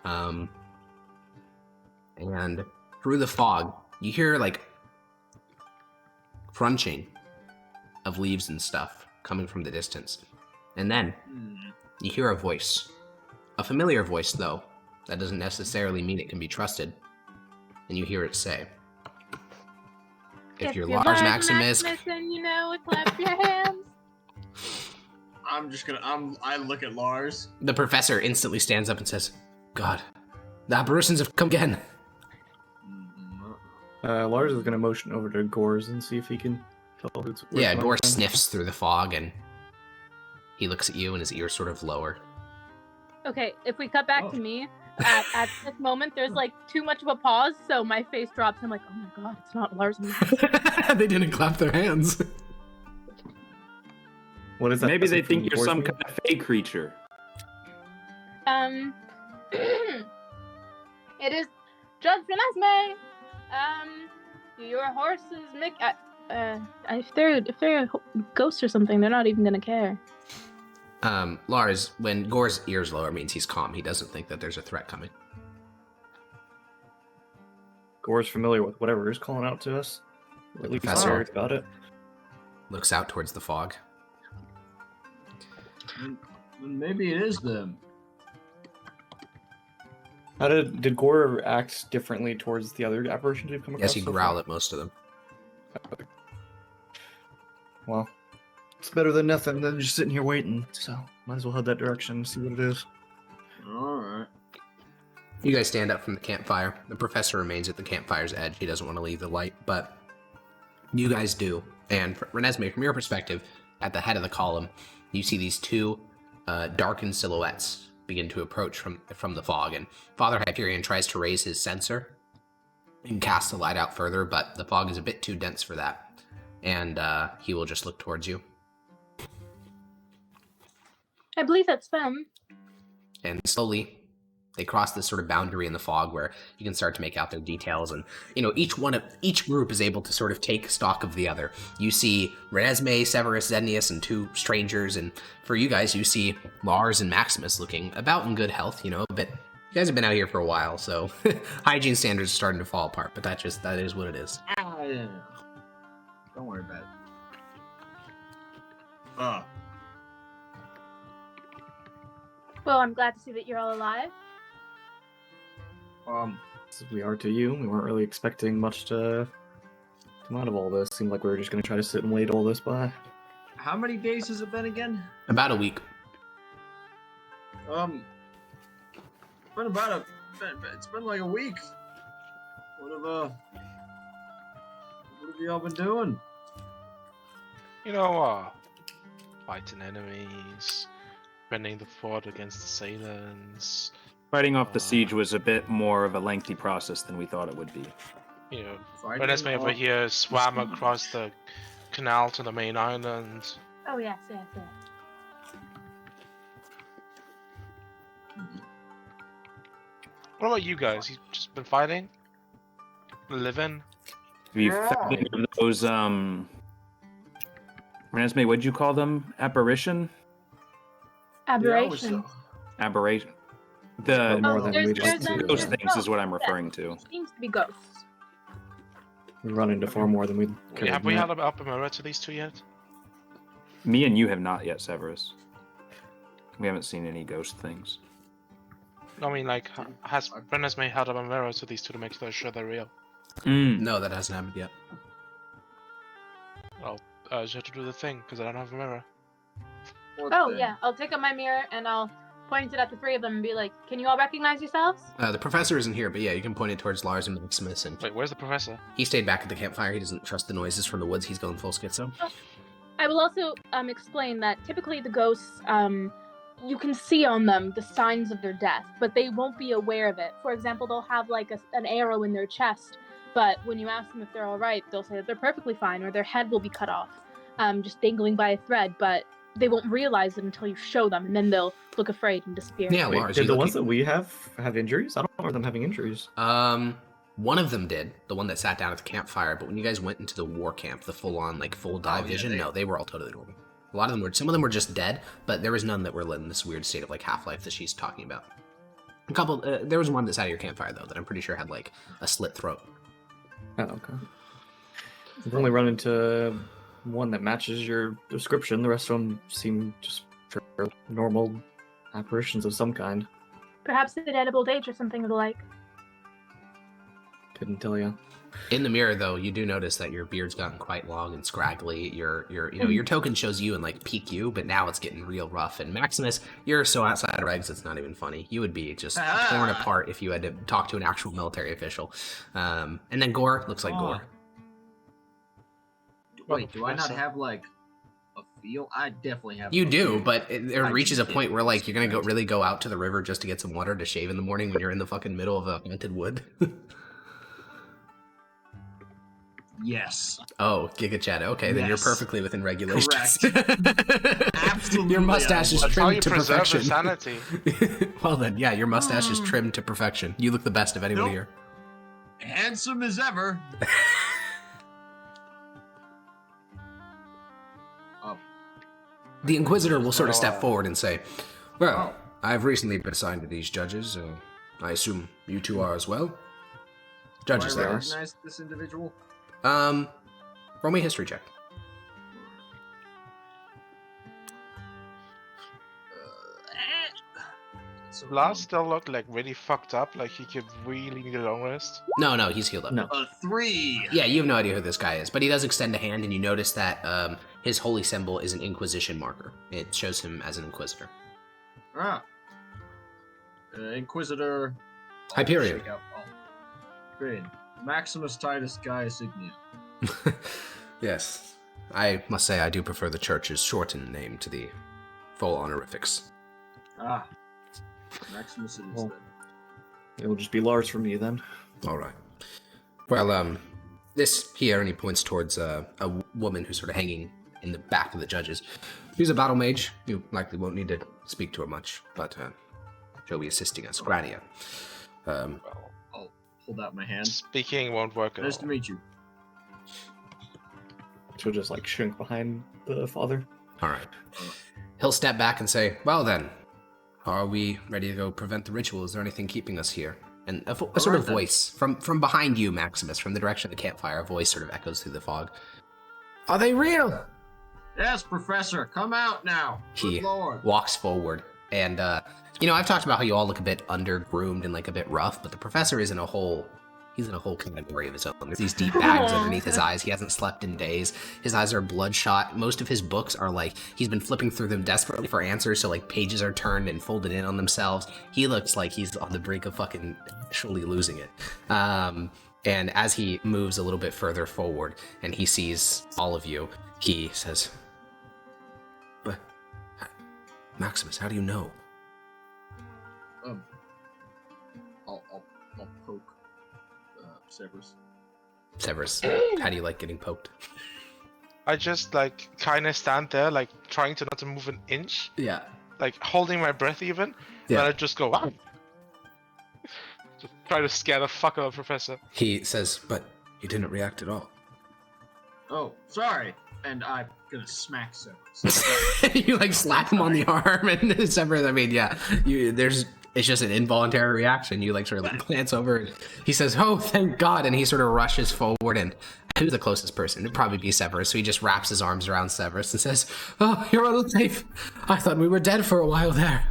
And through the fog, you hear like crunching of leaves and stuff coming from the distance. And then you hear a voice. A familiar voice, though. That doesn't necessarily mean it can be trusted. And you hear it say, If you're Lars Maximus... and you know I clap your hands. I look at Lars. The professor instantly stands up and says, God, the apparitions have come again. Lars is gonna motion over to Gores and see if he can tell where it's Yeah, coming Gore from. sniffs through the fog and he looks at you and his ears sort of lower. Okay, if we cut back to me, at this moment, there's like too much of a pause, so my face drops. I'm like, oh my god, it's not Lars and Max. They didn't clap their hands. What is that? Maybe they think you're Gores some mean? kind of fey creature. It is Judge Renesmee. Your horses make. If they're ghosts or something, they're not even gonna care. Lars, when Gore's ears lower means he's calm. He doesn't think that there's a threat coming. Gore's familiar with whatever is calling out to us. At least Professor. worried about it. Looks out towards the fog. Then maybe it is them. How did Gore act differently towards the other apparitions we've come across? Yes, he so far? growled at most of them. Well, it's better than nothing than just sitting here waiting. So might as well head that direction and see what it is. Alright. You guys stand up from the campfire. The professor remains at the campfire's edge. He doesn't want to leave the light, but you guys do. And Renesmee, from your perspective, at the head of the column, you see these two darkened silhouettes begin to approach from the fog. And Father Hyperion tries to raise his censer and cast the light out further, but the fog is a bit too dense for that. And he will just look towards you. I believe that's them. And slowly they cross this sort of boundary in the fog where you can start to make out their details, and each group is able to sort of take stock of the other. You see Renesmee, Severus, Zenius, and two strangers, and for you guys, you see Lars and Maximus looking about in good health, but you guys have been out here for a while, so hygiene standards are starting to fall apart, but that is what it is. Yeah. Don't worry about it. Well, I'm glad to see that you're all alive. As we are to you. We weren't really expecting much to come out of all this. Seemed like we were just going to try to sit and wait all this by. How many days has it been again? About a week. It's been like a week. What have y'all been doing? Fighting enemies, defending the fort against the assailants. Fighting off the siege was a bit more of a lengthy process than we thought it would be. Renesmee over here swam across the canal to the main island. Oh yes. What about you guys? You just been fighting? Living? Have you found any of those, Renesmee, what'd you call them? Apparition? Aberration. Aberration. But more than there's- we there's just a- do. Those things is what I'm referring to. Seems to be ghosts. We run into far more than we could Have we admit. held up a mirror to these two yet? Me and you have not yet, Severus. We haven't seen any ghost things. I mean, has Renesmee held up a mirror to these two to make sure they're real? No, that hasn't happened yet. Well, you have to do the thing, because I don't have a mirror. Yeah, I'll take up my mirror and I'll point it at the three of them and be like, can you all recognize yourselves? The professor isn't here, but yeah, you can point it towards Lars and Maximus, and Wait, where's the professor? he stayed back at the campfire. He doesn't trust the noises from the woods. He's going full schizo. I will also explain that typically the ghosts, you can see on them the signs of their death, but they won't be aware of it. For example, they'll have like an arrow in their chest, but when you ask them if they're all right, they'll say that they're perfectly fine, or their head will be cut off, just dangling by a thread, but they won't realize it until you show them, and then they'll look afraid and disappear. Yeah, Wait, Lars. did you the look- ones that we have injuries? I don't remember them having injuries. One of them did, the one that sat down at the campfire, but when you guys went into the war camp, the full-on, full dive vision, no, they were all totally normal. A lot of them some of them were just dead, but there was none that were in this weird state of, half-life that she's talking about. A couple, there was one that sat at your campfire, though, that I'm pretty sure had, a slit throat. Oh, okay. We've only run into one that matches your description. The rest of them seem just normal apparitions of some kind. Perhaps an edible date or something of the like. Couldn't tell you. In the mirror, though, you do notice that your beard's gotten quite long and scraggly. Your token shows you and like peak you, but now it's getting real rough. And Maximus, you're so outside of regs, it's not even funny. You would be just torn apart if you had to talk to an actual military official. And then Gore looks like Gore. Wait, do I not have like a feel? I definitely have. You a do, feel. but it reaches a point where like you're gonna really go out to the river just to get some water to shave in the morning when you're in the fucking middle of a haunted wood. Yes. Oh, Giga Chat. Okay, then you're Yes. perfectly within regulations. Absolutely. Your mustache is That's how trimmed you to preserve perfection. insanity. Well then, yeah, your mustache is trimmed to perfection. You look the best of anybody Nope. here. Handsome as ever. The Inquisitor will sort of step Oh. forward and say, "Well, I've recently been assigned to these judges. I assume you two are as well. Judges, Do I that is. recognize this individual? Roll me a history check. Lars still looked like really fucked up, like he could really need a long rest. No, he's healed up. No. A 3. Yeah, you have no idea who this guy is, but he does extend a hand, and you notice that his holy symbol is an Inquisition marker. It shows him as an Inquisitor. Ah. Inquisitor. Hyperion. Check out- Great. Maximus Titus Gaius Ignia. Yes. I must say I do prefer the church's shortened name to the full honorifics. Ah. Maximus it is Well. then. It'll just be Lars for me then. All right. Well, this here, and he points towards a woman who's sort of hanging in the back of the judges. She's a battle mage. You likely won't need to speak to her much, but she'll be assisting us. Grania. I'll hold out my hand. Speaking won't work at Nice to all. meet you. She'll just like shrink behind the father. All right. He'll step back and say, "Well then, are we ready to go prevent the ritual? Is there anything keeping us here?" And a sort of Alright then. voice from behind you, Maximus, from the direction of the campfire, a voice sort of echoes through the fog. "Are they real?" Yes, Professor, come out now. He Good Lord. walks forward, and I've talked about how you all look a bit under-groomed and like a bit rough, but the professor is in a whole category of his own. There's these deep bags underneath his eyes. He hasn't slept in days. His eyes are bloodshot. Most of his books are like he's been flipping through them desperately for answers, so like pages are turned and folded in on themselves. He looks like he's on the brink of fucking actually losing it. And as he moves a little bit further forward and he sees all of you, he says, "But Maximus, how do you know?" I'll poke Severus. Severus, how do you like getting poked? I just like kind of stand there, like trying to not to move an inch, Yeah. like holding my breath even. Yeah. And I just go, "Ah!" Just try to scare the fuck out of the professor. He says, "But he didn't react at all." Oh, sorry. And I'm gonna smack Severus. You like slap him on the arm, and Severus, I mean, yeah, it's just an involuntary reaction. You like sort of like glance over, and he says, "Oh, thank God," and he sort of rushes forward, and who's the closest person? It'd probably be Severus, so he just wraps his arms around Severus and says, "Oh, you're alive. I thought we were dead for a while there."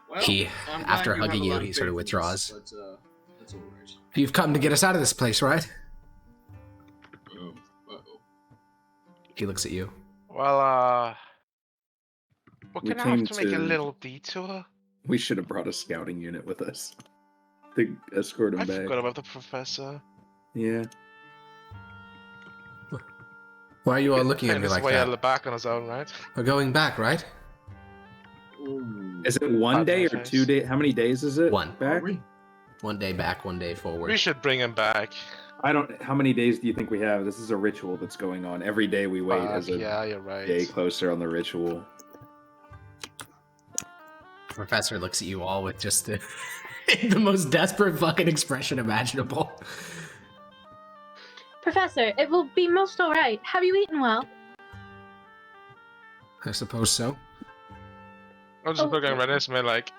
Well, He, I'm glad after you have hugging a you, lot he of sort of faith in withdraws. this, but, that's alright. "You've come to get us out of this place, right?" Uh-oh. He looks at you. Well, we're We gonna have came to make a to- little detour. We should have brought a scouting unit with us to escort him I back. forgot about the professor. Yeah. Why are you all looking at And me his like way out of that? the back on his own, right? We're going back, right? Ooh. Is it one Pop day my or face. 2 days? How many days is it? One. Are Back? we? One day back, one day forward. We should bring him back. I don't. How many days do you think we have? This is a ritual that's going on. Every day we wait Fuck, as a yeah, you're right. day closer on the ritual. Professor looks at you all with just the, the most desperate fucking expression imaginable. Professor, it will be most alright. Have you eaten well? I suppose so. I'm just Oh. looking at this man like,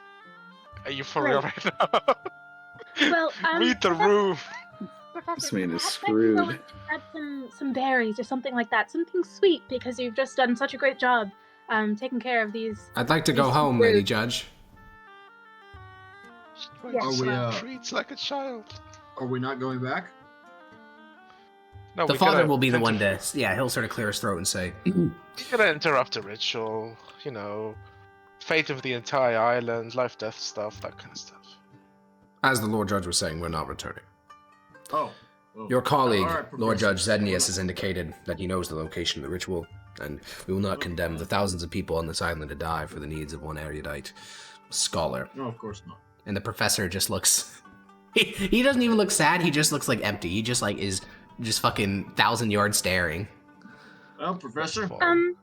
are you for real right now? Well, Read the Professor- room. Professor, This man is perhaps I can go screwed. and grab some berries or something like that. Something sweet, because you've just done such a great job taking care of these. I'd like to go Yes, home, rude. Lady Judge. Yes. Are we, treats like a child. Are we not going back? No, The we father gotta will be the one inter- to, yeah, he'll sort of clear his throat and say, We gotta interrupt the ritual, fate of the entire island, life, death stuff, that kind of stuff. as the Lord Judge was saying, we're not returning. Oh. Well, Your colleague, all right, Lord Judge Professor. Zednius, has indicated that he knows the location of the ritual, and we will not condemn the thousands of people on this island to die for the needs of one erudite scholar. No, of course not. And the professor just looks... He doesn't even look sad, he just looks like empty. He just like is just fucking 1,000-yard staring. Well, Professor, Question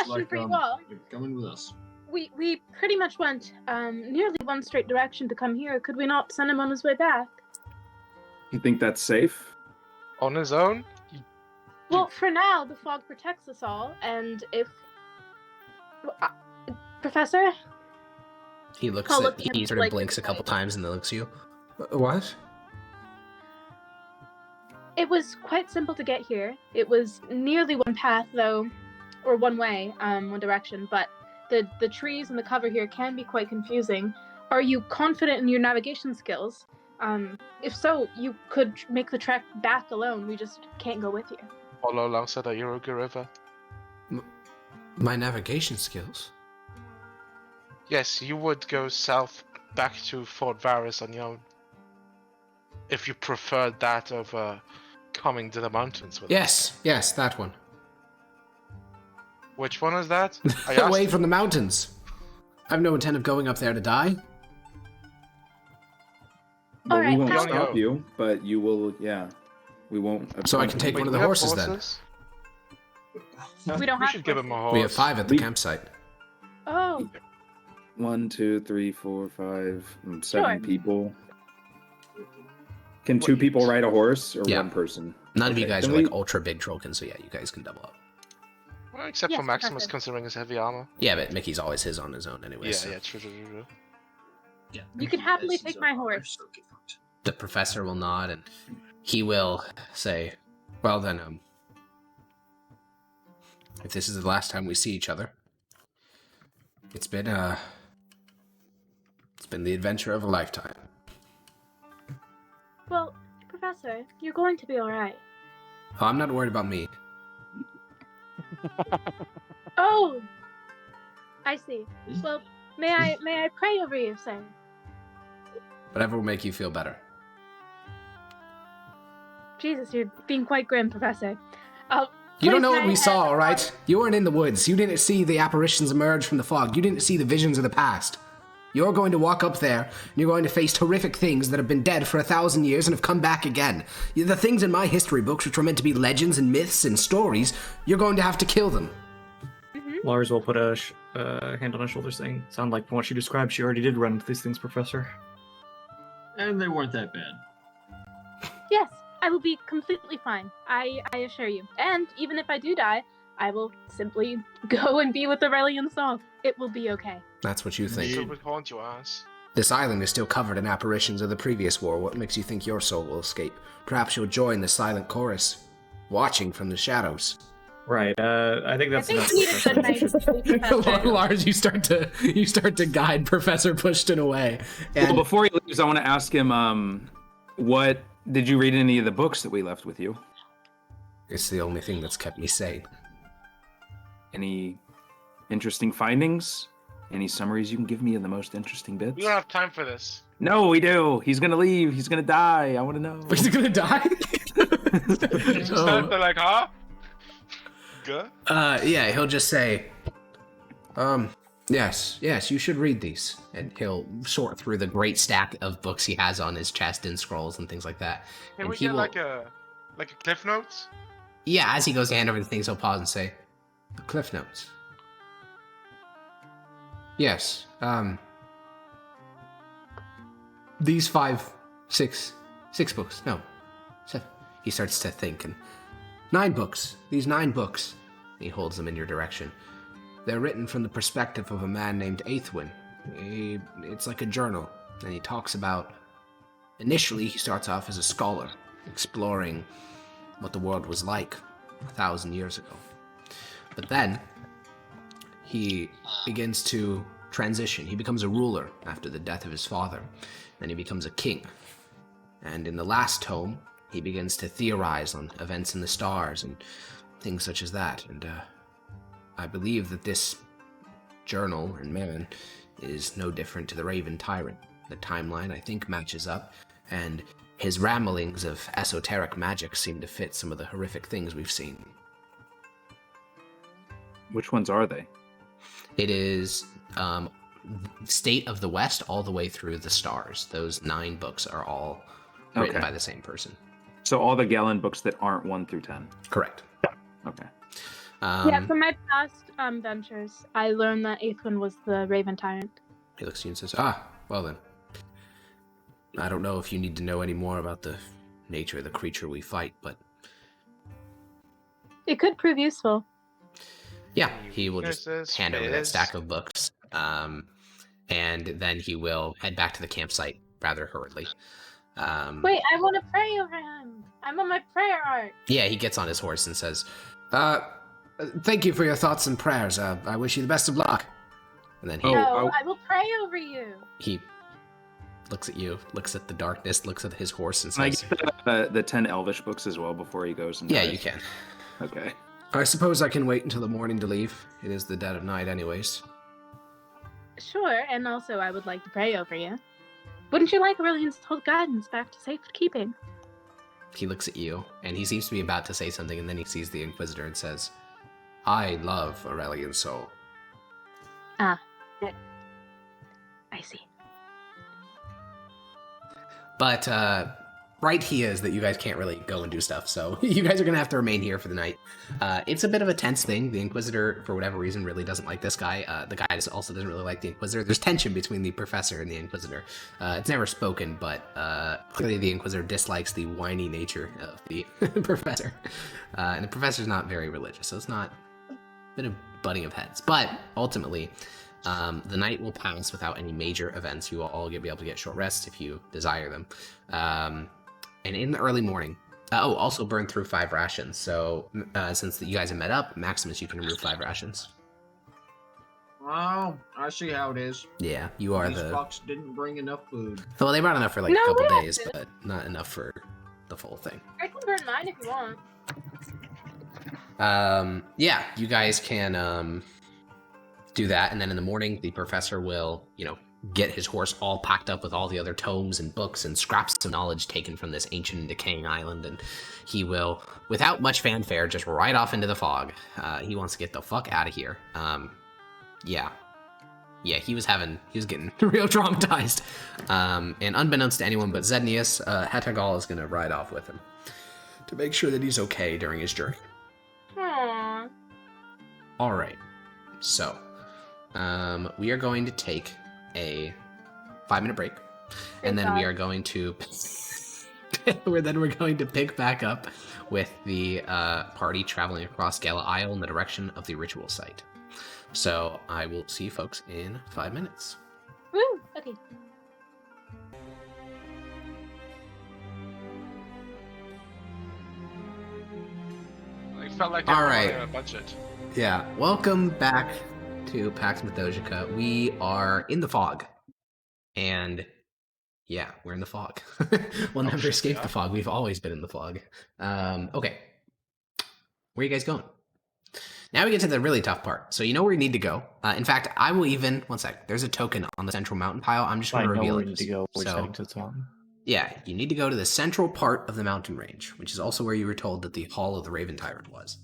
like, for you all. you're coming with us. We pretty much went nearly one straight direction to come here. Could we not send him on his way back? You think that's safe? On his own? Well, for now, the fog protects us all, and if... Professor? He looks I'll at, look at he him sort of like blinks a this, couple like- times and then looks at you. What? It was quite simple to get here. It was nearly one path, though, or one way, one direction, but the trees and the cover here can be quite confusing. Are you confident in your navigation skills? If so, you could make the trek back alone. We just can't go with you. Follow alongside the Yoruga River. My navigation skills? Yes, you would go south back to Fort Varus on your own. If you preferred that over coming to the mountains with us. Yes, that one. Which one is that? I Away asked. from the mountains. I have no intent of going up there to die. Well, we Alright, won't how- stop you, but you will, yeah. We won't... So I can take Wait, one of you the have horses then. We don't We have should give him a horse. We have 5 at the We- campsite. Oh, 1, 2, 3, 4, 5, 7 Sure. people. Can 2 people ride a horse, or Yeah. 1 person? None of you Okay, guys then are like we- ultra big trollkins, so yeah, you guys can double up. Well, except Yes, for Maximus, Professor. considering his heavy armor. Yeah, but Mickey's always his on his own anyway. Yeah, so. yeah, true. Yeah. You can happily Yes, take he's my on horse. Okay, fine. The professor will nod and he will say, well then, if this is the last time we see each other, it's been the adventure of a lifetime. Well, Professor, you're going to be alright. Oh, I'm not worried about me. Oh! I see. Well, may I pray over you, sir? Whatever will make you feel better. Jesus, you're being quite grim, Professor. You don't Please know may what I we have saw, the alright? You weren't in the woods. You didn't see the apparitions emerge from the fog. You didn't see the visions of the past. You're going to walk up there, and you're going to face horrific things that have been dead for 1,000 years and have come back again. The things in my history books, which were meant to be legends and myths and stories, you're going to have to kill them. Lars will put a hand on his shoulder saying, sound like from what she described, she already did run into these things, Professor. And they weren't that bad. Yes, I will be completely fine. I assure you. And even if I do die, I will simply go and be with Aurelian Song. It will be okay. That's what you think. Yeah. So would haunt your ass. This island is still covered in apparitions of the previous war. What makes you think your soul will escape? Perhaps you'll join the silent chorus, watching from the shadows. Right, I think I that's think enough. we need a good night's sleep, Professor. Lars, you start to guide Professor Pushton away. Well, And before he leaves, I want to ask him, what... Did you read any of the books that we left with you? it's the only thing that's kept me sane. Any interesting findings? Any summaries you can give me of the most interesting bits? We don't have time for this. No, we do. He's gonna leave. He's gonna die. I want to know. Is he gonna die? They're like, huh? Good. Yeah, he'll just say, yes, you should read these. And he'll sort through the great stack of books he has on his chest and scrolls and things like that. Can And we he get will- like a cliff notes? Yeah, as he goes to hand over the things, he'll pause and say, the Cliff Notes. Yes, these 6 books, no, 7. He starts to think, and 9 books, these 9 books. He holds them in your direction. They're written from the perspective of a man named Aethwin. It's like a journal, and he talks about, initially he starts off as a scholar, exploring what the world was like 1,000 years ago. But then he begins to transition. He becomes a ruler after the death of his father. Then he becomes a king. And in the last tome, he begins to theorize on events in the stars and things such as that. And I believe that this journal and man is no different to the Raven Tyrant. The timeline, I think, matches up, and his ramblings of esoteric magic seem to fit some of the horrific things we've seen. Which ones are they? It is State of the West all the way through the stars. Those 9 books are all written by the same person. So all the Galen books that aren't 1 through 10. Correct. Okay. Yeah, from my past ventures, I learned that 8th one was the Raven Tyrant. He looks at you and says, well then. I don't know if you need to know any more about the nature of the creature we fight, but... It could prove useful. Yeah, he will just hand over that stack of books, and then he will head back to the campsite rather hurriedly. Wait, I want to pray over him. I'm on my prayer arc. Yeah, he gets on his horse and says, thank you for your thoughts and prayers. I wish you the best of luck. And then I will pray over you. He looks at you, looks at the darkness, looks at his horse, and Can says, I get the 10 Elvish books as well before he goes? And yeah, dies? you can. Okay. I suppose I can wait until the morning to leave. It is the dead of night anyways. Sure, and also I would like to pray over you. Wouldn't you like Aurelian's told guidance back to safekeeping? He looks at you, and he seems to be about to say something, and then he sees the Inquisitor and says, I love Aurelian's soul. I see. But, right he is that you guys can't really go and do stuff, so you guys are gonna have to remain here for the night. It's a bit of a tense thing. The Inquisitor, for whatever reason, really doesn't like this guy. The guy also doesn't really like the Inquisitor. There's tension between the Professor and the Inquisitor. It's never spoken, but clearly the Inquisitor dislikes the whiny nature of the Professor. And the Professor's not very religious, so it's not a bit of butting of heads. But, ultimately, the night will pass without any major events. You will all be able to get short rests if you desire them. And in the early morning, also burn through 5 rations. So since you guys have met up, Maximus, you can remove 5 rations. Oh, I see how it is. Yeah, you are These fucks didn't bring enough food. Well, they brought enough for like a No, couple we days, didn't. but not enough for the full thing. I can burn mine if you want. Yeah, you guys can do that, and then in the morning, the Professor will, get his horse all packed up with all the other tomes and books and scraps of knowledge taken from this ancient and decaying island, and he will, without much fanfare, just ride off into the fog. He wants to get the fuck out of here. Yeah, he was getting real traumatized. And unbeknownst to anyone but Zednius, Hetagal is gonna ride off with him to make sure that he's okay during his journey. Aww. Alright, so, we are going to take a 5-minute break, and then we are going to we're going to pick back up with the party traveling across Gala Isle in the direction of the ritual site. So I will see you folks in 5 minutes. Woo! Okay. I felt like All I was right. running a budget. Yeah, welcome back to Pax Mithdosica. We are in the fog, and yeah, we're in the fog. We'll never escape the fog. We've always been in the fog. Okay, where are you guys going? Now we get to the really tough part. So you know where you need to go. In fact, I will even, one sec, there's a token on the central mountain pile. I'm just going to reveal it. Need to go. We're So, heading to the top. yeah, you need to go to the central part of the mountain range, which is also where you were told that the Hall of the Raven Tyrant was.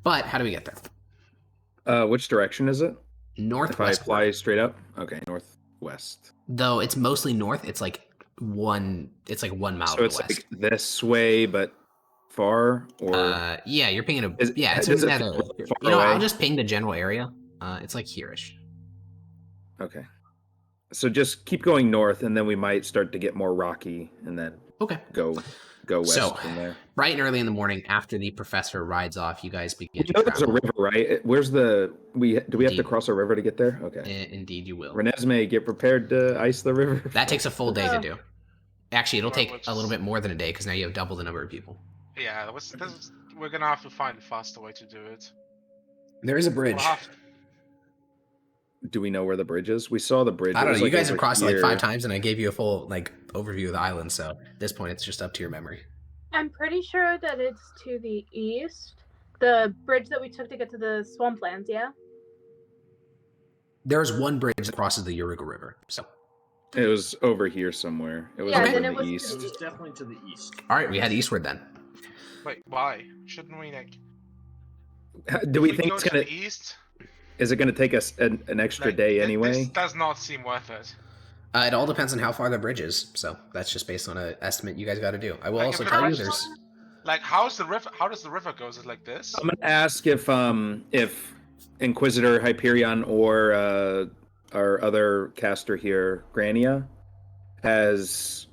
But how do we get there? Which direction is it? If I Northwest. fly straight up? Okay, northwest. Though it's mostly north, it's like 1 mile So to it's the west. like this way, but far? Or Yeah, you're pinging a. Is- Yeah, it's does in it that feel area. far You know, away? I'll just ping the general area. It's like here-ish. Okay. So just keep going north, and then we might start to get more rocky, and then Okay. go west So, from there. bright and early in the morning, after the professor rides off, you guys begin You to know there's a travel. river, right? Where's the do we have to Indeed. cross a river to get there? Okay. Indeed, you will. Renesmee, get prepared to ice the river. That takes a full day to do. Actually, it'll Well, take which a little is- bit more than a day because now you have double the number of people. Yeah, we're gonna have to find a faster way to do it. There is a We'll bridge. have do we know where the bridge is? We saw the bridge. I It don't was, know. You like, guys have over crossed it like here. 5 times, and I gave you a full overview of the island. So at this point, it's just up to your memory. I'm pretty sure that it's to the east. The bridge that we took to get to the swamplands, yeah? There's one bridge that crosses the Yoruga River. So, It was over here somewhere. It was Yeah, over then in it the was to east. the It's definitely to the east. all right, we head eastward then. Wait, why? Shouldn't we like? Do if we think go it's to gonna? the east? Is it gonna take us an extra Like, day This anyway? does not seem worth it. It all depends on how far the bridge is. So that's just based on an estimate you guys got to do. I will Like, also if tell you it's- there's. Like, how's the river? How does the river go? Is it like this? I'm gonna ask if Inquisitor Hyperion or our other caster here, Grania, has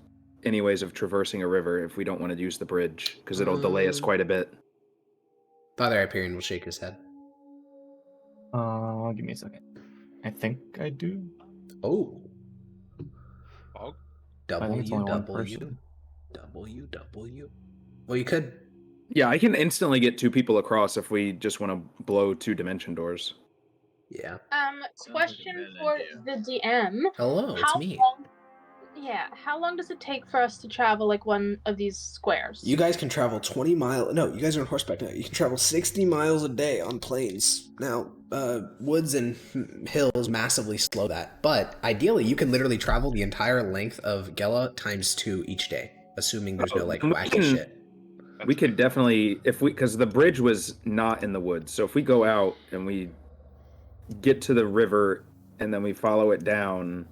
any ways of traversing a river if we don't want to use the bridge, because it'll delay us quite a bit. Father Hyperion will shake his head. Give me a second. I think I do. Oh. Fog? I think it's only one W. person. W. Well, you could. Yeah, I can instantly get 2 people across if we just want to blow 2 dimension doors. Yeah. like a Question bad for idea. the DM. Hello, it's How me. long? Yeah, how long does it take for us to travel like one of these squares? You guys can travel 20 miles. No, you guys are on horseback now. You can travel 60 miles a day on plains. Now, woods and hills massively slow that. But ideally, you can literally travel the entire length of Gela times 2 each day, assuming there's no We wacky can- shit. We could definitely, because the bridge was not in the woods. So if we go out and we get to the river and then we follow it down,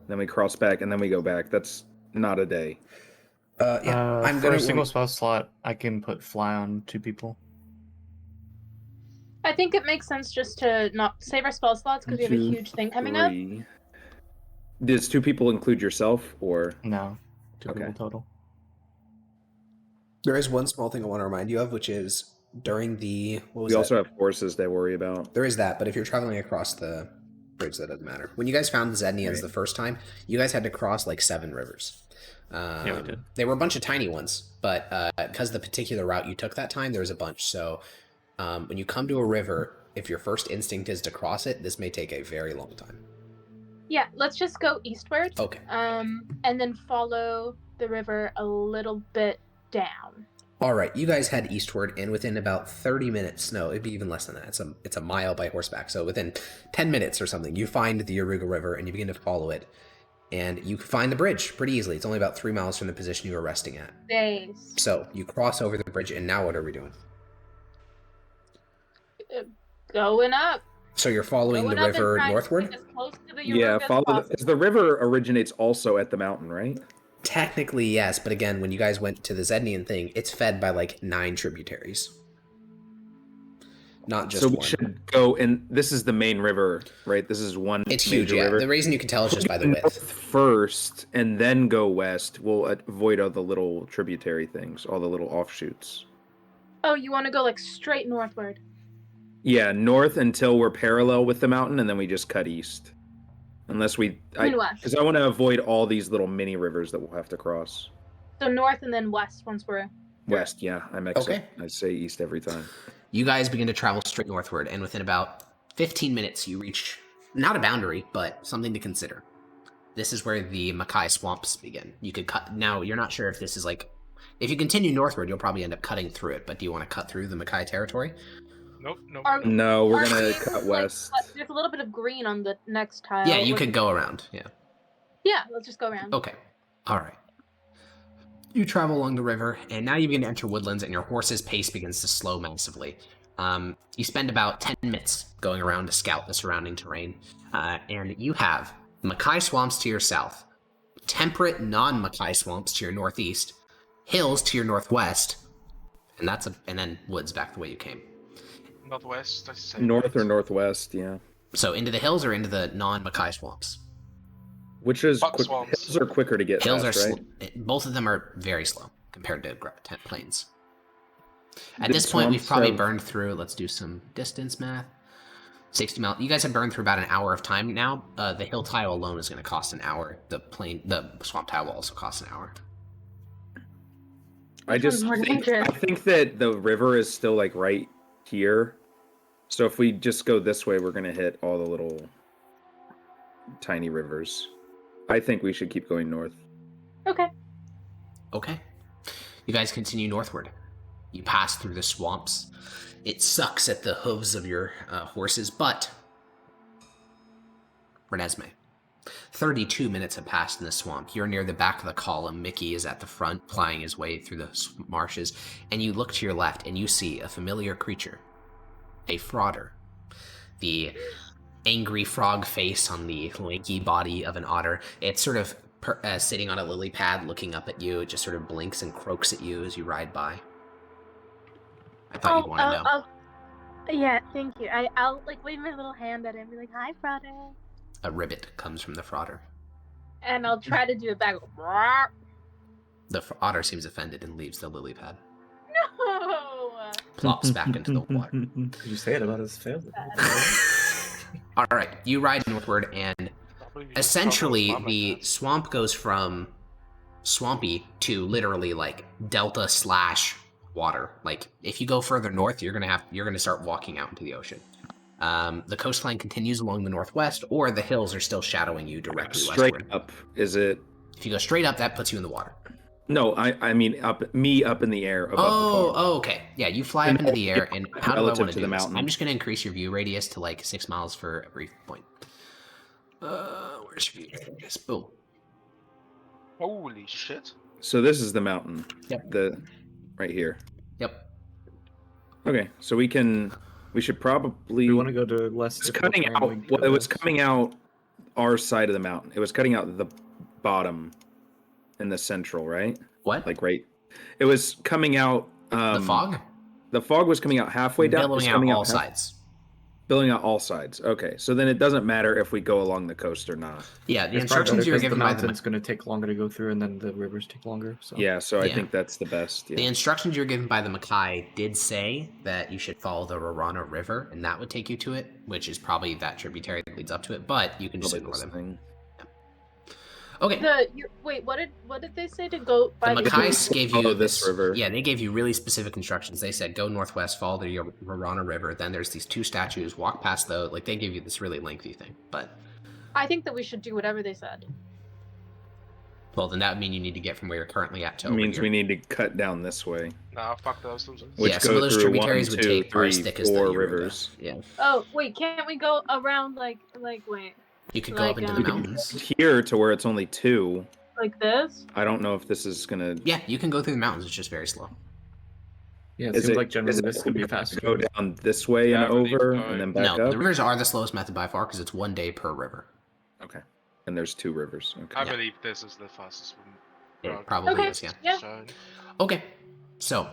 then we cross back and then we go back, that's not a day. Yeah, I'm for gonna a single spell slot, I can put fly on 2 people. I think it makes sense just to not save our spell slots because we have a 2, huge thing coming up. 3. Does 2 people include yourself, or? No, 2 Okay. people total. There is one small thing I want to remind you of, which is during the We also have horses to worry about. There is that, but if you're traveling across the bridge, that doesn't matter. When you guys found the Zednians Right. the first time, you guys had to cross like 7 rivers. Yeah, we did. They were a bunch of tiny ones, but because the particular route you took that time, there was a bunch. So when you come to a river, if your first instinct is to cross it, this may take a very long time. Yeah, let's just go eastward. Okay. And then follow the river a little bit down. All right, you guys head eastward, and within about 30 minutes, no, it'd be even less than that. It's a mile by horseback, so within 10 minutes or something, you find the Yoruga River, and you begin to follow it, and you find the bridge pretty easily. It's only about 3 miles from the position you were resting at. Days. So you cross over the bridge, and now what are we doing? Going up. So you're following Going the up and river trying to northward? get as close to the Yeah, Yoruga as follow. possible. The river originates also at the mountain, right? Technically, yes, but again, when you guys went to the Zednian thing, it's fed by like 9 tributaries. Not just So we one. should go, and this is the main river, right? This is one. It's major huge, yeah. river. The reason you can tell is just by the North width. first, and then go west. We'll avoid all the little tributary things, all the little offshoots. Oh, you want to go like straight northward? Yeah, north until we're parallel with the mountain, and then we just cut east. Unless we, And west. because I want to avoid all these little mini rivers that we'll have to cross. So north and then west once we're... West, yeah, I mix Okay. it. I say east every time. You guys begin to travel straight northward, and within about 15 minutes, you reach not a boundary, but something to consider. This is where the Mackay swamps begin. You could cut. Now, you're not sure if this is like. If you continue northward, you'll probably end up cutting through it, but do you want to cut through the Mackay territory? Nope, nope. Are- No, we're Are gonna we cut able to, west. there's a little bit of green on the next tile. Yeah, you could go around. Yeah. Yeah, let's just go around. Okay. All right. You travel along the river, and now you begin to enter woodlands, and your horse's pace begins to slow massively. You spend about 10 minutes going around to scout the surrounding terrain, and you have Mackay swamps to your south, temperate non-Mackay swamps to your northeast, hills to your northwest, and then woods back the way you came. Northwest, I say. North or northwest, yeah. So into the hills or into the non-Mackay swamps? Which is Fuck swamps. hills are quicker to get Hills past, are right? both of them are very slow compared to plains. At The this point, we've swamps probably have- burned through. Let's do some distance math. 60 miles. You guys have burned through about an hour of time now. The hill tile alone is going to cost an hour. The swamp tile will also cost an hour. I just More think, dangerous. I think that the river is still like right here. So if we just go this way, we're gonna hit all the little tiny rivers. I think we should keep going north. Okay. Okay. You guys continue northward. You pass through the swamps. It sucks at the hooves of your horses, but Renesmee, 32 minutes have passed in the swamp. You're near the back of the column. Mickey is at the front, plying his way through the marshes, and you look to your left and you see a familiar creature, a frauder. The angry frog face on the lanky body of an otter. It's sort of sitting on a lily pad looking up at you. It just sort of blinks and croaks at you as you ride by. I thought you'd want to know. Yeah, thank you. I'll like wave my little hand at him and be like, "Hi, brother." A ribbit comes from the frauder. And I'll try to do it back. The otter seems offended and leaves the lily pad. No! Plops back into the water. Did you say it about his family? All right, you ride northward, and essentially the swamp goes from swampy to literally like delta / water. Like if you go further north, you're gonna start walking out into the ocean. The coastline continues along the northwest, or the hills are still shadowing you directly Straight westward. up, is it? If you go straight up, that puts you in the water. No, I mean up in the air above the fog. Oh, okay. Yeah, you fly up into the air, and how do I Relative want to to the do this? mountain. I'm just going to increase your view radius to like 6 miles for every point. Where's your view radius? Boom. Holy shit. So this is the mountain. Yep. Right here. Yep. Okay, so we should probably. We want to go to less. It's difficult cutting terrain, out. we can Well, go it was this. coming out our side of the mountain. It was cutting out the bottom in the central, right? What? Like right. It was coming out. The fog? The fog was coming out halfway down. Billowing It's out coming all half- sides. Billing out all sides. Okay, so then it doesn't matter if we go along the coast or not. Yeah, the It's probably instructions better you were 'cause given the by mountain's going to take longer to go through, and then the rivers take longer. So Yeah, so I Yeah. think that's the best. the Yeah. instructions you were given by the Mackay did say that you should follow the Rorana River, and that would take you to it, which is probably that tributary that leads up to it. But you can just Probably ignore this them. thing. Okay. Wait, what did they say to go by The the Mackays gave you Follow this river. Yeah, they gave you really specific instructions. They said go northwest, follow the Rorana River. Then there's these 2 statues. Walk past those. Like they gave you this really lengthy thing. But I think that we should do whatever they said. well, then that would mean you need to get from where you're currently at to It over means here. we need to cut down this way, Nah, fuck those losers. which Yeah, some of goes those through tributaries 1, would 2, take our 3, stick as the 4 Yoruba. rivers. Yeah, Oh wait, can't we go around like wait, you could go up Like, into the um, mountains. Here to where it's only 2. like this? I don't know if this is gonna. Yeah, you can go through the mountains. It's just very slow. yeah, it Is seems it like generally is it this could be faster. Go down this way and Yeah, we need to over, go- and then back No, up. the rivers are the slowest method by far because it's 1 day per river. Okay, and there's 2 rivers. Okay. I Yeah. believe this is the fastest one. It Road. probably Okay. is, yeah. Yeah. So, Okay, so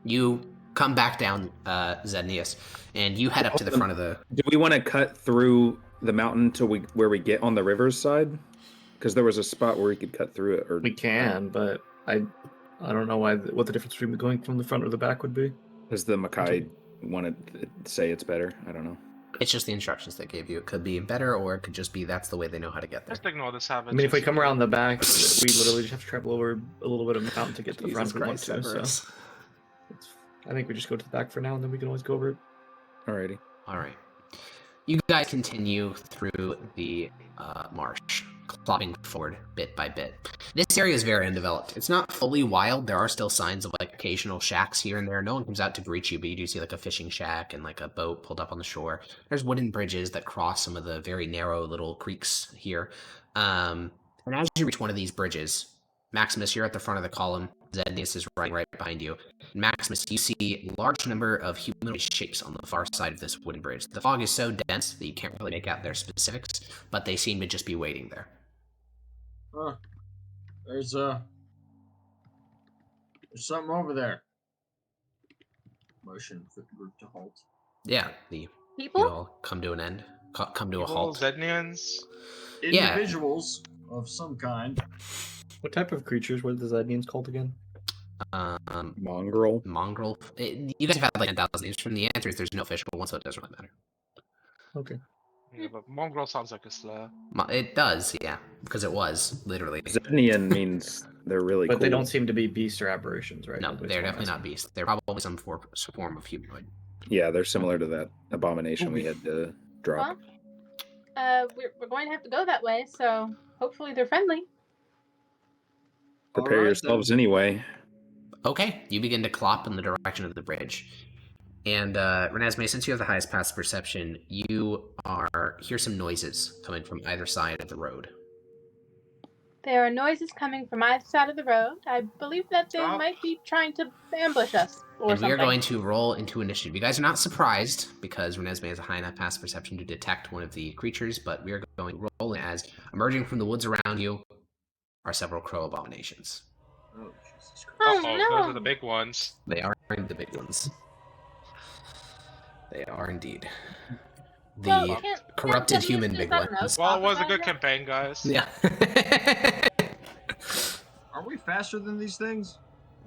you come back down Zednius, and you head up to the front of the. Do we want to cut through the mountain till where we get on the river's side? Because there was a spot where we could cut through it. Or We can, but I don't know what the difference between going from the front or the back would be. does the Mackay want to say it's better? I don't know. It's just the instructions they gave you. It could be better, or it could just be that's the way they know how to get there. just ignore the savages. I mean, if we come around the back, we literally just have to travel over a little bit of the mountain to get to the front if we want to. So Severus. I think we just go to the back for now, and then we can always go over it. Alrighty. All right. You guys continue through the marsh, clopping forward bit by bit. This area is very undeveloped. It's not fully wild. There are still signs of like occasional shacks here and there. No one comes out to greet you, but you do see like a fishing shack and like a boat pulled up on the shore. There's wooden bridges that cross some of the very narrow little creeks here. And as you reach one of these bridges, Maximus, you're at the front of the column. Zednius is right behind you. Maximus, you see a large number of humanoid shapes on the far side of this wooden bridge. The fog is so dense that you can't really make out their specifics, but they seem to just be waiting there. There's something over there. Motion for the group to halt. Yeah, you People? all come to an end, come to a Evil halt. Zednians. Yeah. Individuals of some kind. What type of creatures were the Zednians called again? Mongrel. Mongrel. You guys have had like 10,000 names. From the answers, there's no official one, so it doesn't really matter. Okay. Yeah, but mongrel sounds like a slur. It does, yeah, because it was literally. Zednian means they're really But cool. they don't seem to be beasts or aberrations, right? No, That's they're what I'm definitely not asking. beasts. They're probably some form of humanoid. Yeah, they're similar to that abomination we had to drop. Huh? we're going to have to go that way, so hopefully they're friendly. Prepare Alright, yourselves anyway. Okay, you begin to clop in the direction of the bridge. And Renesmee, since you have the highest passive perception, you hear some noises coming from either side of the road. There are noises coming from either side of the road. I believe that they Stop. might be trying to ambush us or And we something. are going to roll into initiative. You guys are not surprised because Renesmee has a high enough passive perception to detect one of the creatures, but we are going to roll in as emerging from the woods around you are several crow abominations. Oh, Jesus Christ. Oh, Uh-oh, no. those are the big ones. They are the big ones. They are indeed. The Well, can't corrupted we human just, big I don't know, ones. Well, it talk was a about good it? campaign, guys. Yeah. Are we faster than these things?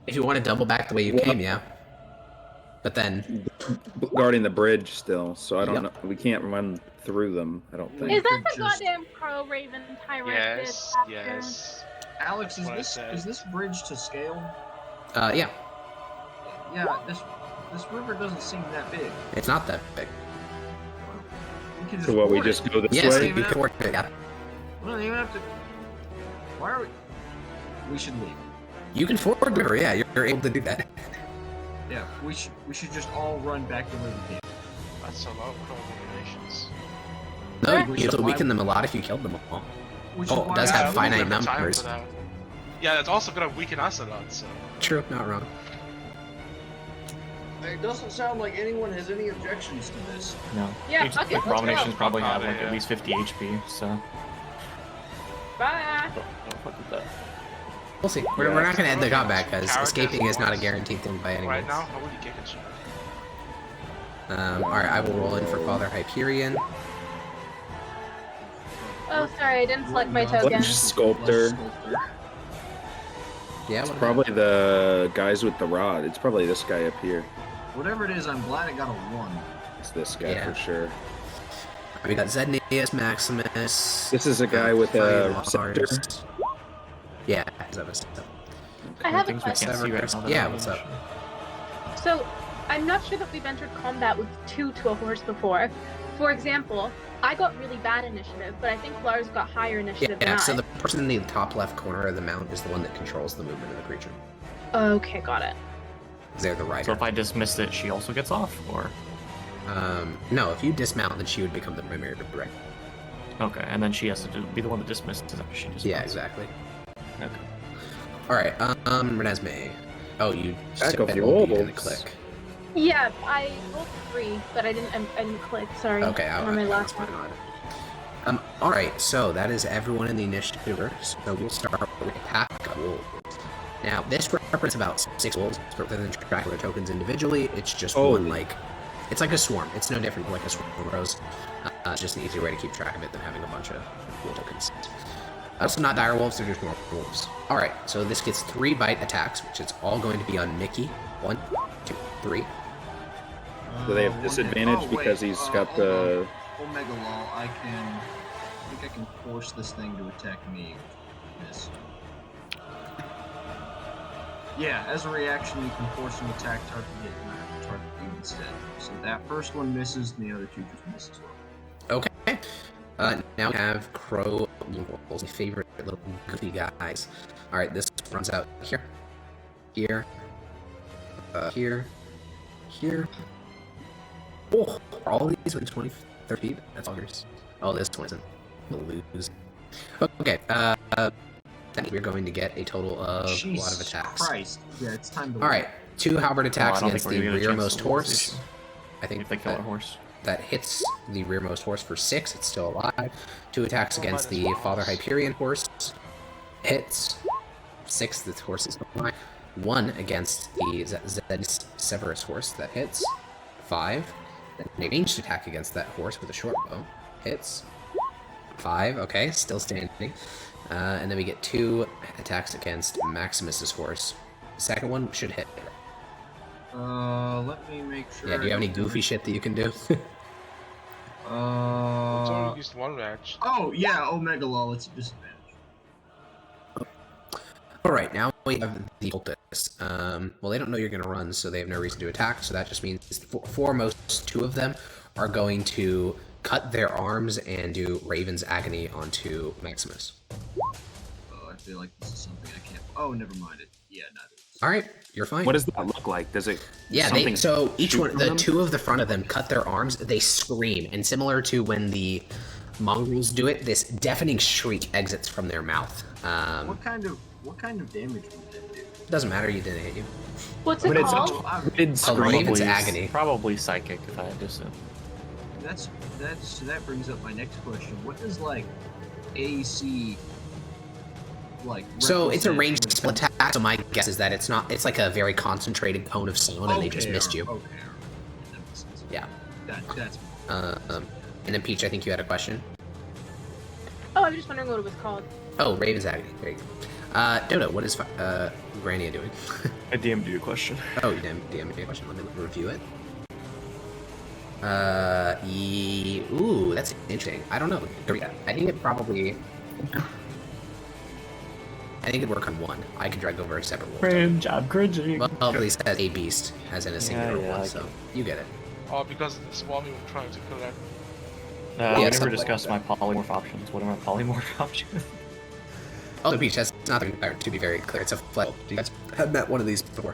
If you want to double back the way you came, yeah. But then, Guarding the bridge still, so I don't Yep. know. We can't run through them, I don't think. Is that could the just- goddamn crow raven tyrant? Yes, bitch? yes. Alex, What I said. is this bridge to scale? yeah, Yeah, this river doesn't seem that big. it's not that big. We can just So what, we board it. just go this Yes, way? you can work it out. We don't even have to. Why are we? We should leave. You can forward river, yeah, you're able to do that. Yeah, we should just all run back to where we came. That's a lot of combinations. No, Which you'll is why- weaken them a lot if you killed them all. Which Oh, is why it does I have moved finite them. Time for numbers. that. Yeah, it's also gonna weaken us a lot, so. True, not wrong. It doesn't sound like anyone has any objections to this. No. Yeah, Each, okay, like, let's go. abominations probably have like Yeah. at least 50 HP, so. Bye. Don't fuck with that. We'll see. We're not going to end the combat because Characters escaping is not a wise. guaranteed thing by any Right means. now, holy kicking shit. Alright, I will roll in for Father Hyperion. Oh, sorry, I didn't select my What token. Sculptor. Yeah, It's what- probably the guys with the rod. It's probably this guy up here. Whatever it is, I'm glad it got a 1. It's this guy Yeah. for sure. we got Zednius, Maximus. This is a guy with a Lars. scepter. Yeah, is that what's up? I have a Things we question. can't see right now that Yeah, are what's up? range. So, I'm not sure that we've entered combat with 2 to a horse before. For example, I got really bad initiative, but I think Lars got higher initiative Yeah, than so I. the person in the top left corner of the mount is the one that controls the movement of the creature. Okay, got it. They're the rider. So if I dismiss it, she also gets off, or No, if you dismount, then she would become the primary director. okay, and then she has to be the one that dismisses after she dismisses. Yeah, exactly. Okay. Alright, Renesmee. Oh, you Back of said the you didn't wolves. click. Yeah, I rolled 3, but I didn't click. Sorry. Okay, on my last one. Alright, so that is everyone in the initiative order. So we'll start with Pack of Wolves. Now, this represents about 6 wolves, rather than tracking the tokens individually. It's just one, Holy. it's like a swarm. It's no different from like a swarm of crows. It's just an easier way to keep track of it than having a bunch of wolf tokens. Also not dire wolves, they're just normal wolves. Alright, so this gets 3 bite attacks, which is all going to be on Mickey. 1, 2, 3. Do they have one disadvantage wait, because he's got hold the... on. Omega Law, I think I can force this thing to attack me. This. Yeah, as a reaction, you can force an attack target you instead. So that first one misses, and the other 2 just miss as well. Okay. Now we have Crow Wolves, my favorite little goofy guys. Alright, this runs out here. Here. Here. Here. Oh, are all of these within 20, 30 feet? That's augers. Oh, this one isn't. We'll lose. Okay, then we're going to get a total of a lot of Jesus attacks. Christ. Yeah, it's time to Alright, 2 halberd attacks I don't against think the we're gonna get a chance rearmost to horse. lose this I think if they kill that, our horse. that hits the rearmost horse for 6. It's still alive. 2 attacks Oh, against minus the one. Father Hyperion horse. Hits. 6, the horse is alive. 1 against the Zed Severus horse. That hits. 5. Then a ranged attack against that horse with a short bow. Hits. 5. Okay, still standing. And then we get 2 attacks against Maximus's horse. Second one should hit. let me make sure. Yeah, do you have any goofy shit that you can do? It's only used 1 reaction. Oh, yeah, Omega Law, it's a disadvantage. Alright, now we have the cultists. Well, they don't know you're going to run, so they have no reason to attack, so that just means foremost 2 of them are going to cut their arms and do Raven's Agony onto Maximus. Oh, I feel like this is something I can't. Oh, never mind it. Yeah, not it. All right, you're fine. What does that look like? Does it? Yeah, something so each shoot one, from the them? two of the front of them cut their arms, they scream, and similar to when the mongrels do it, this deafening shriek exits from their mouth. What kind of damage would that do? Doesn't matter, you didn't hit you. What's But it it's called? Mid Raven's scream. Agony. Probably psychic, if I had to assume. That brings up my next question. What does like AC like? So it's a represent ranged when it spell comes- attack, so my guess is that it's not, it's like a very concentrated cone of sound, and they just missed you. Okay, alright. That makes sense. Yeah. That's. And then Peach, I think you had a question? Oh, I was just wondering what it was called. Oh, Raven's Agony, there you go. Dodo, what is Grania doing? I DM'd you a question. Oh, you DM'd me a question, let me review it. Ooh, that's interesting. I don't know. I think it probably... I think it'd work on one. I could drag over a separate wolf. Cringe, I'm cringing. Well, at least as a beast, as in a singular yeah, one, I so you get it. Or because the swarming were trying to collect. Yeah, we never something discussed my polymorph options. What are my polymorph options? Also, Peach, that's not to be very clear. It's a flesh. You guys have met one of these before.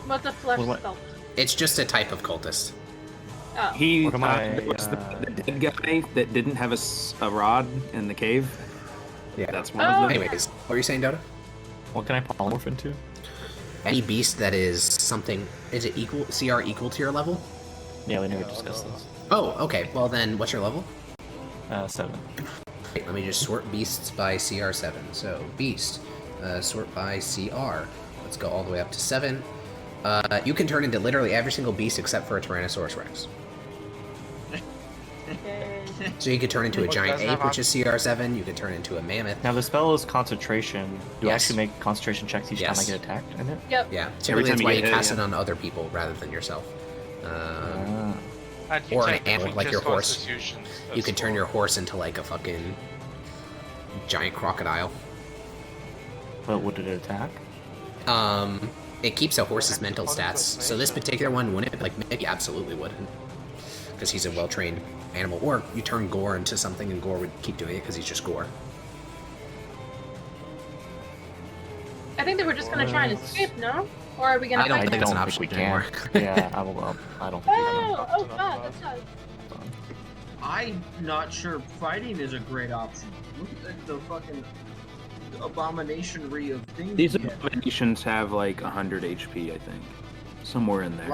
What's a flesh What- sculpt? It's just a type of cultist. Oh. He What am I, was the dead guy that didn't have a rod in the cave. Yeah. That's one Oh, of them. Anyways, what were you saying, Dodo? What can I polymorph into? Any beast that is something, is it equal, CR equal to your level? Yeah, we never discussed this. Oh, okay. Well then, what's your level? 7. Wait, let me just sort beasts by CR7. So, beast, sort by CR. Let's go all the way up to 7. You can turn into literally every single beast except for a Tyrannosaurus Rex. Okay. So you could turn into a Well, it giant doesn't have ape, which is CR7. You could turn into a mammoth. Now the spell is concentration. Do I Yes. actually make concentration checks each Yes. time I get attacked in it? Yep. Yeah, typically time that's you why get you hit, cast yeah. it on other people rather than yourself. Ah. And you Or an take the animal, like your creature's horse. constitution You as could turn well. your horse into like a fucking giant crocodile. But would it attack? It keeps a horse's mental stats. So this particular one wouldn't, like, maybe absolutely would. Because he's a well-trained animal. Or you turn Gore into something and Gore would keep doing it because he's just Gore. I think they were just gonna try and escape, no? Or are we gonna I don't fight think them? it's an think option we can. anymore. Yeah, I don't think we can. Oh god, that's not... I'm not sure fighting is a great option. Look at the fucking abominationry of things. These you get. abominations have like 100 HP, I think, somewhere in there.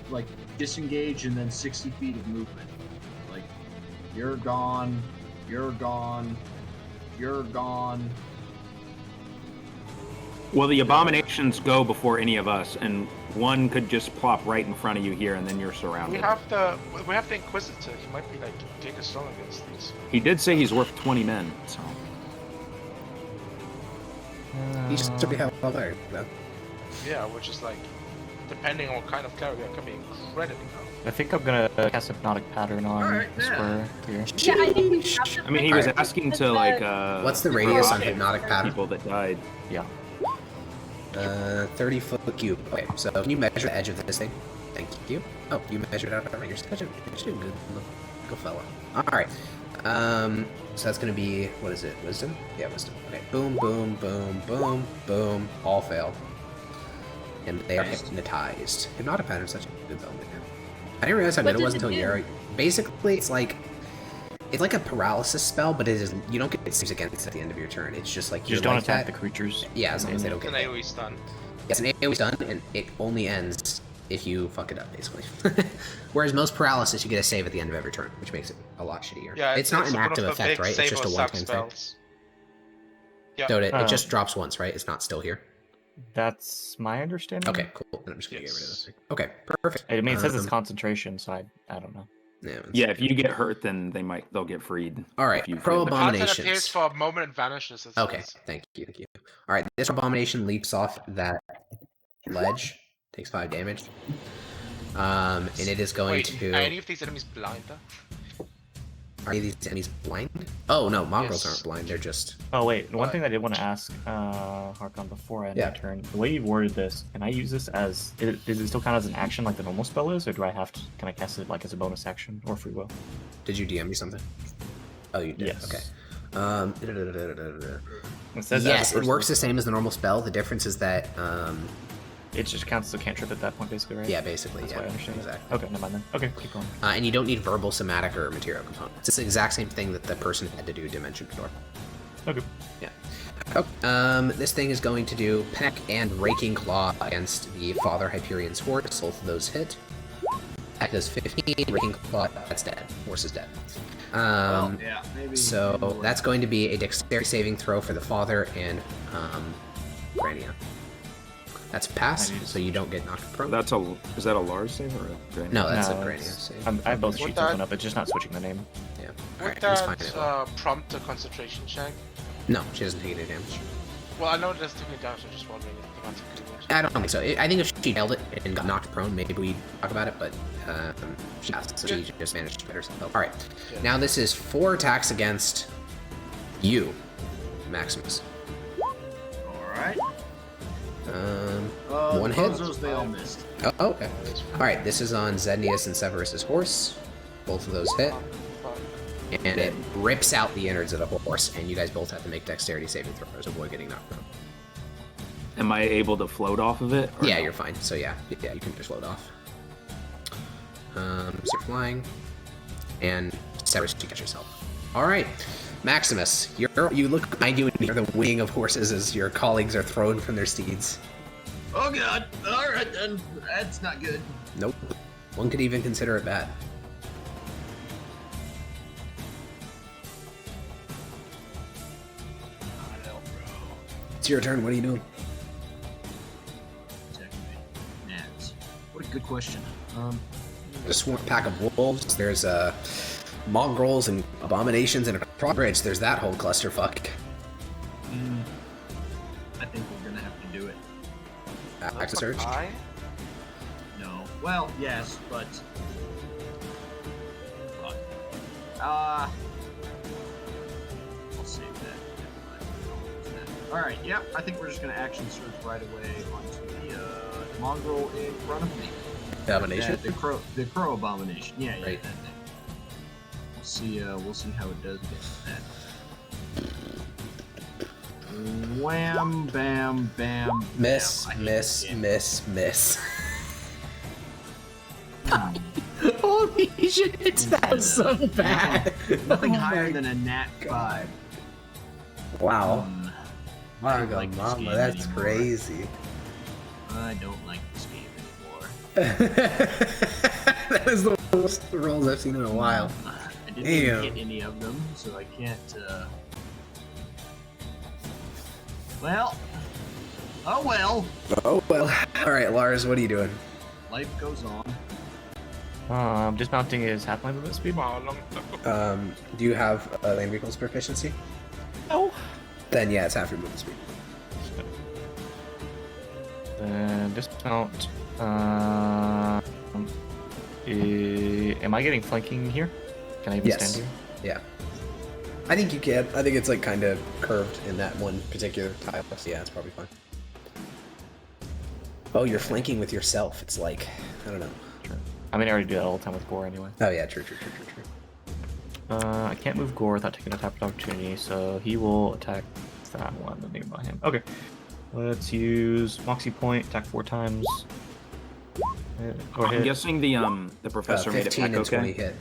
like disengage and then 60 feet of movement. Like you're gone, you're gone, you're gone. Well, the abominations go before any of us, and one could just plop right in front of you here, and then you're We surrounded. have the Inquisitor. He might be like giga strong against these. He did say he's worth 20 men, so. He's just to be held there. Yeah, which is like, depending on what kind of character, it can be incredibly powerful. I think I'm gonna cast Hypnotic Pattern on Alright, the yeah. square here. Yeah, I think we have to I mean, he fight was them asking because to the- like. What's the radius on Okay. Hypnotic Pattern? People that died. Yeah. 30-foot cube. Okay, so can you measure the edge of this thing? Thank you. Oh, you measured out already. You're such a good fella. Alright. So that's gonna be, what is it? Wisdom? Yeah, wisdom. Okay. Boom, boom, boom, boom, boom. All fail. And they are hypnotized. Hypnotic Pattern is such a good spell. I didn't realize how What good it was does it until do? Yara. Basically, it's like a paralysis spell, but it is, you don't get saves against it at the end of your turn. It's just like You just you're don't like attack that. the creatures. Yeah, as long as they don't It's get an hit. AoE stun. Yes, an AoE done, and it only ends if you fuck it up, basically. Whereas most paralysis, you get a save at the end of every turn, which makes it a lot shittier. Yeah, it's not an one of active the effect, big right? It's save just or a sap one-time thing. spells. Yeah. So it Oh. just drops once, right? It's not still here. That's my understanding. Okay, cool. Then I'm just gonna get rid of Yes. this. Okay, perfect. I mean, it says it's Um, concentration, so I don't know. Yeah, if you get hurt, then they'll get freed. All right, if you pro feel The bad. pattern abominations. appears for a moment and vanishes. It Okay, says. thank you. All right, this abomination leaps off that ledge, takes 5 damage, and it is going Wait, to. are any of these enemies blind? Are any of these enemies blind? Oh no, mongrels Yes. aren't blind. They're just. Oh wait, one thing I did want to ask, Harkon, before I end my turn, the way you worded this, can I use this as? Does it still count as an action like the normal spell is, or do I have to? Can I cast it like as a bonus action or free will? Did you DM me something? Oh, you did. Yes. Okay. It says Yes, as a it works the personal same as the normal spell. The difference is that, It just counts as a cantrip at that point, basically, right? yeah, basically, That's yeah, why I understand. exactly. Okay, never mind then. Okay, keep going. And you don't need verbal, somatic, or material components. It's the exact same thing that the person had to do Dimension Door. Okay. Yeah. Oh, this thing is going to do Peck and Raking Claw against the Father Hyperion's horse. Both of those hit. Peck does 15, Raking Claw, that's dead. Horse is dead. Well, yeah, maybe. So that's going to be a dexterity saving throw for the Father and Grania. That's a pass, so you don't get knocked prone. Is that a Lars save or a Granny? No, that's a No, Grania it's- save. I have both Would sheets that- open up, it's just not switching the name. Yeah. Would Alright, he's fine. that prompt a concentration check? No, she doesn't take any damage. Well, I know there's taking damage, I'm just wondering if automatically would. I don't think so. I think if she held it and got knocked prone, maybe we'd talk about it, but she passed, so she just managed to get herself up. Alright, Yeah. now this is 4 attacks against you, Maximus. Alright. One hit. Bozos, they all missed. Oh, okay. Alright, this is on Zednius and Severus's horse. Both of those hit. And it rips out the innards of the horse, and you guys both have to make dexterity saving throws to avoid getting knocked prone. Am I able to float off of it? or Yeah, no? you're fine. So yeah, you can just float off. So you're flying, and Severus, you catch yourself. All right, Maximus, you look behind you and hear the winging of horses as your colleagues are thrown from their steeds. Oh god! Alright then. That's not good. Nope. One could even consider it bad. I know, bro. It's your turn. What are you doing? Nats. What a good question. A swarm pack of wolves. There's mongrels and abominations and a bridge. There's that whole clusterfuck. I think we're gonna have to do it. Action surge. No. Well, yes, but. Fuck. I'll save that. Alright, yep, I think we're just gonna action surge right away onto the mongrel in front of me. Abomination. The crow abomination. Yeah, yeah, Right. that thing. We'll see how it does against that. Wham, bam, bam. Miss, bam. I hate miss, this game. miss. Holy shit, it's that so bad. Nothing Oh higher my than a nat 5. Wow. I don't Margo like this Mama, game that's anymore. crazy. I don't like this game anymore. That is the worst rolls I've seen in a while. I didn't Damn. even hit any of them, so I can't, Well. Oh well. Oh well. Alright, Lars, what are you doing? Life goes on. Dismounting is half my movement speed. Wow, long. Do you have land vehicles proficiency? No. Then yeah, it's half your movement speed. Then dismount. Am I getting flanking here? Can I even Yes. stand here? Yeah. I think you can. I think it's like kind of curved in that one particular tile. So yeah, it's probably fine. Oh, you're flanking with yourself. It's like, I don't know. Sure. I mean, I already do that all the time with Gore anyway. Oh yeah, true. I can't move Gore without taking a tap of opportunity, so he will attack that one nearby him. Okay. Let's use Moxie Point, attack 4 times. Go I'm ahead. guessing the professor made it 15 back and 20 okay. hit.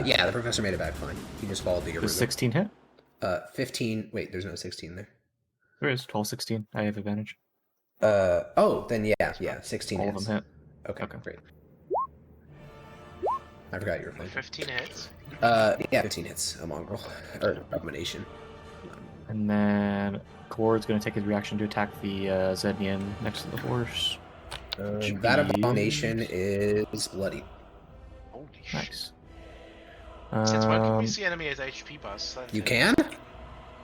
Yeah, the professor made it back fine. He just followed the Does original. 16 hit? 15. Wait, there's no 16 there. There is 12, 16. I have advantage. Oh, then yeah, 16 All hits. of them hit. Okay, great. I forgot you were flanking. 15 hits. Yeah, 15 hits. A mongrel. Or abomination. And then Gore's going to take his reaction to attack the Zednian next to the horse. That abomination is bloody. Holy shit. Nice. Since when can we Um, see enemy as HP bus? You can?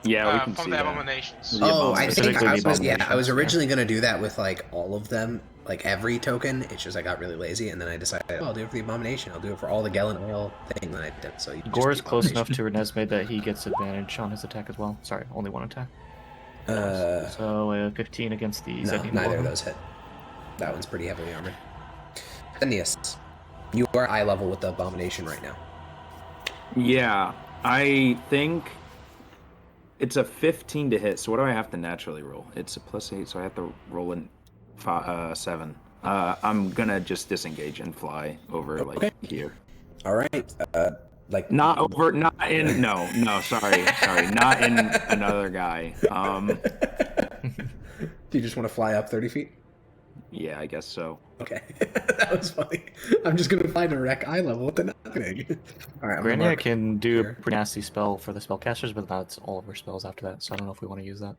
Yeah, we can from see the that. abominations. Yeah, Oh, I think specifically I the was, yeah, I was abominations, yeah. originally going to do that with, like, all of them, like, every token. It's just I got really lazy, and then I decided, oh, I'll do it for the Abomination. I'll do it for all the Galen Oil thing that I did. So you Gore is just close enough to Renesmee that he gets advantage on his attack as well. Sorry, only one attack. So 15 against the No, Zednian neither of Warhammer. those hit. That one's pretty heavily armored. Aeneas, you are eye level with the Abomination right now. Yeah, I think it's a 15 to hit. So what do I have to naturally roll? It's a +8, so I have to roll in 7. I'm gonna just disengage and fly over like here. All right. Like Not over, not in. No, sorry, not in another guy. Do you just want to fly up 30 feet? Yeah, I guess so. Okay, that was funny. I'm just gonna fly direct eye level with the nothing. All right, I'm gonna Grania mark can do here. a pretty nasty spell for the spellcasters, but that's all of her spells after that, so I don't know if we want to use that.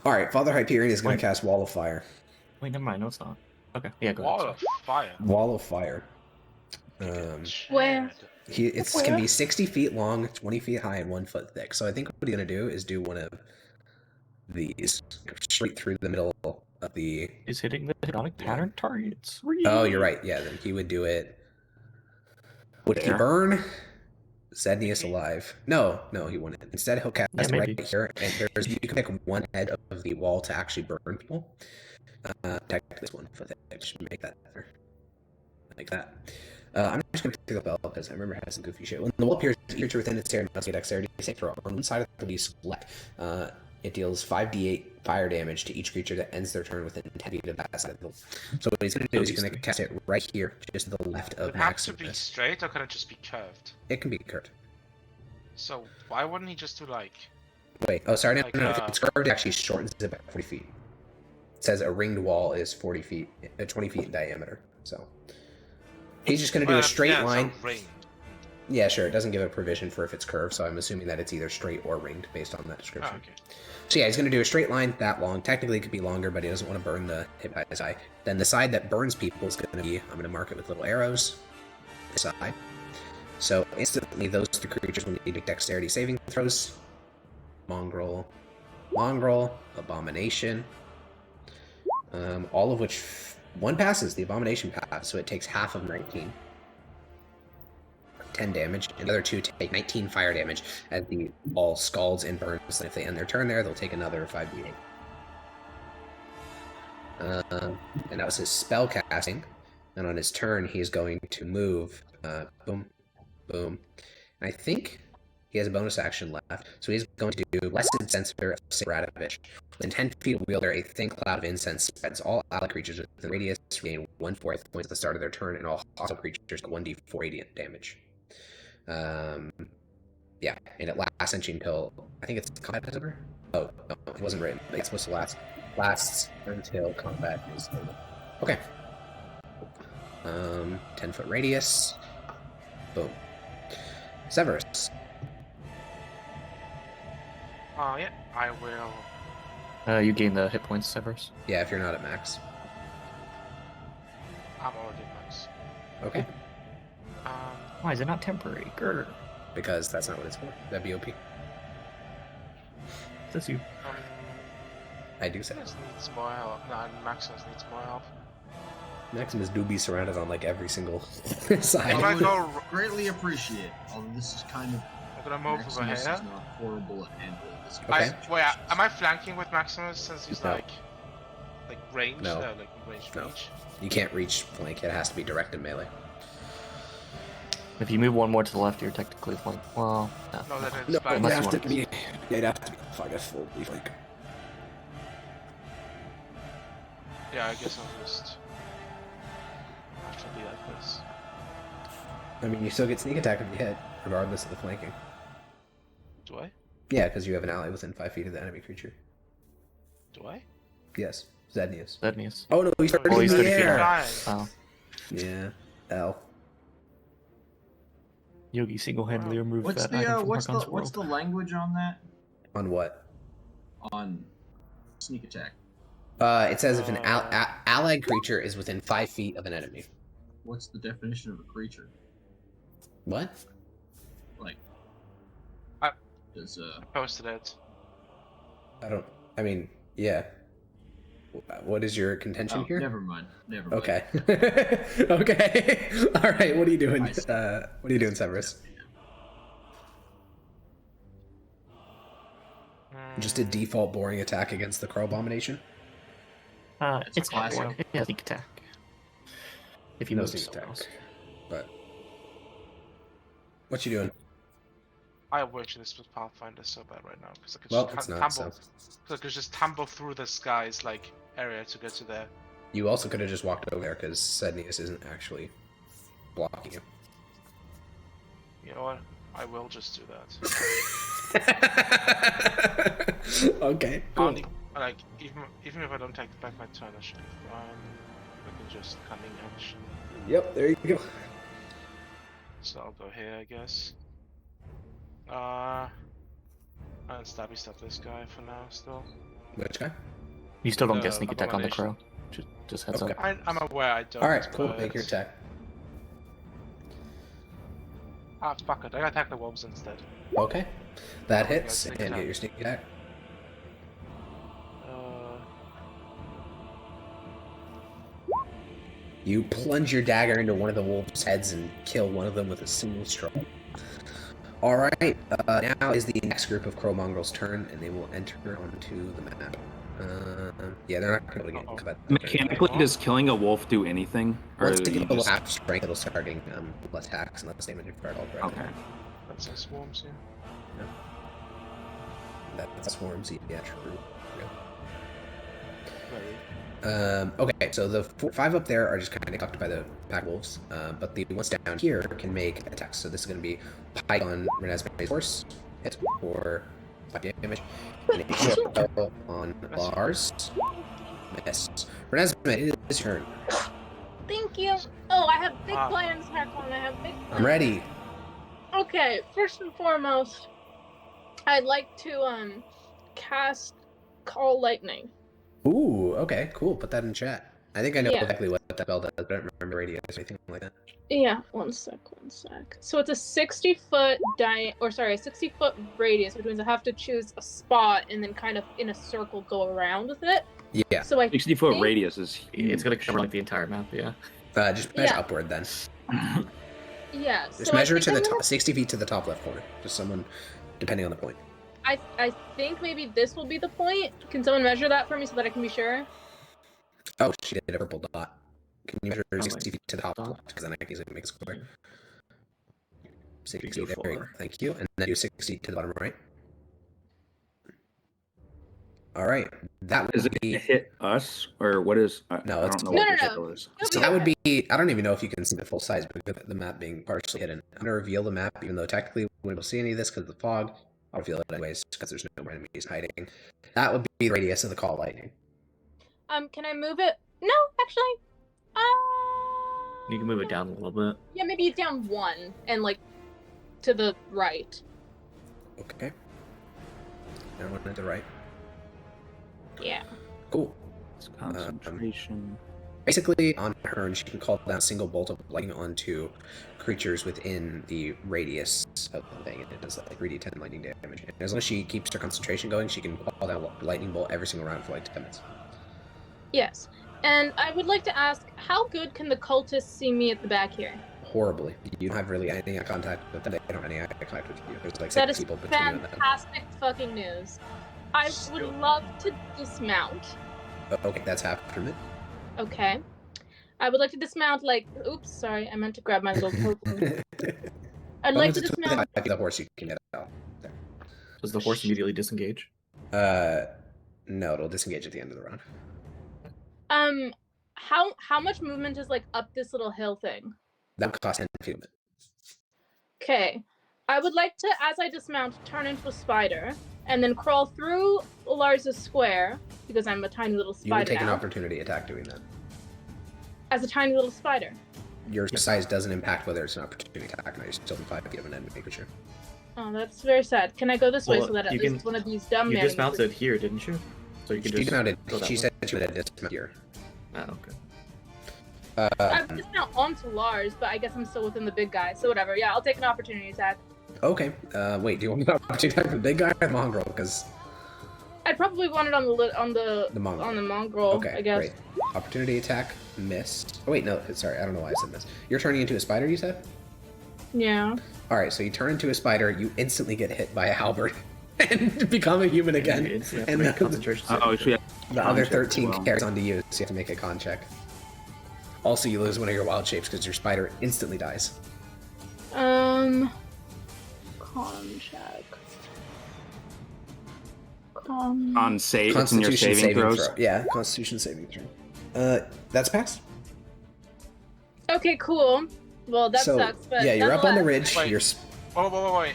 All right, Father Hyperion is gonna Wait. cast Wall of Fire. Wait, never mind, no it's not. Okay, yeah, go Wall ahead. of fire. Wall of Fire. Where? It can be 60 feet long, 20 feet high, and 1 foot thick. So I think what he's gonna do is do one of these straight through the middle of the. Is hitting the hedonic pattern targets. Oh, you're right. Yeah, then he would do it. Would he There. burn Zednius alive? No, he wouldn't. Instead, he'll cast Yeah, maybe. right here, and you can pick one head of the wall to actually burn people. Technically, this one for the should make that better. Like that. I'm just going to take the bell because I remember it has some goofy shit. When the wall appears, each creature within its area must get dexterity save throw. On one side of the select. It deals 5d8 fire damage to each creature that ends their turn within 10 feet of that side of the. So what he's going to do is he's going to cast it right here, just to the left of Would it have to be Maximus. straight or can it just be curved? It can be curved. So why wouldn't he just do like? Wait, oh sorry, Like, no. If it's curved, it actually shortens it by 40 feet. It says a ringed wall is 40 feet, 20 feet in diameter. So he's just going to do a straight yeah, line. So ring. Yeah, sure. It doesn't give a provision for if it's curved, so I'm assuming that it's either straight or ringed based on that Oh, description. okay. So yeah, he's going to do a straight line that long. Technically, it could be longer, but he doesn't want to burn the hip by his eye. Then the side that burns people is going to be, I'm going to mark it with little arrows. This side. So instantly, those two creatures will need to make dexterity saving throws. Mongrel, Abomination. All of which, one passes, the Abomination pass, so it takes half of 19. 10 damage, and the other two take 19 fire damage as the ball scalds and burns. And if they end their turn there, they'll take another 5d8. And that was his spell casting. And on his turn, he's going to move. Boom, boom. And I think he has a bonus action left, so he's going to do Blessed Censer of Radovich. Within 10 feet of Wielder, a thin cloud of incense spreads. All allied creatures within radius gain 1/4 points at the start of their turn, and all hostile creatures get 1d4 radiant damage. Yeah, and it lasts until I think it's combat is over. Oh, no, it wasn't written. But it's supposed to lasts until combat is over. Okay. 10-foot radius. Boom. Severus. Yeah, I will. You gain the hit points, Severus. Yeah, if you're not at max. I'm already max. Okay. Why is it not temporary? Grr. Because that's not what it's for. That'd be OP. That's you. I do say. Maximus needs more help. No, Maximus needs more help. Maximus do be surrounded on like every single If side. I would go, greatly appreciate, although this is kind of I'm gonna move over Maximus is here. not horrible at handling this. Okay. Wait, am I flanking with Maximus since he's No. like range? No. Like range. No. You can't reach flank. It has to be direct and melee. If you move one more to the left, you're technically flank. Well, no. No, that is No, flank. unless it you has to want be. It'd have to be. Fuck, I fully flank. Yeah, I guess I'll just have to be like this. I mean, you still get sneak attack if you hit, regardless of the flanking. Do I? Yeah, because you have an ally within 5 feet of the enemy creature. Do I? Yes, Zednius. Zednius. Oh no, he's 30 Oh, he's in the 30 feet air. high. Nice. Oh. Yeah. L. Yogi single-handedly removed What's that the item from what's the Harkon's what's the world. language on that? On what? On sneak attack. It says if an allied creature is within 5 feet of an enemy. What's the definition of a creature? What? Like Is Posted it. I mean, yeah. What is your contention here? Never mind. Never mind. Okay. Okay. All right. What are you doing? I see. What are you doing, Severus? Just a default boring attack against the Crow Abomination? It's a It's not classic. one. Yeah, sneak attack. If you No move sneak somewhere attack. else. But what you doing? I wish this was Pathfinder so bad right now because I could Well, just it's not. tumble. So So I could just tumble through this guy's like area to get to there. you also could have just walked over there because Sednius isn't actually blocking you. You know what? I will just do that. Okay. Cool. Like even if I don't take back my turn, I should be fine. I can just cunning action. Yep. There you go. So I'll go here, I guess. And stabby stab this guy for now still. Which guy? You still don't get The sneak attack on the abomination. crow. Just heads Okay. up. I'm aware I don't. All right. Cool. but- Make your attack. Ah, fuck it. I gotta attack the wolves instead. Okay. That Oh, yeah, hits, sneak and attack. get your sneak attack. You plunge your dagger into one of the wolves' heads and kill one of them with a single stroke. Alright, now is the next group of crow mongrels' turn, and they will enter onto the map. Yeah, they're not going to get combat. Mechanically, does killing a wolf do anything? Or Once do they you get a just... lap strength, it'll start getting less attacks and less damage if all correct. Okay. That's some swarms here. That swarms, yeah, true. Very. Okay, so the 5 up there are just kind of tucked by the pack wolves, but the ones down here can make attacks. So this is going to be Pike on Renesmee's horse, hit for 5 damage, and a shell on Lars, miss. Renesmee, it is your turn. Thank you. Oh, I have big Ah. plans, Harkon. I have big plans. I'm ready. Okay, first and foremost, I'd like to cast Call Lightning. Ooh, okay, cool. Put that in chat. I think I know Yeah. exactly what that spell does, but I don't remember radius or anything like that. Yeah, one sec. So it's a 60-foot a 60-foot radius, which means I have to choose a spot and then kind of in a circle go around with it. Yeah, So I 60-foot think- radius is huge. It's gonna cover like the entire map. Yeah. just measure Yeah. upward then. Yeah. Just so I measure think to the I'm top, 60 feet to the top left corner. Just someone, depending on the point. I think maybe this will be the point. Can someone measure that for me so that I can be sure? Oh, she did a purple dot. Can you measure Oh, 60 feet to the top dot. left? Because then I can easily make a square. 60, go there you go. for- Thank you. And then do 60 to the bottom right. Alright, that would Is it be... gonna hit us, or what is? No, I it's- don't know what No, the no, circle is. It'll So be that would okay. be... I don't even know if you can see the full size because of the map being partially hidden. I'm going to reveal the map, even though technically we won't see any of this because of the fog. I'll reveal it anyways because there's no more enemies hiding. That would be the radius of the call lightning. Can I move it? No, actually. You can move it down a little bit. Yeah, maybe down 1 and like to the right. Okay. And one to the right. Yeah. Cool. It's concentration. Basically, on her turn, she can call down a single bolt of lightning onto creatures within the radius of the thing, and it does like 3d10 lightning damage. And as long as she keeps her concentration going, she can call down a lightning bolt every single round for like 10 minutes. Yes. And I would like to ask, how good can the cultists see me at the back here? Horribly. You don't have really any eye contact with them. They don't have any eye contact with you. There's like That 6 is people between you and them. fantastic fucking news. I would love to dismount. Okay, that's half from it. Okay. I would like to dismount like oops, sorry, I meant to grab my little token. I'd like to dismount. The horse you can get out. Does the horse immediately disengage? No, it'll disengage at the end of the round. How much movement is like up this little hill thing? That would cost 10 feet. Okay. I would like to, as I dismount, turn into a spider and then crawl through Lars's square because I'm a tiny little You will spider take an now. opportunity attack doing that. As a tiny little spider. Your size doesn't impact whether it's an opportunity attack or not. You're still in 5 feet of an enemy creature. Oh, that's very sad. Can I go this way Well, so that at you least can- one of these dumb You men? dismounted here, didn't you? So you can She just. dismounted. go that She way. said she would have dismount here. Oh, okay. I would dismount onto Lars, but I guess I'm still within the big guy. So whatever. Yeah, I'll take an opportunity attack. Okay. Wait. Do you want me to opportunity attack the big guy or the mongrel? Because I'd probably want it on the mongrel. on the mongrel. Okay. I guess. Great. Opportunity attack. Missed. Oh wait, no. Sorry. I don't know why I said miss. You're turning into a spider. You said. Yeah. All right. So you turn into a spider. You instantly get hit by a halberd and become a human again. And the, concentration. the other 13 carries on to you, so you have to make a con check. Also, you lose one of your wild shapes because your spider instantly dies. Con check. On save, it's in your saving throws. throw. Yeah, Constitution saving throw. That's passed. Okay, cool. Well, that So sucks, but yeah, you're up on the nonetheless- ridge. Wait. You're Wait.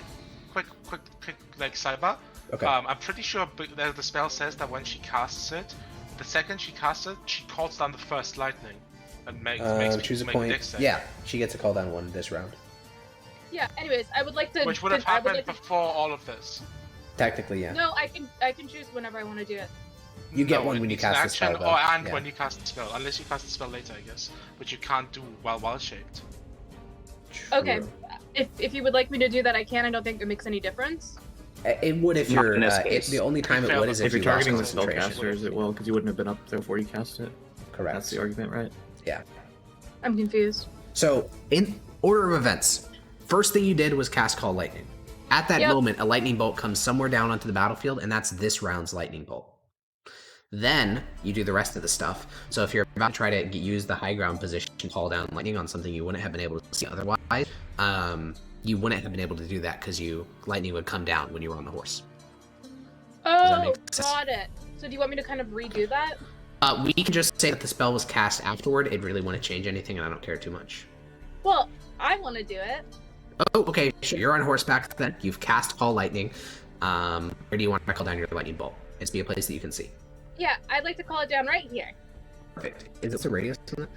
Quick, like sidebar. okay. I'm pretty sure the spell says that when she casts it, the second she casts it, she calls down the first lightning and makes choose a make point. dex save. Yeah, she gets a call down one this round. Yeah. Anyways, I would like to. Which would have I would happened like to- before all of this. Technically, yeah. No, I can choose whenever I want to do it. You get No, one when you it's an cast the action, spell, though. and Yeah. when you cast the spell, unless you cast the spell later, I guess. But you can't do while wild shaped. Okay. True. If you would like me to do that, I can. I don't think it makes any difference. It would if Not you're. in this case. The only time it Fail would is them. if If you're you lost targeting the concentration. spellcasters, it will, because you wouldn't have been up there before you cast it. Correct. That's the argument, right? I'm confused. So, in order of events, first thing you did was cast Call Lightning. At that Yep. moment, a lightning bolt comes somewhere down onto the battlefield, and that's this round's lightning bolt. Then you do the rest of the stuff. So if you're about to try to use the high ground position to call down lightning on something you wouldn't have been able to see otherwise, you wouldn't have been able to do that because lightning would come down when you were on the horse. that Oh, make sense? got it. So do you want me to kind of redo that? We can just say that the spell was cast afterward. It really wouldn't change anything, and I don't care too much. Well, I want to do it. Oh, okay. Sure. You're on horseback then. You've cast Call Lightning. Where do you want to call down your lightning bolt? It's be a place that you can see. Yeah, I'd like to call it down right here. Perfect. Is this a radius on it?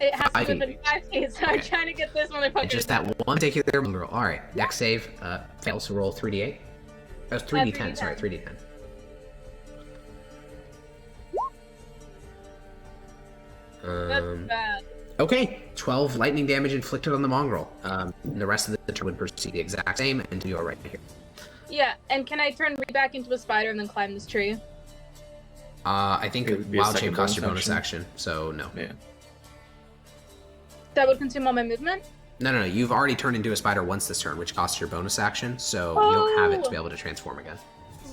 It has to 5 be within feet. 5 feet, so I'm Okay. trying to get this motherfucker. Just that one particular mongrel. All right. Next save fails to roll 3d8. Oh, 3d10. 3d10. Sorry, 3d10. That's bad. Okay, 12 lightning damage inflicted on the mongrel. And the rest of the turn would proceed the exact same until you are right here. Yeah, and can I turn Ree back into a spider and then climb this tree? I think It would be a Wild second Shape costs your bonus bonus action, so no. Yeah. That would consume all my movement? No. You've already turned into a spider once this turn, which costs your bonus action, so you don't have it to be able to transform again.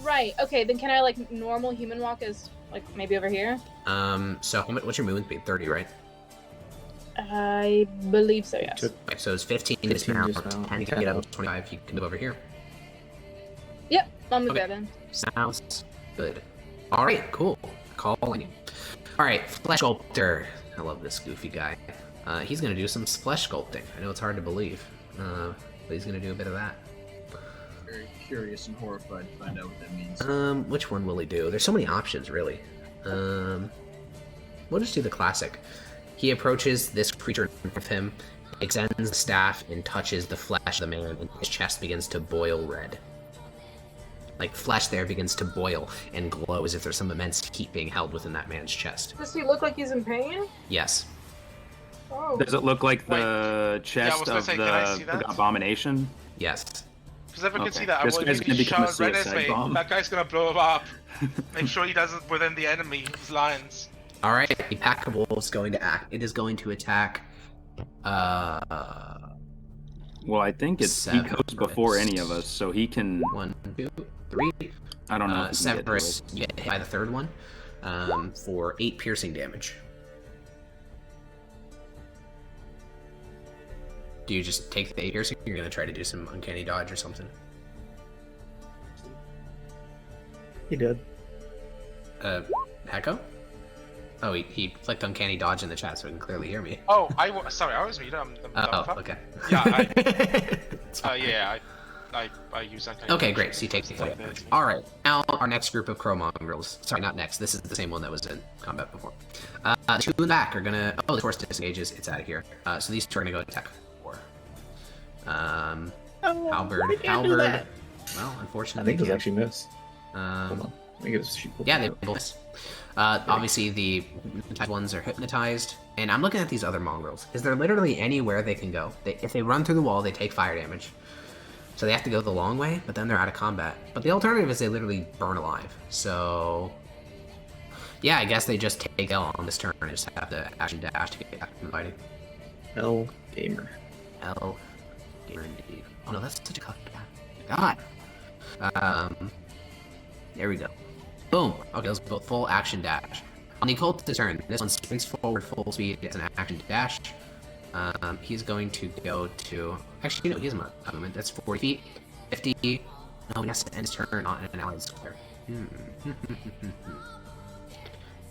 Right, okay, then can I, like, normal human walk as, like, maybe over here? So what's your movement speed? 30, right? I believe so, yes. Took- Okay, so it's 15 to 15 dismount, just now. 10 to get up to 25, you can move over here. Yep, I'll move Okay. that then. Sounds good. Alright, cool. Calling. Alright, Flesh Sculptor. I love this goofy guy. He's gonna do some flesh sculpting. I know it's hard to believe, but he's gonna do a bit of that. Very curious and horrified to find out what that means. Which one will he do? There's so many options, really. We'll just do the classic. He approaches this creature in front of him, extends the staff, and touches the flesh of the man, and his chest begins to boil red. Like, flesh there begins to boil and glow as if there's some immense heat being held within that man's chest. Does he look like he's in pain? Yes. Oh. Does it look like the Yeah, I chest was gonna of say, can I see the that? abomination? Yes. Because if I can Okay. see that, I This will guy's gonna become a shout right his suicide way. bomb. That guy's gonna blow him up. Make sure he does it within the enemy's lines. Alright, the pack of wolves is going to act. It is going to attack, Well, I think he 7 goes before hits. any of us, so he can. 1, 2, 3. I don't know. If he can get to Severus, us. you get hit by the third one, for 8 piercing damage. Do you just take the 8 piercing, or you're going to try to do some uncanny dodge or something? He did. Hecko? Oh, he clicked uncanny dodge in the chat, so he can clearly hear me. Oh, sorry, I was muted. I'm Oh, dumb. okay. Yeah, It's fine. I use that kind Okay, great. So you take the Like damage. that. All right. Now our next group of crow mongrels. Sorry, not next. This is the same one that was in combat before. The 2 in the back are gonna. Oh, the horse disengages. It's out of here. So these 2 are gonna go attack 4. Halberd. Halberd. Well, I unfortunately, think those they actually miss. can't. Hold on. I think it was shoot. Yeah, they both miss. Obviously, the hypnotized ones are hypnotized, and I'm looking at these other mongrels. Is there literally anywhere they can go? If they run through the wall, they take fire damage. So they have to go the long way, but then they're out of combat. But the alternative is they literally burn alive. So yeah, I guess they just take L on this turn and just have to action dash to get back from the fighting. L gamer. L gamer indeed. Oh no, that's such a cut. God. There we go. Boom. Okay, let's go full action dash. On the cultist turn, this one springs forward full speed. It's an action dash. He's going to go to. Actually, no, he has a movement. That's 40 feet. 50. No, he has to end his turn on an allied square.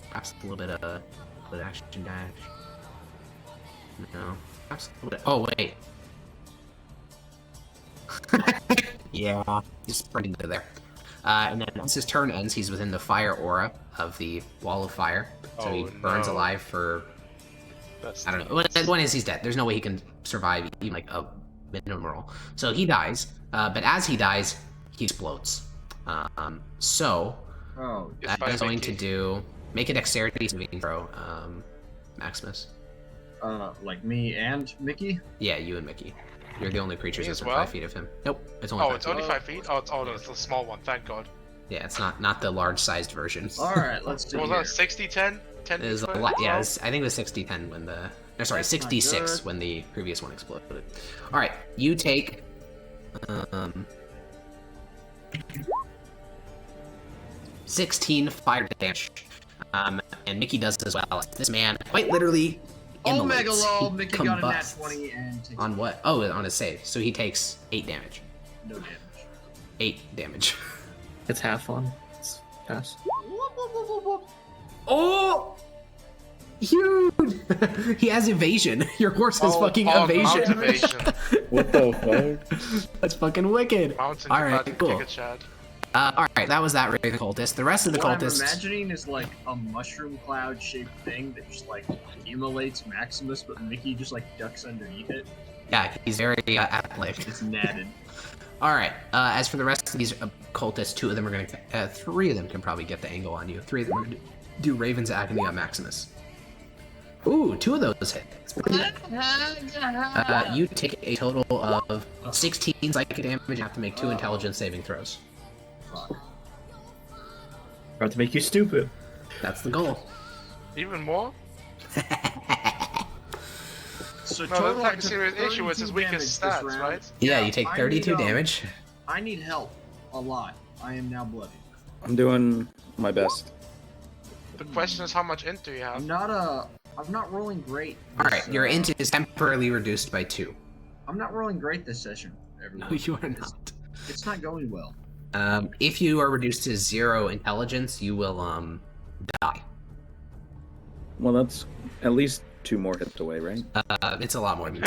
Perhaps a little bit of action dash. No. Perhaps a little bit. Oh, wait. Yeah, he's sprinting to there. And then once his turn ends, he's within the fire aura of the wall of fire. So he burns alive for. I don't know. The point is, he's dead. There's no way he can survive even like a minimum roll. So he dies. But as he dies, he explodes. So that is going to do. Make a dexterity saving throw, Maximus. Like me and Mickey? Yeah, you and Mickey. You're the only creatures within 5 feet of him. Nope, it's only 5 it's only 5 feet? Oh, it's the small one, thank God. Yeah, it's not the large-sized version. Alright, let's do it. Was that 60-10? 10 It was a lot, yeah, I think it was 60-10 when the... No, sorry, 66 when the previous one exploded. Alright, you take... 16 fire damage. And Mickey does as well. This man quite literally Omega immolates. lol, Mickey got a nat combusts. 20 and takes On what? Oh, on his save. So he takes 8 damage. no damage. 8 damage. It's half on. It's pass. Oh! Huge! He has evasion. Your horse has fucking mount evasion. evasion. What the fuck? That's fucking wicked. Mountain Alright, cool. Chad. Alright, that was that Raven cultist. The rest of the What cultists. I'm imagining is like a mushroom cloud shaped thing that just like immolates Maximus, but Mickey just like ducks underneath it. Yeah, he's very athletic. It's natted. Alright, as for the rest of these cultists, 2 of them are going to. 3 of them can probably get the angle on you. 3 of them are going to do Raven's Agony on Maximus. Ooh, 2 of those hit. You take a total of 16 psychic damage and have to make 2 intelligence saving throws. Fuck. About to make you stupid. That's the goal. Even more? So No, total, that's I like a took serious issue with his 32 weakest damage this stats, round. right? Yeah, you take I 32 need, damage. I need help. A lot. I am now bloody. I'm doing my best. The question is how much int do you have? I'm not rolling great. Alright, this, your int is temporarily reduced by 2. I'm not rolling great this session, everyone. No, you are not. It's not going well. If you are reduced to 0 intelligence, you will, die. Well, that's at least 2 more hits away, right? It's a lot more than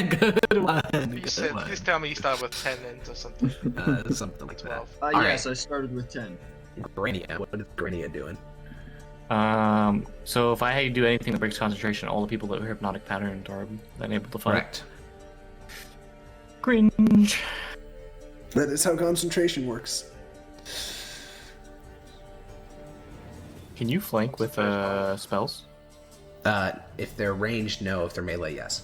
Good one. Please tell me you start with 10 int or something. Something like that. 12. Yes, I started with 10. Grania, what is Grania doing? So if I do anything that breaks concentration, all the people that are hypnotic patterned are then able to fight. Correct. Cringe. That is how concentration works. Can you flank with spells? If they're ranged, no. If they're melee, yes.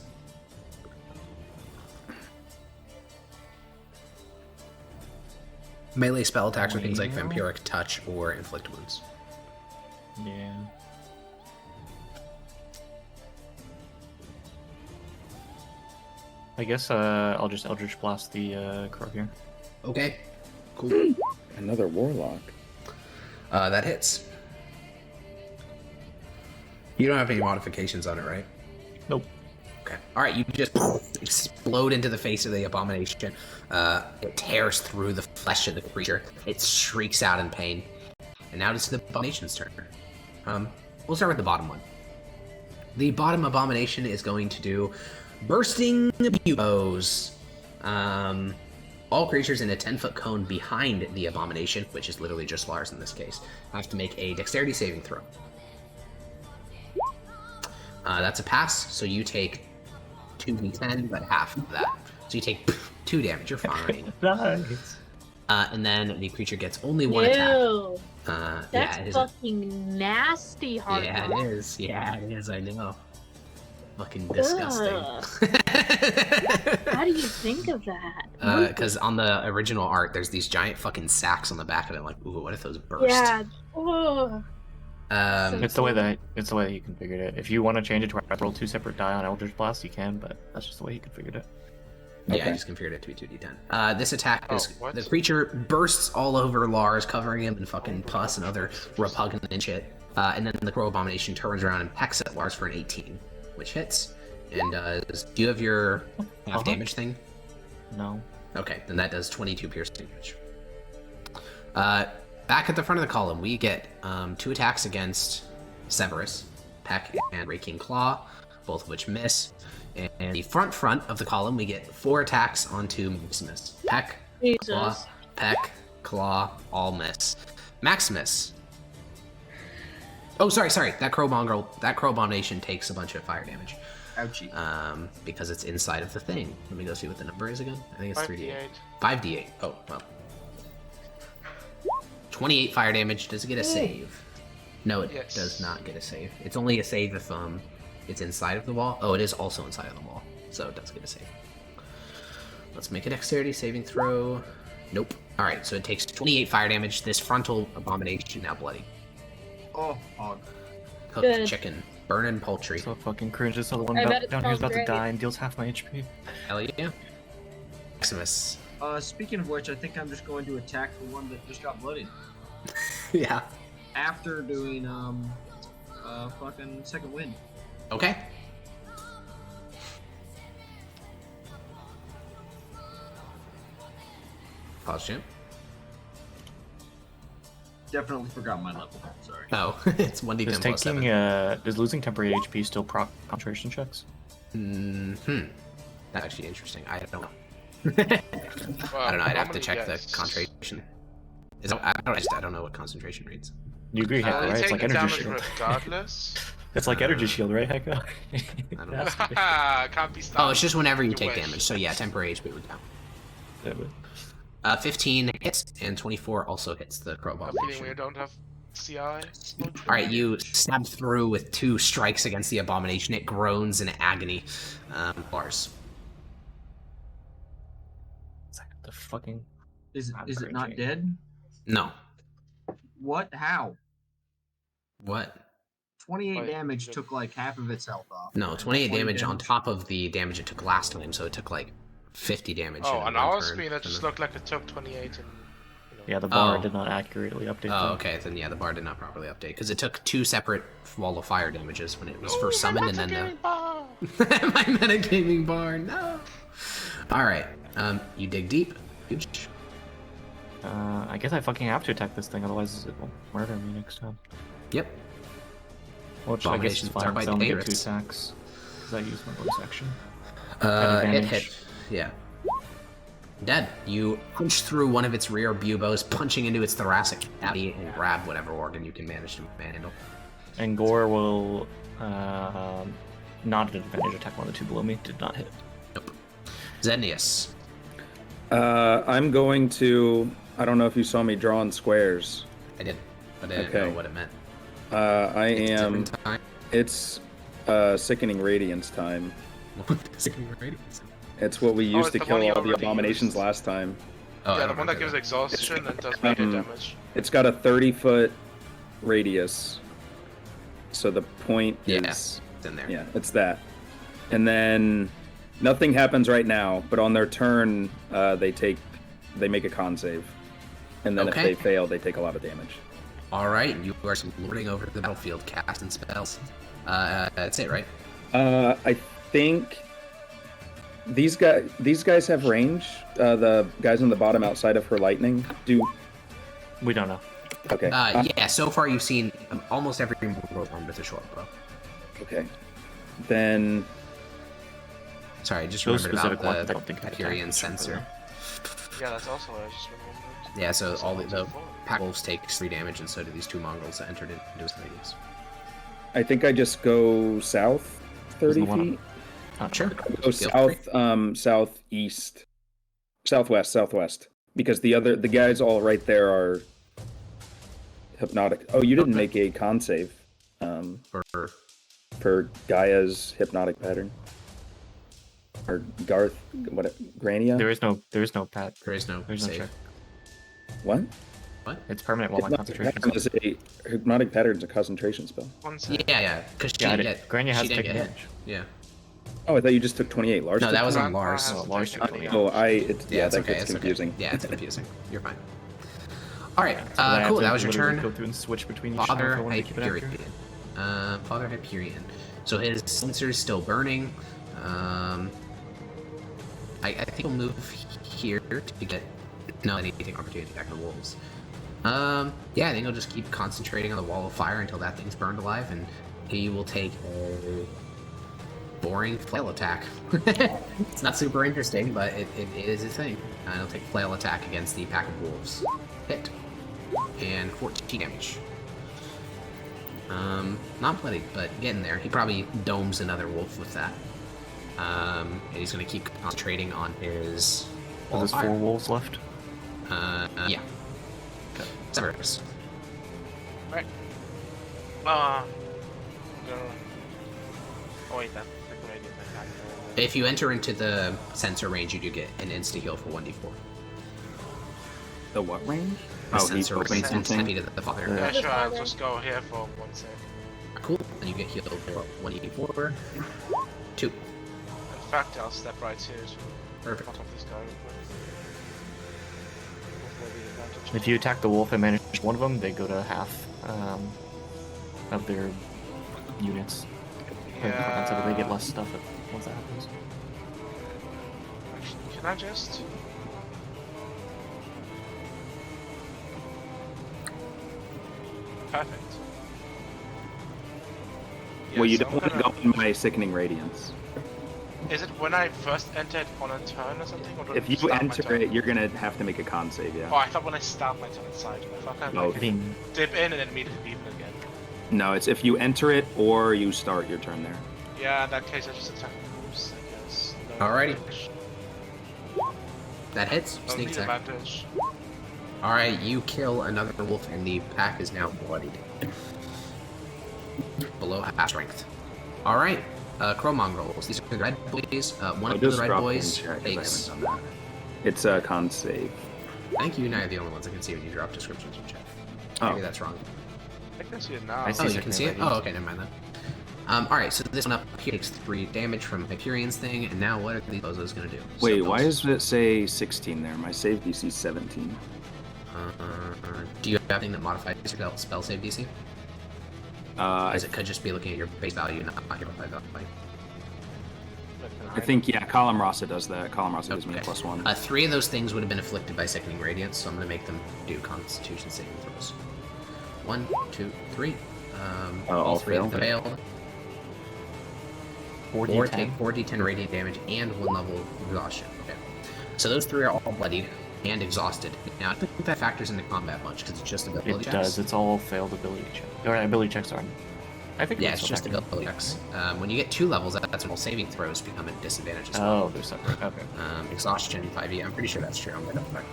Melee spell attacks are things like Vampiric Touch or Inflict Wounds. Yeah. I guess I'll just Eldritch Blast the crow here. Okay. Cool. Another warlock. That hits. You don't have any modifications on it, right? Nope. Okay. Alright, you just explode into the face of the abomination. It tears through the flesh of the creature. It shrieks out in pain. And now it's the abomination's turn. We'll start with the bottom one. The bottom abomination is going to do Bursting Buboes. All creatures in a 10-foot cone behind the abomination, which is literally just Lars in this case, have to make a dexterity saving throw. That's a pass, so you take 2d10, but half of that. So you take 2 damage, you're fine. Nice. And then the creature gets only 1 attack. Ew. Yeah, That's it is. fucking nasty, hard. Yeah, it is. Yeah, it is, I know. Fucking disgusting. How do you think of that? Because on the original art, there's these giant fucking sacks on the back of it. Like, ooh, what if those burst? Yeah. Oh. It's the way that he configured it. If you want to change it to roll 2 separate die on Eldritch Blast, you can, but that's just the way he configured it. Yeah, Okay. I just configured it to be 2d10. This attack is what? the creature bursts all over Lars, covering him in fucking pus and other repugnant shit. And then the Crow Abomination turns around and pecks at Lars for an 18, which hits. And do you have your half damage thing? No. Okay, then that does 22 piercing damage. Back at the front of the column, we get 2 attacks against Severus, Peck, and Raking Claw, both of which miss. And the front of the column, we get 4 attacks onto Maximus. Peck, Claw, Jesus. Peck, Claw, all miss. Maximus. Oh, sorry. That Crow Abomination takes a bunch of fire damage. Ouchie. Because it's inside of the thing. Let me go see what the number is again. I think it's 3d8. 5d8. 5d8. Oh, well. 28 fire damage. Does it get a save? No, it Yes. does not get a save. It's only a save if it's inside of the wall. Oh, it is also inside of the wall, so it does get a save. Let's make a dexterity saving throw. Nope. All right, so it takes 28 fire damage. This frontal abomination now bloody. Oh, hog. Cooked Good. chicken, burning poultry. So fucking cringe. This other one I bet it down here is smells about to great. die and deals half my HP. Hell yeah. Maximus. Speaking of which, I think I'm just going to attack the one that just got bloodied. Yeah. After doing, fucking second wind. Okay. Pause, champ. Definitely forgot my level. Sorry. Oh, it's 1d10 Does plus 7. does losing temporary HP still proc concentration checks? That's actually interesting. I don't know. Well, I don't know. I'd have to normally, check yes. the concentration. I don't know what concentration reads. You agree, Hector, You right? It's take like the energy damage shield. regardless. It's like energy shield, right, Hector? I don't know. Can't be stopped. Oh, it's just whenever you You take wish. damage. So yeah, temporary HP would count. Yeah, but- 15 hits and 24 also hits the Crow I'm feeling Abomination. we don't have CI. Alright, you stab through with 2 strikes against the Abomination. It groans in agony. Lars. It's like the fucking. Is I'm it not cringing. dead? No. What? How? What? 28 Wait, damage the- took like half of its health off. No, 28 20 damage on top of the damage it took last time, so it took like 50 damage. Oh, in on one our turn. screen it just looked like it took 28 and. You know. Yeah, the bar Oh. did not accurately update. Oh, them. okay. Then yeah, the bar did not properly update because it took 2 separate wall of fire damages when it was first summoned, and then the my metagaming bar. No. All right. You dig deep. Huge. I guess I fucking have to attack this thing, otherwise it will murder me next time. Yep. Which I guess is Abominations are fine, quite because I only get 2 dangerous. attacks. Because I use my bonus action. It advantage. hit. Yeah. Dead. You punch through one of its rear buboes, punching into its thoracic cavity, and grab whatever organ you can manage to manhandle. And Gore will not at advantage attack one of the 2 below me. Did not hit. Nope. Zenius. I'm going to. I don't know if you saw me drawing squares. I did, but I didn't Okay. know what it meant. I It's a am. different time. It's sickening radiance time. Sickening radiance. It's what we Oh, used it's to the kill one you all the already abominations used. last time. Oh, I Yeah, don't the one that remember gives that. exhaustion and does melee damage. It's got a 30-foot radius. So the point Yeah, is. it's in there. Yeah, it's that. And then nothing happens right now, but on their turn, they make a con save. And then Okay. if they fail, they take a lot of damage. All right, you are lording over the battlefield, casting spells. That's it, right? I think these guys have range. The guys on the bottom outside of her lightning do. We don't know. Okay. Yeah. So far, you've seen almost every world armed with a short bow. Okay. Then Sorry, I just Those remembered specific about ones, the I don't think I Hyperion attacked each sensor. Yeah, that's also what I just remembered. Yeah, so all the Someone's pack wolves take 3 damage, and so do these 2 mongrels that entered into his radius. I think I just go south 30 the one feet. Sure. Go Feel free. southeast, southwest, because the guys all right there are hypnotic. Oh, you didn't make a con save For for Gaia's hypnotic pattern. or Garth, what? Grania? There is no pat. There is no There's no save. check. What? What? It's permanent while on concentration. Hypnotic pattern is a concentration spell. One sec. Yeah, because she Yeah, didn't get. Grania has she didn't taken get hit. damage. Yeah. Oh, I thought you just took 28. Lars No, took that was 28? on Lars. Oh, Lars took 28. Oh, Yeah, that it's okay. gets It's confusing. okay. Yeah, it's confusing. You're fine. All right. So then I have Cool. to That was your literally turn. Go through and switch between each time Father if I wanted to keep it after. Hyperion. Father Hyperion. So his sensor's still burning. I think he'll move here to get anything opportunity attack on the wolves. Yeah, I think he'll just keep concentrating on the wall of fire until that thing's burned alive, and he will take a boring flail attack. It's not super interesting, but it is a thing. He'll take flail attack against the pack of wolves. Hit. And 14 damage. Not bloody, but getting there. He probably domes another wolf with that. And he's going to keep concentrating on his So wall of there's 4 fire. wolves left. Yeah. Okay. Severus. Right. No. Oh wait, that's the radiant attack. If you enter into the sensor range, you do get an insta heal for 1d4. The what range? The He's sensor opening range something. to the father. Yeah. Yeah, The sure, I'll father. just go here for one sec. Cool. And you get healed for 1d4. 2. In fact, I'll step right here to Perfect. cut off this guy real quick. Hopefully the advantage. If you attack the wolf and manage one of them, they go to half of their units. So they get less stuff once that happens. Actually, can I just... Perfect. Well, you Yes, don't I'm want to gonna- go in my Sickening Radiance. Is it when I first entered on a turn or something? Or do I If you start my enter turn? it, you're going to have to make a con save, Oh, yeah. I thought when I start my turn inside. I thought I No. like I mean, dip in and then immediately leave it again. No, it's if you enter it or you start your turn there. Yeah, in that case I just attack the wolves, I guess. No Alrighty. advantage. That hits. No Sneak need attack. advantage. Alright, you kill another wolf, and the pack is now bloodied. Below half strength. Alright, Crow Mongrels. These are the red boys. One of the just red drop it in boys chat 'cause I takes. haven't done that. It's a con save. I think you and I are the only ones that can see when you drop descriptions in chat. Oh. Maybe that's wrong. I can see it now. I see Oh, you Sickening can see it? Radiance. Oh, okay, never mind then. Alright, so this one up here takes 3 damage from Hyperion's thing, and now what are these bozos gonna do? Wait, So why those- does it say 16 there? My save DC is 17. do you have anything that modifies your spell save DC? As it could just be looking at your base value, not your by value. I think, yeah, Column Rasa does that. Column Rasa gives me a Okay. +1. 3 of those things would have been afflicted by Sickening Radiance, so I'm going to make them do Constitution saving throws. 1, 2, 3. All 3 of fail? them failed. 4 take 4d10 radiant damage and 1 level of exhaustion. Okay. So those 3 are all bloodied and exhausted. Now, I don't think that factors into combat much because it's just ability it checks. does. It's all failed ability checks. Or ability checks aren't. I think Yeah, that's it's just still ability checks. When you get 2 levels, that's when all saving throws become a disadvantage as well. Oh, they're separate. Okay. Exhaustion 5e. I'm pretty sure that's true. I'm going to double check.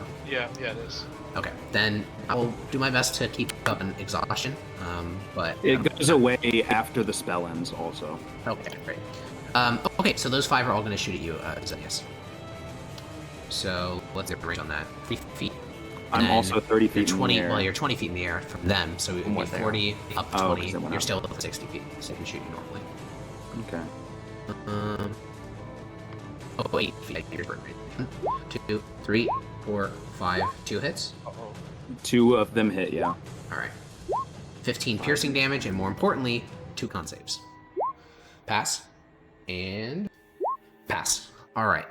Yeah, it is. Okay, then I will do my best to keep up an exhaustion. But It goes away after the spell ends, also. okay, great. Okay, so those 5 are all going to shoot at you, Xenius. So let's get the range on that. 3 feet. I'm And also 30 You're feet in 20. the air. Well, you're 20 feet in the air from them, so it would be What they are. 40 up Oh, 20. 'cause they went You're up. still at 60 feet, so they can shoot you normally. Okay. 8 feet. You're burn rate. 1, 2, 3, 4, 5. 2 hits. Uh-oh. 2 of them hit, yeah. All right. 15 piercing damage, and more importantly, 2 con saves. Pass. And pass. All right.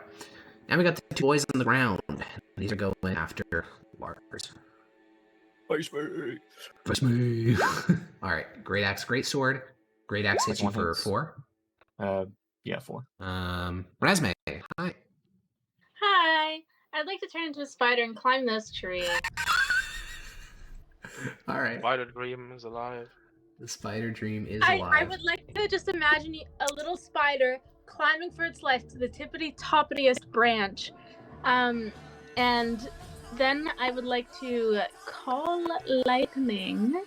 Now we got the 2 boys on the ground. These are going after Lars. Face me. All right. Great axe, great sword. Great axe hits you One for hits. 4. Yeah, 4. Resme. Hi. Hi. I'd like to turn into a spider and climb this tree. All right. Violet Dream is alive. The spider dream is I alive. would like to just imagine a little spider climbing for its life to the tippity-toppitiest branch. And then I would like to call lightning.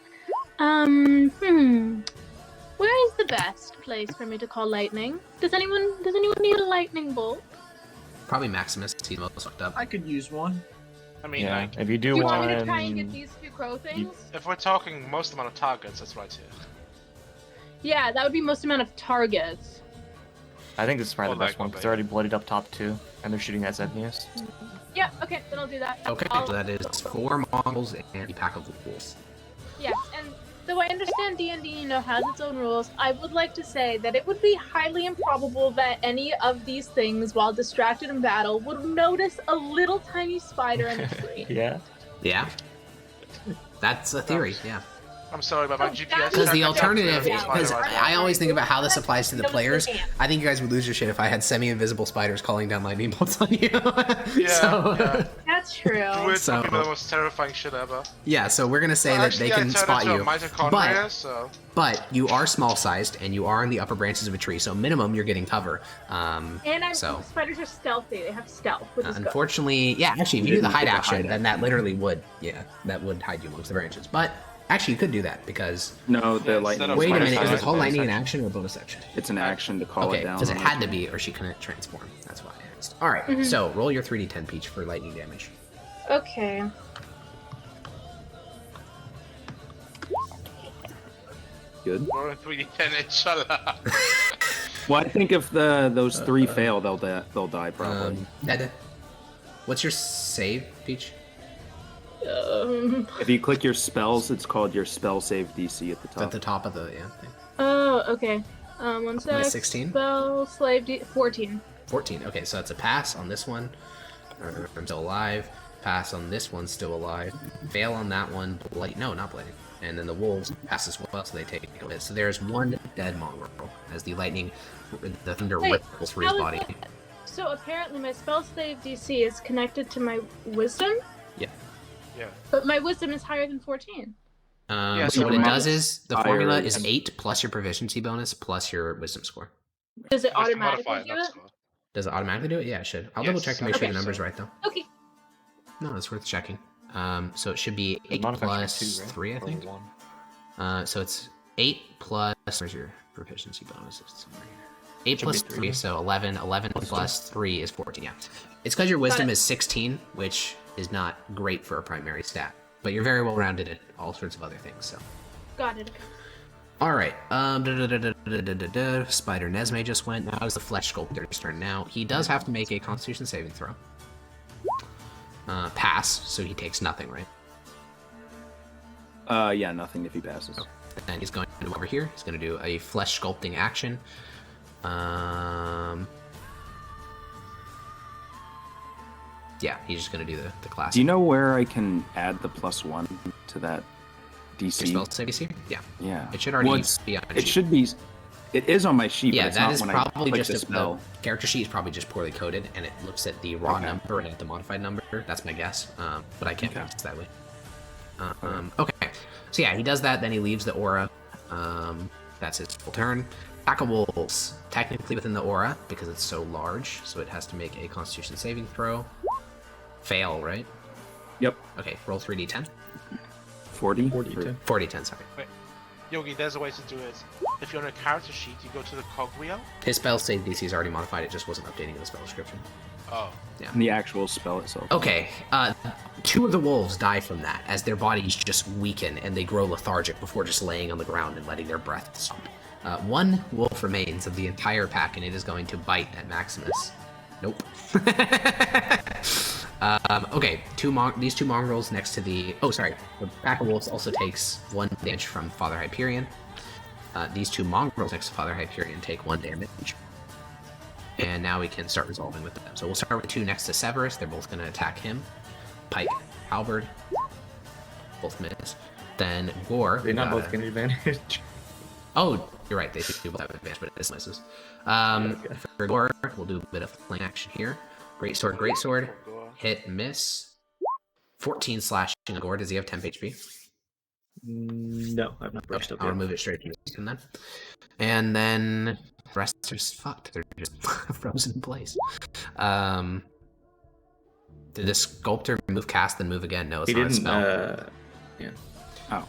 Where is the best place for me to call lightning? Does anyone need a lightning bolt? Probably Maximus. He's most fucked up. I could use one. I mean, Yeah, like, if you do Do you one, want me to try and get these two crow things? if we're talking most amount of targets, that's right here. Yeah, that would be most amount of targets. I think this is probably Or the best like one one because they're already bloodied up top too, and they're shooting at Zednius. Yeah, okay, then I'll do that. Okay, I'll- so that is 4 Mongols and a pack of wolves. Yeah, and though I understand D&D, has its own rules, I would like to say that it would be highly improbable that any of these things, while distracted in battle, would notice a little tiny spider in a tree. Yeah. Yeah. That's a theory, yeah. I'm sorry, but my Oh, GPS. that Because the Yeah, alternative, yeah, because yeah. I always think about how this applies to the Notice players. ants. I think you guys would lose your shit if I had semi-invisible spiders calling down lightning bolts on you. Yeah, so, yeah. That's true. Druids So- would be the most terrifying shit ever. yeah, so we're gonna say Well, that actually, they I can turned spot into you. a mitochondria, so But you are small-sized, and you are in the upper branches of a tree, so minimum you're getting cover. And So- spiders are stealthy. They have stealth, which is good. Unfortunately, yeah, actually, if you do the Didn't hide get the action, hide then that literally would, that would hide you amongst the branches. But actually, you could do that because No, the Yeah, lightning. instead of wait a Bonus minute, is action. it called lightning in action? action or bonus action? It's an action to call Okay, it down. because it on had the- to be, or she couldn't transform. That's why I asked. All right, Mm-hmm. so roll your 3d10 Peach for lightning damage. Okay. Good. we're in 3d10, inshallah. Well, I think if those 3 fail, they'll die probably. Ed, what's your save, Peach? If you click your spells, it's called your spell save DC at the It's top. at the top of the thing. Oh, okay. One sec. 16? Spell slave 14. 14. Okay, so that's a pass on this one. I'm still alive. Pass on this one, still alive. Fail on that one. No, not blighting. And then the wolves pass as well, so they take a hit. So there's one dead mongrel as the lightning, the thunder Wait, ripples through his how is body. that? So apparently my spell save DC is connected to my wisdom, Yeah. Yeah. but my wisdom is higher than 14. Yeah, So so what it my- does is the higher formula is than- 8 plus your proficiency bonus plus your wisdom score. Does it Just modify automatically it, do that's it? all. Does it automatically do it? Yeah, it should. I'll Yes, double check to make sure okay. the number's right though. Okay. No, it's worth checking. So it should be 8 Modifier plus 2, right? 3, I Or think. 1. So it's 8 plus. Where's your proficiency bonus? It's somewhere here. 8 Should plus be 3, 3. so 11. 11 plus 3 is 14, yeah. It's because your wisdom is 16, which is not great for a primary stat. But you're very well rounded in all sorts of other things, so. Got it. Alright, Spider Nesme just went. Now is the Flesh Sculptor's turn now. He does have to make a Constitution saving throw. Pass, so he takes nothing, right? Yeah, nothing if he passes. And he's going to go over here. He's going to do a flesh sculpting action. Yeah, he's just going to do the classic. Do you know where I can add the +1 to that your DC? spell save DC? Yeah. Yeah. It should already Well, it's- be on your It sheet. should be. It is on my sheet. Yeah, but it's that not is when probably I click just the the spell. character sheet is probably just poorly coded, and it looks at the raw Okay. number and at the modified number. That's my guess, but I can't Okay. guess that way. Okay, so yeah, he does that. Then he leaves the aura. That's his full turn. Pack of wolves, technically within the aura because it's so large, so it has to make a Constitution saving throw. Fail, right? Yep. Okay, roll 3d10. 40. 42. 4d10, sorry. Yogi, there's a way to do it. If you're on a character sheet, you go to the cog wheel. His spell save DC is already modified. It just wasn't updating in the spell description. Oh. And the actual spell itself. Okay, 2 of the wolves die from that as their bodies just weaken and they grow lethargic before just laying on the ground and letting their breath stop. 1 wolf remains of the entire pack and it is going to bite at Maximus. Nope. Okay, these 2 mongrels next to the... Oh, sorry. The pack of wolves also takes 1 damage from Father Hyperion. These 2 mongrels next to Father Hyperion take 1 damage. And now we can start resolving with them. So we'll start with the 2 next to Severus. They're both going to attack him. Pike, halberd, both miss. Then Gore. They not got both get an advantage. Oh, you're right. They do both have advantage, but it misses. For Gore, we'll do a bit of flank action here. Great sword, hit, miss. 14 slashing on Gore. Does he have 10 HP? No, I've not brushed up I'll yet. move it straight to him then. And then the rest are just fucked. They're just frozen in place. Did the sculptor move cast then move again? No, it's He not a didn't. spell. Yeah.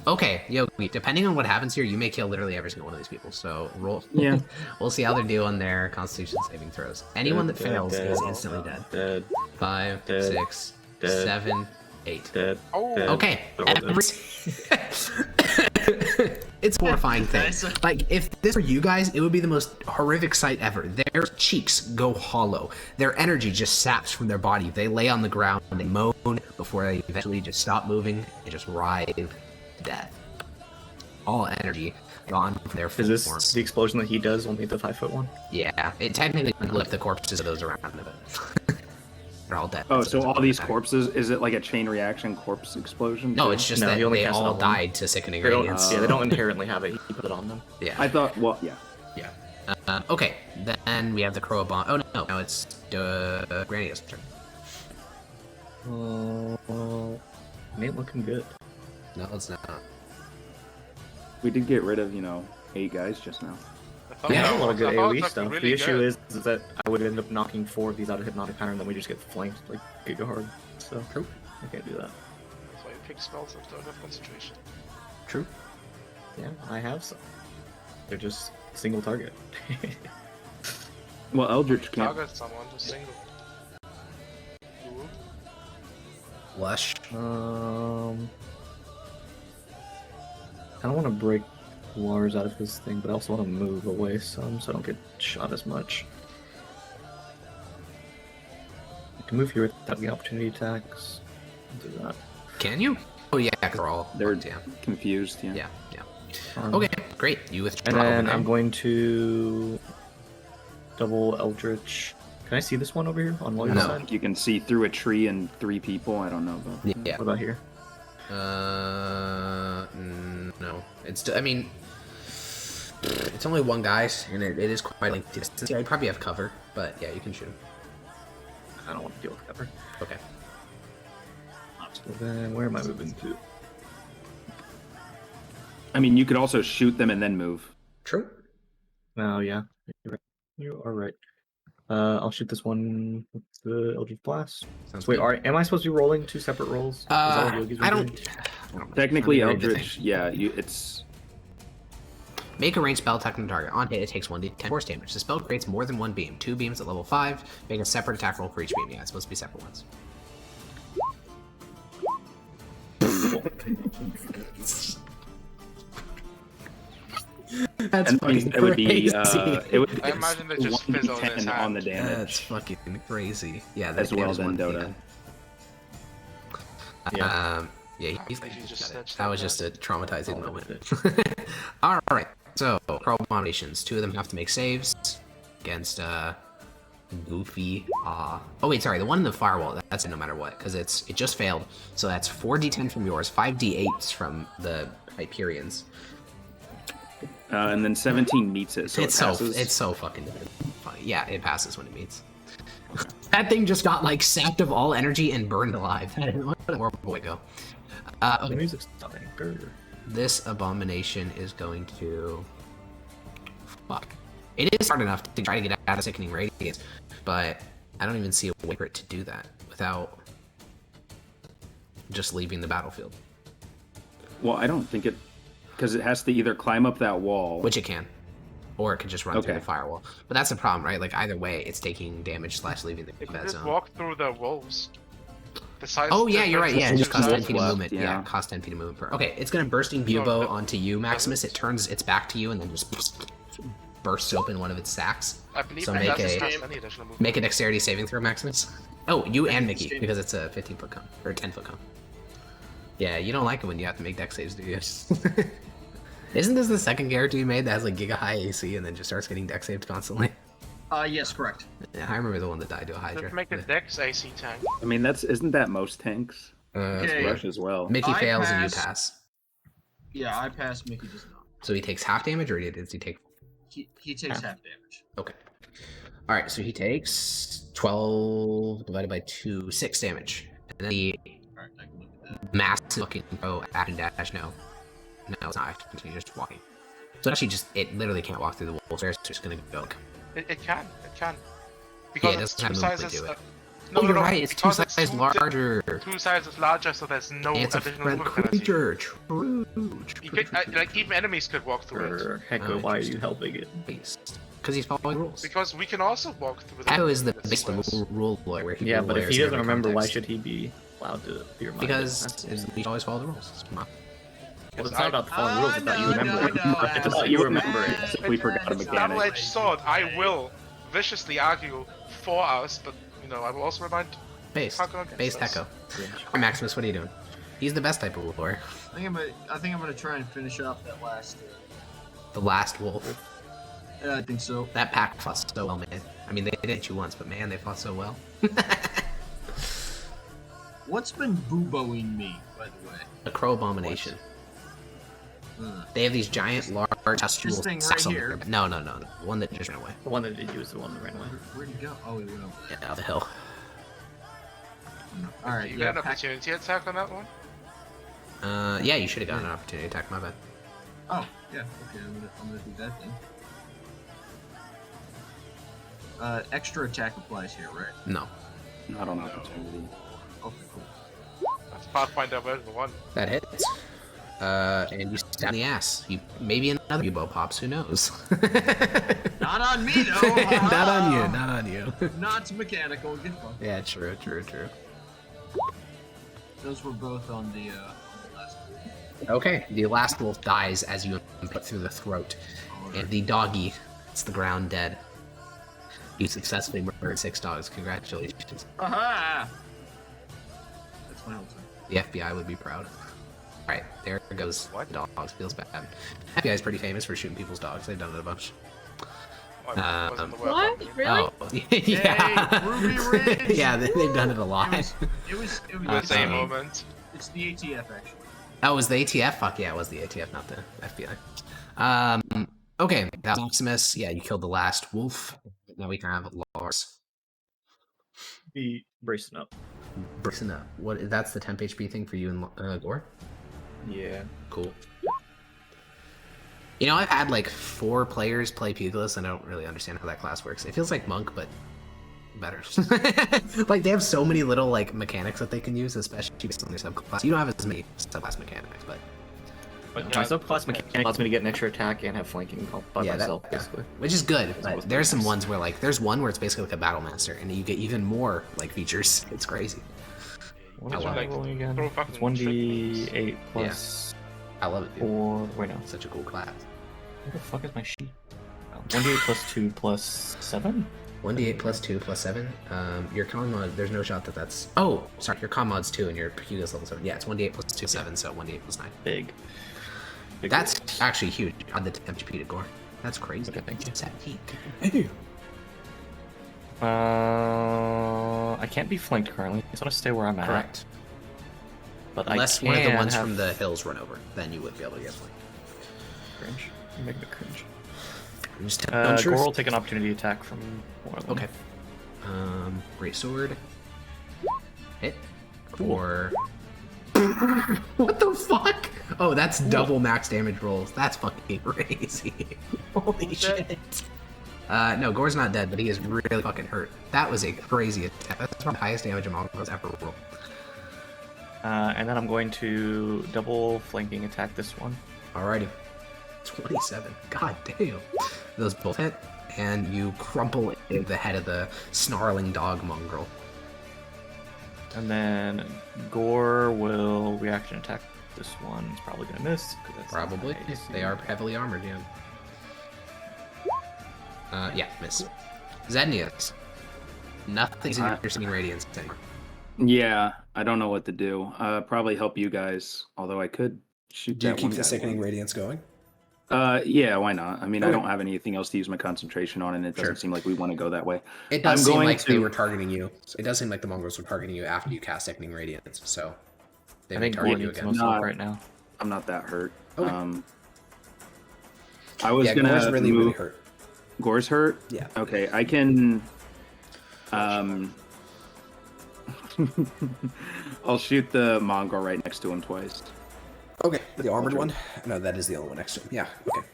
Okay, Yogi, depending on what happens here, you may kill literally every single one of these people. So roll. Yeah. We'll see how they're doing their Constitution saving throws. Anyone that fails is instantly dead. Dead. 5, Dead. 6, Dead. 7, 8. Dead. Oh, Dead. Okay. They're all dead. It's a horrifying thing. Nice. Like, if this were you guys, it would be the most horrific sight ever. Their cheeks go hollow. Their energy just saps from their body. They lay on the ground and they moan before they eventually just stop moving and just writhe to death. All energy gone from their full Is this form. the explosion that he does, only the 5-foot one? Yeah, it technically lift the corpses of those around it. They're all dead. Oh, so all these corpses. corpses, is it like a chain reaction corpse explosion? No, too? it's just No, that he only they casts it all on one. died to sickening They don't, radiance. yeah, they don't inherently have it. He put it on them. Yeah. I thought, well, yeah. Okay, then we have the Crow Bomb. Oh no, now it's Grandios' turn. It ain't looking good. No, it's not. We did get rid of, 8 guys just now. I thought Yeah, that A lot of was- good I thought it AoE was stuff. really The issue good. is that I would end up knocking 4 of these out of Hypnotic Pattern, and then we just get flanked like Giga Hard. So True. I can't do that. That's why you pick spells that don't have concentration. True. Yeah, I have some. They're just single target. Well, Eldritch can't. Target someone, just single. Ooh. Lush. I don't want to break Lars out of his thing, but I also want to move away some so I don't get shot as much. I can move here without the opportunity attacks. I'll do that. Can you? Oh yeah, because they're all They're yeah. confused, yeah. Yeah, yeah. Um, Okay, great. You And withdraw. then over I'm there. going to double Eldritch. Can I see this one over here on one No. side? You can see through a tree and 3 people. I don't know though. Yeah. What about here? No. It's. I mean, it's only one guy, and it is quite lengthy distance. Yeah, you probably have cover, but yeah, you can shoot him. I don't want to deal with cover. Okay. So then, where am I moving to? I mean, you could also shoot them and then move. True. Oh yeah, you're right. You are right. I'll shoot this one with the Eldritch Blast. Sounds Wait, good. am I supposed to be rolling 2 separate rolls? Is that what Yogi's I been don't. doing? Technically, I don't even Eldritch, yeah, it's. Make a ranged spell attack on the target. On hit, it takes 1d10 force damage. The spell creates more than one beam. 2 beams at level 5. Make a separate attack roll for each beam. Yeah, it's supposed to be separate ones. That's And fucking it would be. crazy. It would. I imagine they just fizzle in his 1d10 on the hand. That's damage fucking crazy. Yeah, as well. is Then 1d10. Dota. Yeah. Yeah, he's If you just got it. snatched That that was down. just a traumatizing Oh, moment. All right, so Crow Abominations. 2 of them have to make saves against Goofy. Oh wait, sorry. The one in the firewall. That's no matter what, because it just failed. So that's 4d10 from yours, 5d8s from the Hyperions. And then 17 meets it, so it's it passes. it's so fucking funny. Yeah, it passes when it meets. That thing just got like sapped of all energy and burned alive. What a horrible way to go. The Okay. music's stopping. Grr. This abomination is going to. Fuck. It is hard enough to try to get out of sickening radiance, but I don't even see a way for it to do that without just leaving the battlefield, Well, I don't think it, because it has to either climb up that wall. which it can, or it could just run through Okay. the firewall. But that's the problem, right? Like either way, it's taking damage / leaving the If you fed just zone. walk through the walls. The size Oh yeah, you're right. Yeah, it difference just is costs too 10 small. feet of left, movement. Yeah, yeah. it costs 10 feet of movement per. Okay, it's gonna bursting bubo No, onto you, Maximus. It turns its back to you and then just bursts open one of its sacks. I believe So that make doesn't a- have any additional movement. Make a dexterity saving throw, Maximus. Oh, you and Mickey, Escape. because it's a 15-foot cone or 10-foot cone. Yeah, you don't like it when you have to make dex saves, do you? Isn't this the second character you made that has like giga high AC and then just starts getting dex saves constantly? Yes, correct. Yeah, I remember the one that died to a Hydra. Just make a Dex AC tank. I mean, isn't that most tanks? Okay. Rush as well. Mickey I fails and you pass. pass. Yeah, I passed. Mickey does not. So he takes half damage, or does he take? He takes half damage. Okay. All right, so he takes 12 divided by 2, 6 damage. And then the Alright, I can look at that. massive fucking go action dash. No, it's not. He's just walking. So actually, it literally can't walk through the wall stairs. It's just gonna go. It can. Yeah, Because it it's doesn't have two movement sizes. to it. No, you're no, right. It's two because sizes larger. 2 sizes larger, so there's no It's a additional friend movement penalty. creature. True. You could, like, even enemies could walk through it. Or Hecko, Oh, why are you interesting. helping it? Because he's following rules. Because we can also walk through it. Echo is the with basic squares. rule lawyer. Where he Yeah, but if lawyers he in doesn't every remember, why context. should he be allowed to be reminded? Because we should always follow the rules. Come on. Well, it's not about following rules, it's about you remembering. It's about Asshole. you remembering. We forgot a It's a mechanic. double-edged sword. I will viciously argue for us, but I will also remind. Based. How can I get Based this? Echo. Alright, Maximus, what are you doing? He's the best type of lawyer. I think I'm gonna try and finish off that last. The last wolf. I think so. That pack fought so well, man. I mean, they did hit you once, but man, they fought so well. What's been booboing me, by the way? A crow abomination. They have these giant, large, pustule thing sacks right on here. their- No. The one that just ran away. The one that did you was the one that ran away. Where'd he go? Oh, he went over there. Yeah, the hill. All right, You yeah. got an opportunity attack on that one? Yeah, you should have gotten an opportunity attack. My bad. Oh, yeah. Okay, I'm gonna do that then. Extra attack applies here, right? No, Not on opportunity. Okay, cool. That's Pathfinder version 1. that hits. And you stab in the ass. You maybe another U-bow pops. Who knows? Not on me though. Not on you. Not on you. Not mechanical. Get fucked. Yeah, true. Those were both on the last. Okay, the last wolf dies as you put through the throat, and the doggy hits the ground dead. You successfully murdered 6 dogs. Congratulations. Aha! That's my whole thing. The FBI would be proud. Alright, there goes What? dogs. Feels bad. FBI is pretty famous for shooting people's dogs. They've done it a bunch. Oh, I wasn't aware of What? that. Really? Oh, yeah. Yay, Ruby Ridge! Yeah, they've done it a lot. It was The same moment. It's the ATF actually. Oh, it was the ATF? Fuck yeah, it was the ATF, not the FBI. Okay, that was Maximus. Yeah, you killed the last wolf. Now we can have Lars. Be bracing up. Brixen up. What? That's the temp HP thing for you and Gore? Yeah. Cool. You know, I've had like 4 players play Pugilist, and I don't really understand how that class works. It feels like Monk, but better. Like, they have so many little like mechanics that they can use, especially based on their subclass. You don't have as many subclass mechanics, but But my subclass mechanic allows me to get an extra attack and have flanking all by myself, yeah, basically. which is good. It's But both there's some nice. ones where like there's one where it's basically like a battle master, and you get even more like features. It's crazy. What I was love I it. rolling again? Throw fucking It's 1d8 plus I love it. Dude. 4. Wait, no. Such a cool class. Where the fuck is my sheet? Oh, 1d8 plus 2 plus 7? 1d8 plus 2 plus 7. Your con mod, there's no shot that that's. Oh, sorry, your con mod's 2 and your Pugilist level 7. Yeah, it's 1d8 plus 2, 7, so 1d8 plus 9. Big. Big That's rolls. actually huge. Add the temp HP to Gore. That's crazy. Okay, thank you. 17. Thank you. I can't be flanked currently. I just want to stay where I'm at. Correct. But Unless I one of the can ones have... from the hills run over, then you would be able to get flanked. Cringe. You make me cringe. I'm just telling the Gore truth. will take an opportunity attack from one of them. Okay. Great sword. Hit. Or. What the fuck? Oh, that's double max damage rolls. That's fucking crazy. Holy shit. No, Gore's not dead, but he is really fucking hurt. That was a crazy attack. That's probably the highest damage a Mongo's ever rolled. And then I'm going to double flanking attack this one. Alrighty. 27. God damn. Those both hit, and you crumple into the head of the snarling dog mongrel. And then Gore will reaction attack this one. It's probably gonna miss. 'cause that's Probably. not AC. They are heavily armored, yeah. Yeah, miss. Zednius. Nothing's in your singing radiance anymore. Yeah, I don't know what to do. Probably help you guys. Although I could shoot Do you that keep one the guy. sickening radiance going? Yeah, why not? I mean, I Okay. don't have anything else to use my concentration on, and it doesn't Sure. seem like we want to go that way. It does I'm seem going like they to- were targeting you. It does seem like the mongrels were targeting you after you cast sickening radiance, so they I may think Gore target you needs again. most No. help right now. I'm not that hurt. Okay. I was Yeah, gonna Gore's really, move. really hurt. Gore's hurt. Yeah. Okay, I can. I'll shoot the mongrel right next to him twice. Okay, the armored one? No, that is the only one next to him. Yeah, okay.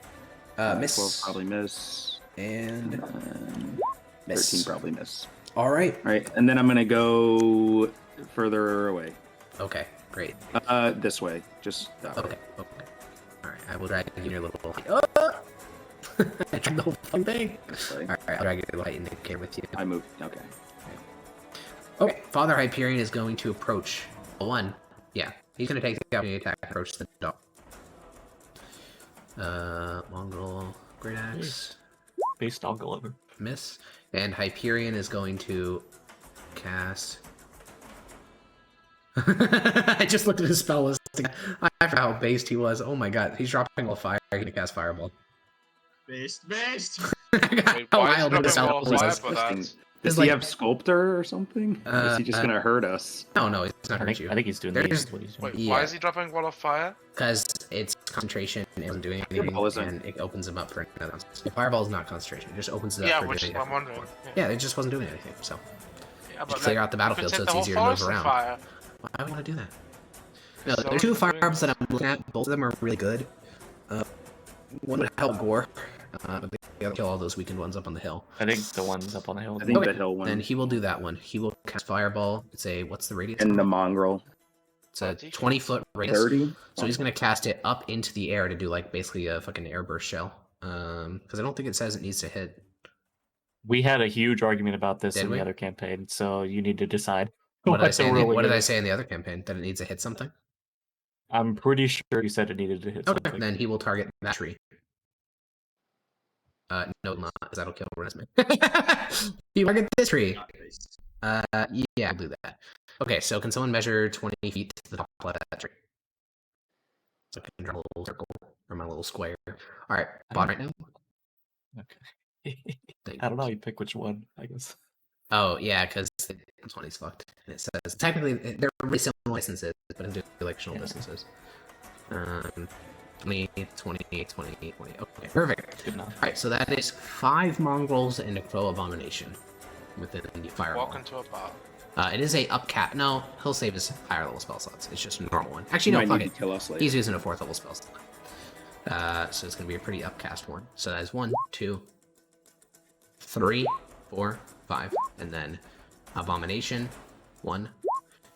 12 Miss. probably miss. And And miss. 13 probably miss. All right. All right, and then I'm gonna go further away. Okay, great. This way. Just that way. Okay. All right, I will drag you your little. Oh! I tried the whole fucking thing. This way. All right, I'll drag your light indicator with you. I moved. Okay. Okay, Father Hyperion is going to approach one. Yeah, he's going to take the opportunity attack, approach the dog. Mongol Great Axe. Base dog over. Miss. And Hyperion is going to cast. I just looked at his spell list. I forgot how based he was. Oh my god, he's dropping all fire. He's going to cast Fireball. Based. Wait, How why is wild it his dropping spell fire list for is. that? Does like- he have Sculptor or something? Or is he just gonna hurt us? No, he's not I hurt think, you. I think he's doing There's- what he's doing. Wait, Yeah. why is he dropping Wall of Fire? Because it's concentration, it isn't doing anything, Fireball isn't. and it opens him up for another. Fireball is not concentration, it just opens it up Yeah, for which is doing what I'm wondering. Yeah, it just wasn't doing anything, so. Yeah, Just clear out the battlefield so it's easier to move around. Fire. Why would I want to do that? No, So there are two it's doing- firearms that I'm looking at. Both of them are really good. One would help Gore, but the other kill all those weakened ones up on the hill. I think the one's up on the hill. I think Okay, the hill one Then he will do that one. He will cast Fireball. It's a, what's the radius? and the mongrel. It's a 20? 20-foot radius. 30. So he's gonna cast it up into the air to do like basically a fucking airburst shell. Because I don't think it says it needs to hit. We had a huge argument about this Did in we? the other campaign, so you need to decide. What did I what say? the In the, ruling what did I is. say in the other campaign? That it needs to hit something. I'm pretty sure you said it needed to hit Okay, something. then he will target that tree. No, not because that'll kill Renesmee. You target this tree. Not based. Yeah, I'll do that. Okay, so can someone measure 20 feet to the top left of that tree? So I can draw a little circle or my little square. All right, bottom right now. Okay. Thank I don't know. You pick which one, I guess. Oh yeah, because 20's fucked. And it says technically they're really similar licenses, but in electional Yeah. distances. 20, 20, 20, 20. Okay, perfect. Good enough. All right, so that is 5 mongrels and a crow abomination within the fireball. Walk into a bar. It is a upcap. No, he'll save his higher level spell slots. It's just a normal one. Actually, You no, might fuck need it. to kill us later. He's using a 4th level spell slot. So it's gonna be a pretty upcast one. So that is 1, 2, 3, 4, 5, and then abomination 1,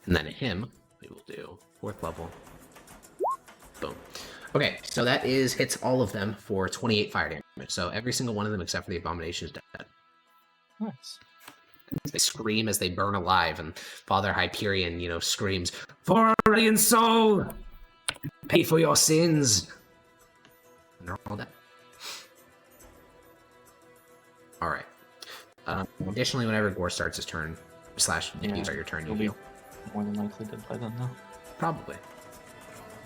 and then him. We will do 4th level. Boom. Okay, so that is hits all of them for 28 fire damage. So every single one of them except for the abomination is dead. Nice. They scream as they burn alive, and Father Hyperion, screams, "For radiant soul, pay for your sins." And they're all dead. All right. Additionally, whenever Gore starts his turn, / Yeah, you start your turn, He'll you be heal. more than likely dead by then, though. Probably.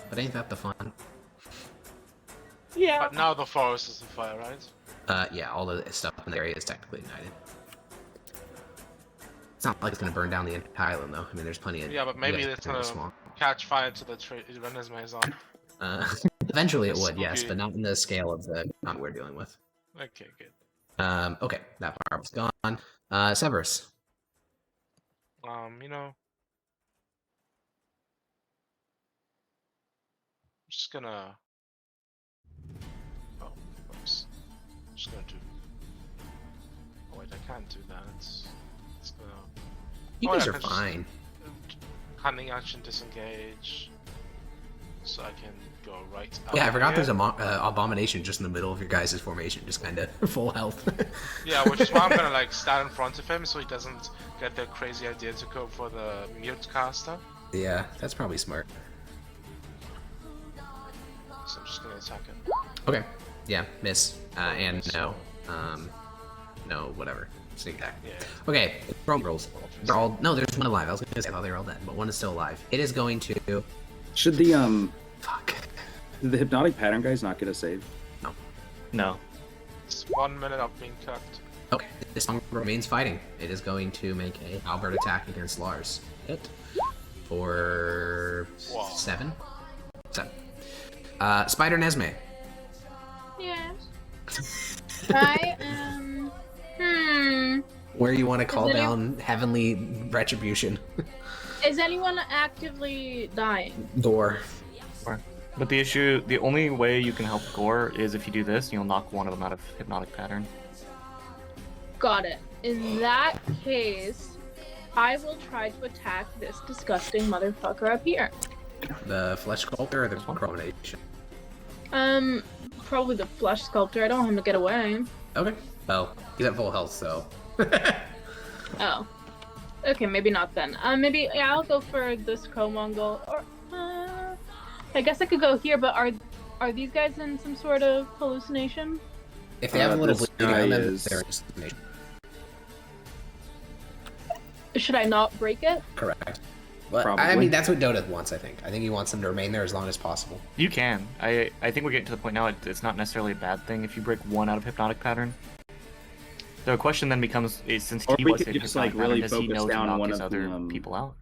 But ain't that the fun? But now the forest is on fire, right? Yeah, all the stuff in the area is technically ignited. It's not like it's gonna burn down the entire island, though. I mean, there's plenty of. Yeah, but maybe you guys it's are gonna small. catch fire to the tree Renesmee is on. Eventually it would, yes, Spooky. but not in the scale of the we're dealing with. Okay, good. Okay, that fire was gone. Severus. You know, I'm just gonna. Oh, oops. I'm just gonna do. Oh wait, I can't do that. It's gonna. You Oh, guys yeah, are I can just- fine. Hunting action disengage. So I can go right. Yeah, I out forgot here. there's a abomination just in the middle of your guys' formation, just kind of full health. Yeah, which is why I'm gonna like stand in front of him so he doesn't get the crazy idea to go for the mute caster. Yeah, that's probably smart. So I'm just gonna attack him. Okay, yeah, miss, and no, no, whatever. Sneak attack. Yeah. Okay, Chrome girls. They're all no. There's one alive. I was gonna say I thought they were all dead, but one is still alive. It is going to. Should the Fuck. did the hypnotic pattern guys not get a save? No. It's 1 minute of being cooked. Okay, this song remains fighting. It is going to make a halberd attack against Lars. Hit for Wow. 7. Spider Nesme. Yes. I am. Where you want to call Is it a- down heavenly retribution. Is anyone actively dying? Door. But the only way you can help Gore is if you do this, you'll knock one of them out of hypnotic pattern. Got it. In that case, I will try to attack this disgusting motherfucker up here. The flesh sculptor or the coronation? Probably the flesh sculptor. I don't want him to get away. Okay. Well, he's at full health, so. Oh. Okay, maybe not then. Maybe yeah, I'll go for this co-mongol. Or I guess I could go here, but are these guys in some sort of hallucination? If they have a little this bleeding guy on them, is- they're in hallucination. Should I not break it? Correct. But I Probably. mean, that's what Dota wants. I think he wants them to remain there as long as possible. You can. I think we're getting to the point now. It's not necessarily a bad thing if you break one out of hypnotic pattern. The question then becomes: is since Or he we was could in just, hypnotic like, really pattern, does he focus know to down knock one his of the, other people out?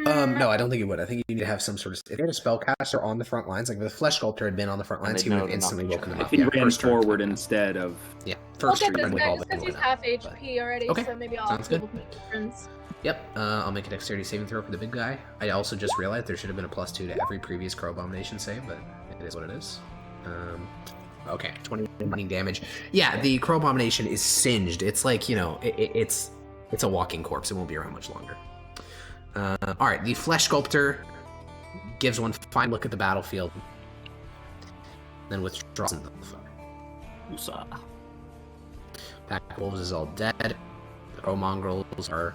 No, I don't think he would. I think you need to have some sort of. If you had a spellcaster on the front lines, like if the flesh sculptor had been on the front And lines, they'd he would know have to knock instantly each woken other them out. up. If he Yeah, ran first turn. forward instead of Yeah, I'll first get turn this would guy all just been because he's woken up, half but- HP already, Okay, so maybe I'll sounds be good. able to make a difference. Yep, I'll make a dexterity saving throw for the big guy. I also just realized there should have been a +2 to every previous Crow Abomination save, but it is what it is. Okay, 20 lightning damage. Yeah, the Crow Abomination is singed. It's like, you know, it's a walking corpse. It won't be around much longer. Alright, the Flesh Sculptor gives one fine look at the battlefield, then withdraws into the fire. Usa. Pack of Wolves is all dead. The Crow Mongrels are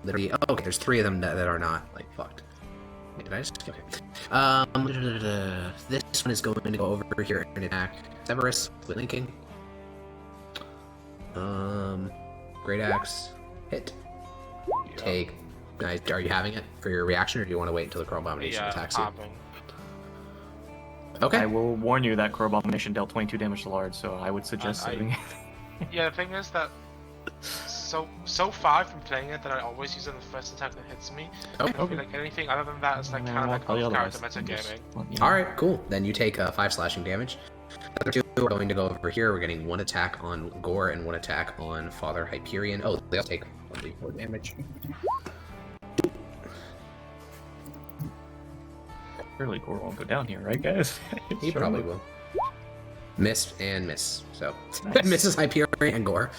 literally... Oh, okay, there's 3 of them that are not, like, fucked. Wait, did I just... Okay. This one is going to go over here and attack Severus with linking. Great Axe. Hit. Take... Nice. Are you having it for your reaction, or do you want to wait until the Crow Abomination Yeah, attacks you? having. Okay. I will warn you that Crow Abomination dealt 22 damage to Large, so I would suggest I- saving it. Yeah, the thing is that so far I've been playing it that I always use it on the first attack that hits me. Okay. I feel like anything other than that is like Yeah, kind of I'll like tell you off otherwise. character I'm just metagaming. letting you know. Alright, cool. Then you take 5 slashing damage. The other 2 are going to go over here. We're getting 1 attack on Gore and 1 attack on Father Hyperion. Oh, they all take 1d4 damage. Surely Gore won't go down here, right, guys? He Sure. probably will. Miss and miss. So, Nice. misses Hyperion and Gore.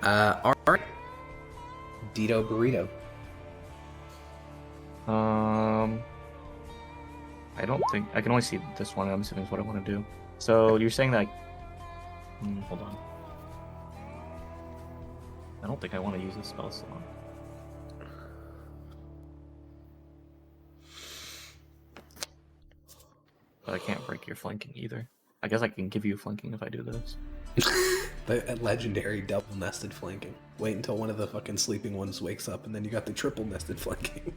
Alright. Dito Burrito. I don't think I can only see this one. I'm assuming is what I want to do. So you're saying that? Hold on. I don't think I want to use this spell slot. But I can't break your flanking either. I guess I can give you flanking if I do this. The legendary double nested flanking. Wait until one of the fucking sleeping ones wakes up, and then you got the triple nested flanking.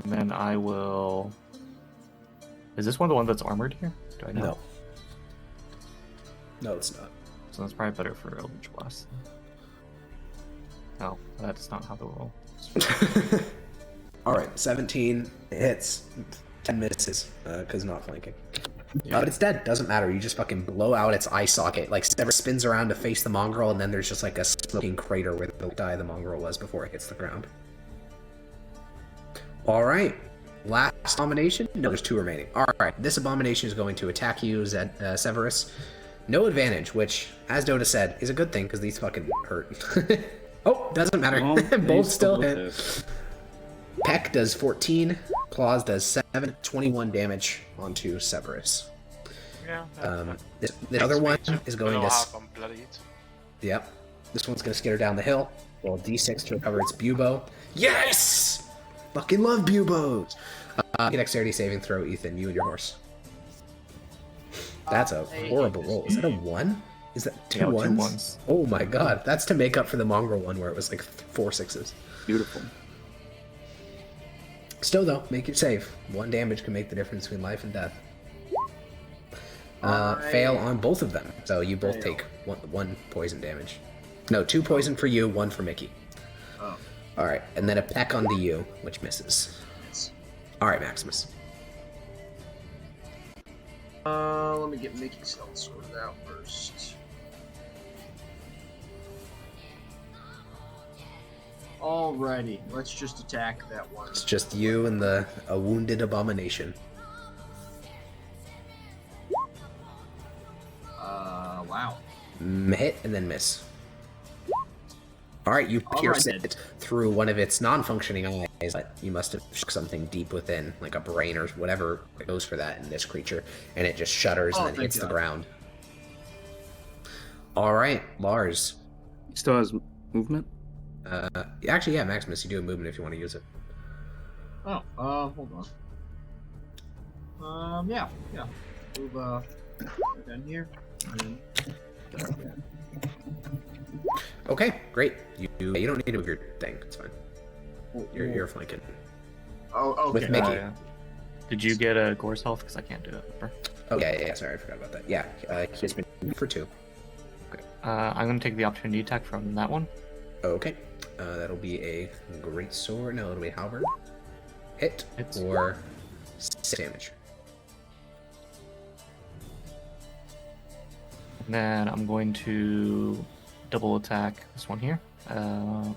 Then I will. Is this one the one that's armored here? Do I know? No. No, it's not. So that's probably better for Eldritch Blast. No, that's not how the roll. Alright, 17 hits, 10 misses, because not flanking. But it's dead, doesn't matter. You just fucking blow out its eye socket. Like, Severus spins around to face the mongrel, and then there's just like a smoking crater where the eye of the mongrel was before it hits the ground. Alright, last abomination? No, there's 2 remaining. Alright, this abomination is going to attack you, Severus. No advantage, which, as Dota said, is a good thing, because these fucking hurt. Oh, doesn't matter. Well, Both they still both hit. Peck does 14, Claws does 7, 21 damage onto Severus. Yeah. The other one is going to... have unbloodied. Yep. This one's going to skitter down the hill. Roll D6 to recover its bubo. Yes! Fucking love bubos! Get dexterity saving throw, Ethan, you and your horse. That's a horrible roll. Is that a 1? Is that 2 Yeah, 2 ones? ones. Oh my god. That's to make up for the mongrel one where it was like 4 6s. Beautiful. Still though, make your save. 1 damage can make the difference between life and death. Fail on both of them. So you both take one poison damage. No, 2 poison for you, 1 for Mickey. Oh. Alright, and then a peck on the you, which misses. Alright, Maximus. Let me get Mickey's health sorted out first. Alrighty, let's just attack that one. It's just you and a wounded abomination. Wow. Hit and then miss. Alright, you pierce Alright, it through one of its non-functioning eyes, but you must have shook something deep within, like a brain or whatever goes for that in this creature, and it just shudders and then thank hits the God. ground. Alright, Lars. He still has movement? Actually, yeah, Maximus, you do a movement if you want to use it. Oh, hold on. Yeah. Move, down here. And then Okay, great. You don't need to move your thing. It's fine. You're flanking. Oh, okay. With Mickey. Yeah. Did you get a Gore's health? Because I can't do it. Remember? Oh, yeah, sorry, I forgot about that. Yeah, he's been for 2. Okay. I'm going to take the opportunity attack from that one. Okay, that'll be a great sword. No, it'll be a halberd. Hit Hits. or 6 damage. And then I'm going to double attack this one here.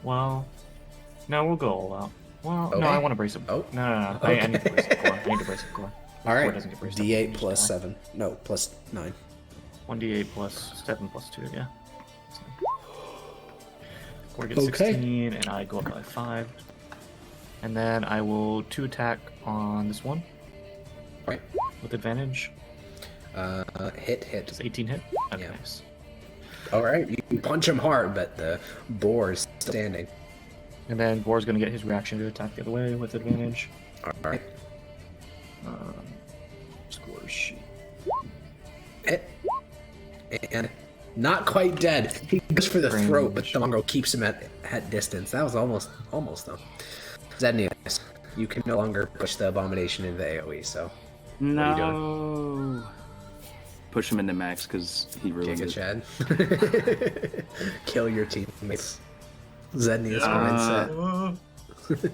Well, no, we'll go all out. Well, Okay. no, I want to brace it. Oh. No. Okay. I need to brace it core. I need to brace it core. All right, Core doesn't get braced up, D8 just plus die. 7. No, plus 9. 1d8 plus 7 plus 2, yeah. Core gets Okay. 16, and I go up by 5. And then I will 2 attack on this one. Right. With advantage. Hit. Does 18 hit? Okay, Yeah. nice. All right, you punch him hard, but the boar is standing. And then Gore's going to get his reaction to attack the other way with advantage. All right, Score sheet. hit. And not quite dead. He goes for the throat, but Range. the mongrel keeps him at distance. That was almost though. Zednius, you can no longer push the abomination into the AoE, so No. are you Push him into max because he ruined Giga it. Chad. Kill your teammates. Zednius mindset.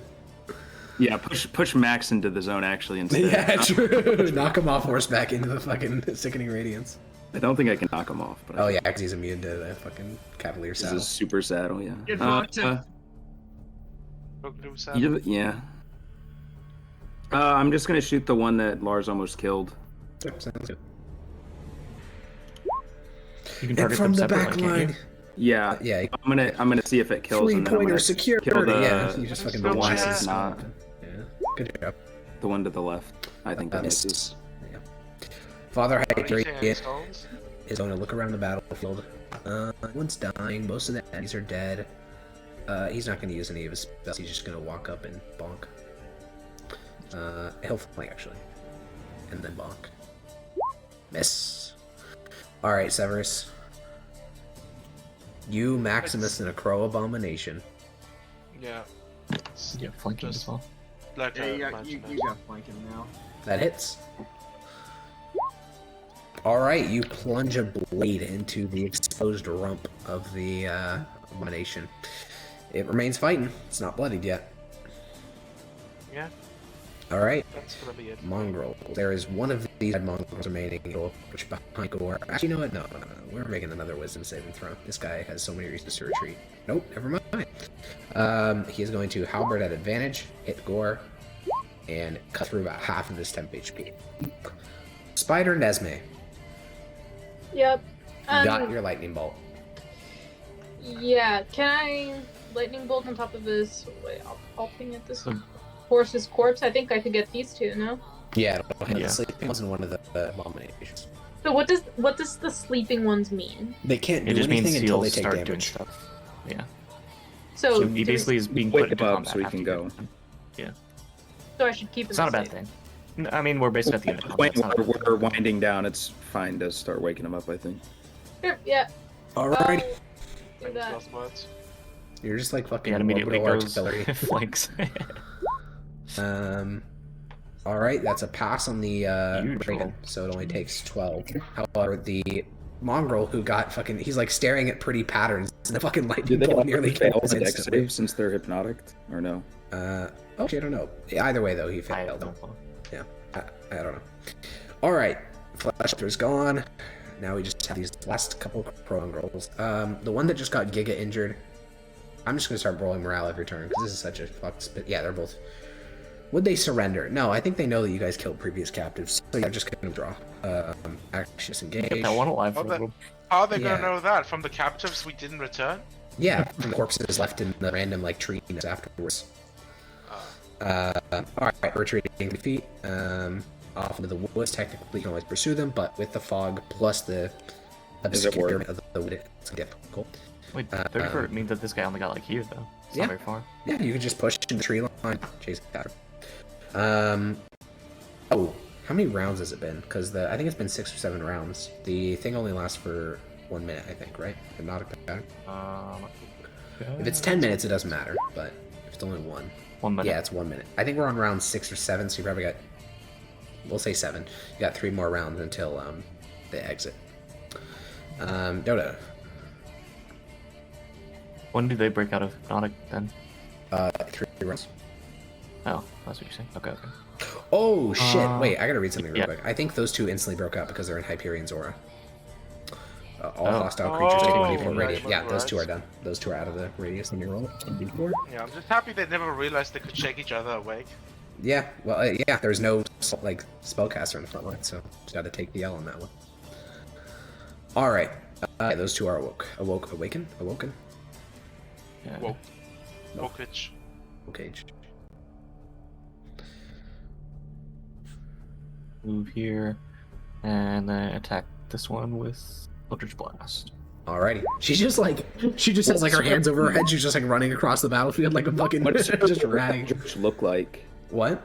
Yeah, push max into the zone actually instead. Yeah, true. Knock him off horseback into the fucking sickening radiance. I don't think I can knock him off. But Oh yeah, because he's immune to the fucking cavalier this saddle. is super saddle. Yeah. Get knocked. Yeah. I'm just gonna shoot the one that Lars almost killed. Yep, sounds good. You can And target from them the separately, back can't you? line, Yeah. yeah, I'm gonna see if it kills. and then I'm 3-pointer gonna security. kill the, Yeah, you just fucking the blast one his that's not. Yeah, good job. The one to the left. I think that Missed. misses. Yeah. Father Anything Hydrate stones? is going to look around the battlefield. Everyone's dying. Most of the enemies are dead. He's not going to use any of his spells. He's just going to walk up and bonk. He'll flank actually, and then bonk. Miss. All right, Severus. You, Maximus, and a Crow Abomination. Yeah. Yeah, flanking Just as well. like Yeah, I you got imagined. flanking now. That hits. All right, you plunge a blade into the exposed rump of the abomination. It remains fighting. It's not bloodied yet. Yeah, All right, that's gonna be it. mongrel. There is one of these mongrels remaining, which behind Gore. Actually, you know what? No. We're making another wisdom saving throw. This guy has so many reasons to retreat. Nope, never mind. He is going to halberd at advantage, hit Gore, and cut through about half of his temp HP. Spider Nesme, Yep. you got your lightning bolt. Yeah, can I lightning bolt on top of this? Wait, I'll ping at this horse's corpse. I think I could get these two, no? Yeah, it'll hit Yeah. the sleeping ones in one of the abominations. So what does the sleeping ones mean? They can't It do just means anything until they seals take start doing damage. stuff. Yeah. So, So he do- basically is being Wake put into him up combat so he after can you go. get him. so I should keep It's him not a bad safe. thing. I mean, we're basically at the end of combat. When It's not a bad we're thing. winding down, it's fine to start waking him up. I think. Sure, yeah. Alright, Do Famous that. last words. you're just like fucking Yeah, it immediately orbital goes artillery. flanks. All right, that's a pass on the Huge Reagan, roll. so it only takes 12. However, the mongrel who got fucking, he's like staring at pretty patterns, and the fucking lightning bolt nearly fail kills the dex instantly. save since they're hypnotic, or no? Okay, I don't know. Either way, though, he I failed. don't know. Yeah, I don't know. All right, Fleshhunter's gone. Now we just have these last couple of crow mongrels. The one that just got Giga injured, I'm just gonna start rolling morale every turn because this is such a fucked spit. Yeah, they're both. Would they surrender? No, I think they know that you guys killed previous captives, so they're just gonna draw. Actually, disengage. Kept that one alive for a Okay. little. How are they Yeah. gonna know that? From the captives we didn't return? Yeah, from the corpses left in the random like tree afterwards. Alright, retreating 3 feet. Off into the woods. Technically, you can always pursue them, but with the fog plus the Does it work? obscurity of the wood, it's difficult. Wait, 30 foot means that this guy only got like here though. It's Yeah. not very far. Yeah, you can just push in the tree line, chase after. Oh, how many rounds has it been? Because I think it's been 6 or 7 rounds. The thing only lasts for 1 minute, I think, right? Hypnotic pattern. If it's 10 minutes, it doesn't matter, but if it's only 1. 1 minute. Yeah, it's 1 minute. I think we're on round 6 or 7, so you probably got, we'll say 7. You got 3 more rounds until the exit. Dodo. When did they break out of hypnotic then? 3 rounds. Oh, that's what you're saying. Okay, okay. Oh shit! Wait, I gotta read something real yeah. quick. I think those 2 instantly broke out because they're in Hyperion's aura. All Oh. hostile creatures take 1d4 Oh, radius. right, Yeah, those 2 are right. done. Those 2 are out of the radius. Let me roll it. 1d4. Yeah, I'm just happy they never realized they could shake each other awake. Yeah, well, yeah. There's no like spellcaster in the front line, so just gotta take the L on that one. All right, those 2 are awoken. Yeah. Woke. Wokage. Okay. Move here, and then attack this one with Eldritch Blast. Alrighty. She just has like her hands over her head. She's just like running across the battlefield like a fucking What does just ratting. Eldritch look like? What?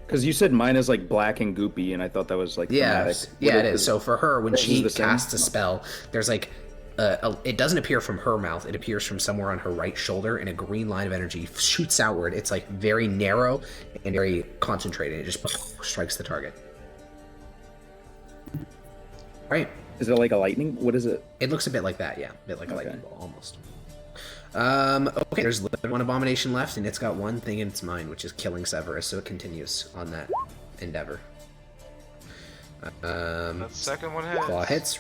Because you said mine is like black and goopy, and I thought that was like Yeah, thematic. yeah, What it is. So for her, when This she is the same? casts a spell, there's like, it doesn't appear from her mouth. It appears from somewhere on her right shoulder, and a green line of energy shoots outward. It's like very narrow and very concentrated. It just strikes the target. Right. Is it like a lightning? What is it? It looks a bit like that, yeah. A bit like a Okay. lightning ball, almost. Okay, there's one abomination left, and it's got one thing in its mind, which is killing Severus, so it continues on that endeavor. That second one hits. Claw hits,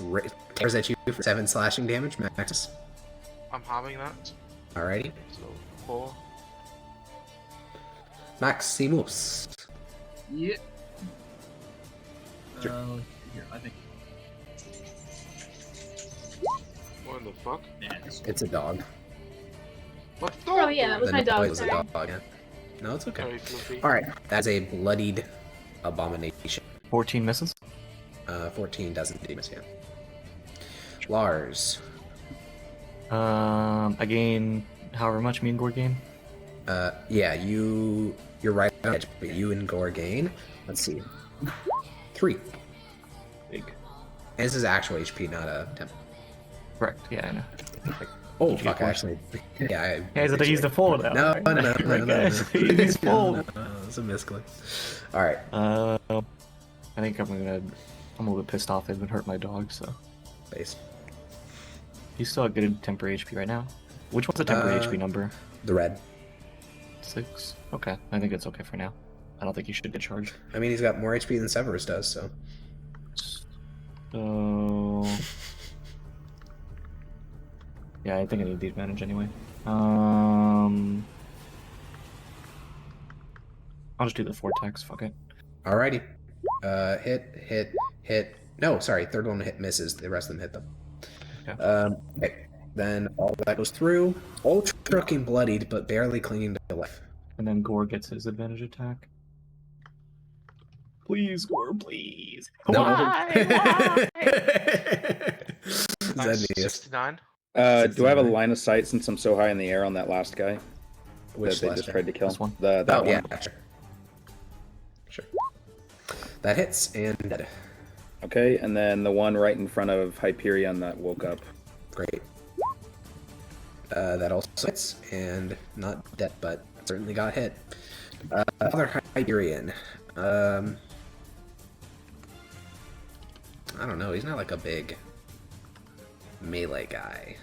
tears at you for 7 slashing damage, max. I'm having that. Alrighty. So 4. Maximus. Yeah. Let's see here, I think. What the fuck? Yeah, It's a dog. What? Oh yeah, that was The my dog. noise is a Sorry. dog, yeah. No, it's okay. Very fluffy. Alright, that's a bloodied abomination. 14 misses. 14 doesn't miss, yeah. Lars. I gain however much me and Gore gain. Yeah, you're right on edge, but you and Gore gain, let's see, 3. Big. And this is actual HP, not a temp. Correct. Yeah, I know. Oh, Did you fuck, get actually. Yeah, Yeah, he's he's the full now. No, right? no, no, Right, no, guys, no. he's full. No, it's a misclick. Alright, I think I'm a little bit pissed off. They've been hurting my dog, so base. he's still at good temporary HP right now. Which one's the temporary HP number? The red. 6. Okay, I think it's okay for now. I don't think he should get charged. I mean, he's got more HP than Severus does, so. So yeah, I think I need the advantage anyway. I'll just do the 4 attacks. Fuck it. Alrighty. Hit. No, sorry, third one hit misses. The rest of them hit them. Okay. Okay. Then all that goes through. Ultra fucking bloodied, but barely clinging to life. And then Gore gets his advantage attack. Please, Gore, please. No. Why? Nice. Zenius. 69. Do I have a 69. line of sight since I'm so high in the air on that last guy Which that they last just guy? tried to kill? This one? That Oh, one. yeah, sure. That hits and dead. Okay, and then the one right in front of Hyperion that woke up. Great. That also hits and not dead, but certainly got hit. Other Hyperion. I don't know. He's not like a big melee guy.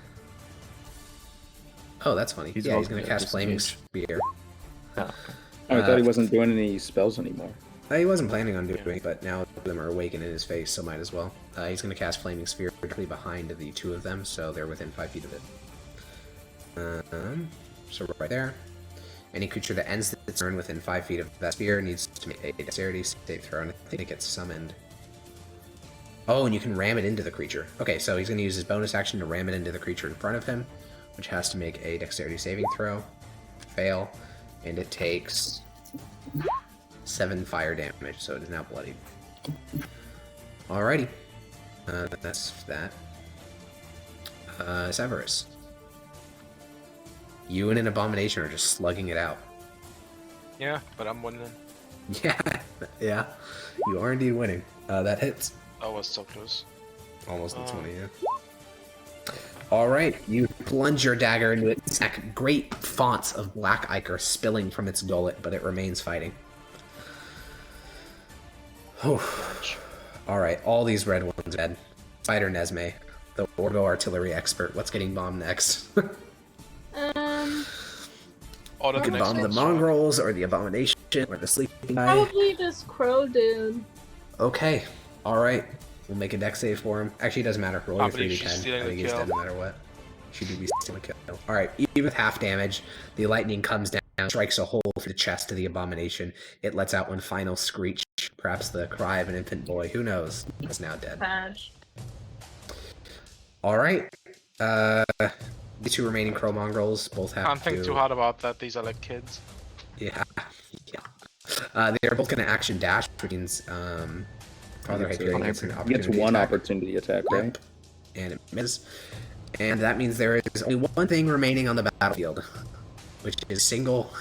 Oh, that's funny. He's He's also gonna gonna cast Flaming disengage. Spear. Oh, okay. Oh, I thought he wasn't doing any spells anymore. He wasn't planning on doing it, but now two of them are awakened in his face, so might as well. He's going to cast Flaming Sphere directly behind the 2 of them, so they're within 5 feet of it. So right there. Any creature that ends its turn within 5 feet of that sphere needs to make a dexterity save throw, and I think it gets summoned. Oh, and you can ram it into the creature. Okay, so he's going to use his bonus action to ram it into the creature in front of him, which has to make a dexterity saving throw. Fail. And it takes 7 fire damage, so it is now bloodied. Alrighty. That's that. Severus. You and an abomination are just slugging it out. Yeah, but I'm winning. Yeah. You are indeed winning. That hits. I was so close. Almost a 20, yeah. Alright, you plunge your dagger into its neck. Great fonts of black ichor spilling from its gullet, but it remains fighting. Alright, all these red ones are dead. Spider Nesme, the Orgo artillery expert. What's getting bombed next? All of the next Bomb the ones. mongrels, or the abomination, or the sleeping guy. Probably just Crow Dude. Okay, alright. We'll make a dex save for him. Actually, it doesn't matter. Roll your believe 3d10. she's stealing I the think he's kill. dead no matter what. She do be stealing a kill. Alright, even with half damage, the lightning comes down, strikes a hole through the chest of the abomination. It lets out one final screech, perhaps the cry of an infant boy. Who knows? It's now dead. Badge. Alright. The 2 remaining crow mongrels both have Can't to... think too hard about that. These are like kids. Yeah. They are both going to action dash, which means Father Hyperion gets an He opportunity gets one attack. opportunity attack, right? And it misses. And that means there is only one thing remaining on the battlefield, which is single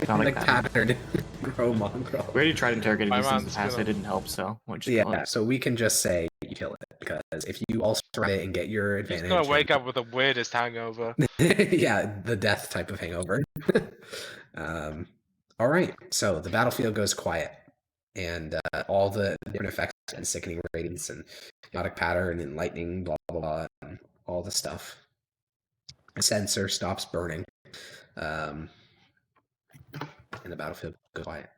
Sonic patterned crow mongrel. We already tried interrogating My these things in man's the past. gonna- It didn't help, so we'll just kill Yeah, it. so we can just say you kill it, because if you also run it and get your He's advantage... gonna wake up with the weirdest hangover. Yeah, the death type of hangover. Alright, so the battlefield goes quiet, and all the different effects and sickening radiance and chaotic pattern and lightning, blah blah blah, and all the stuff. The sensor stops burning, and the battlefield goes quiet.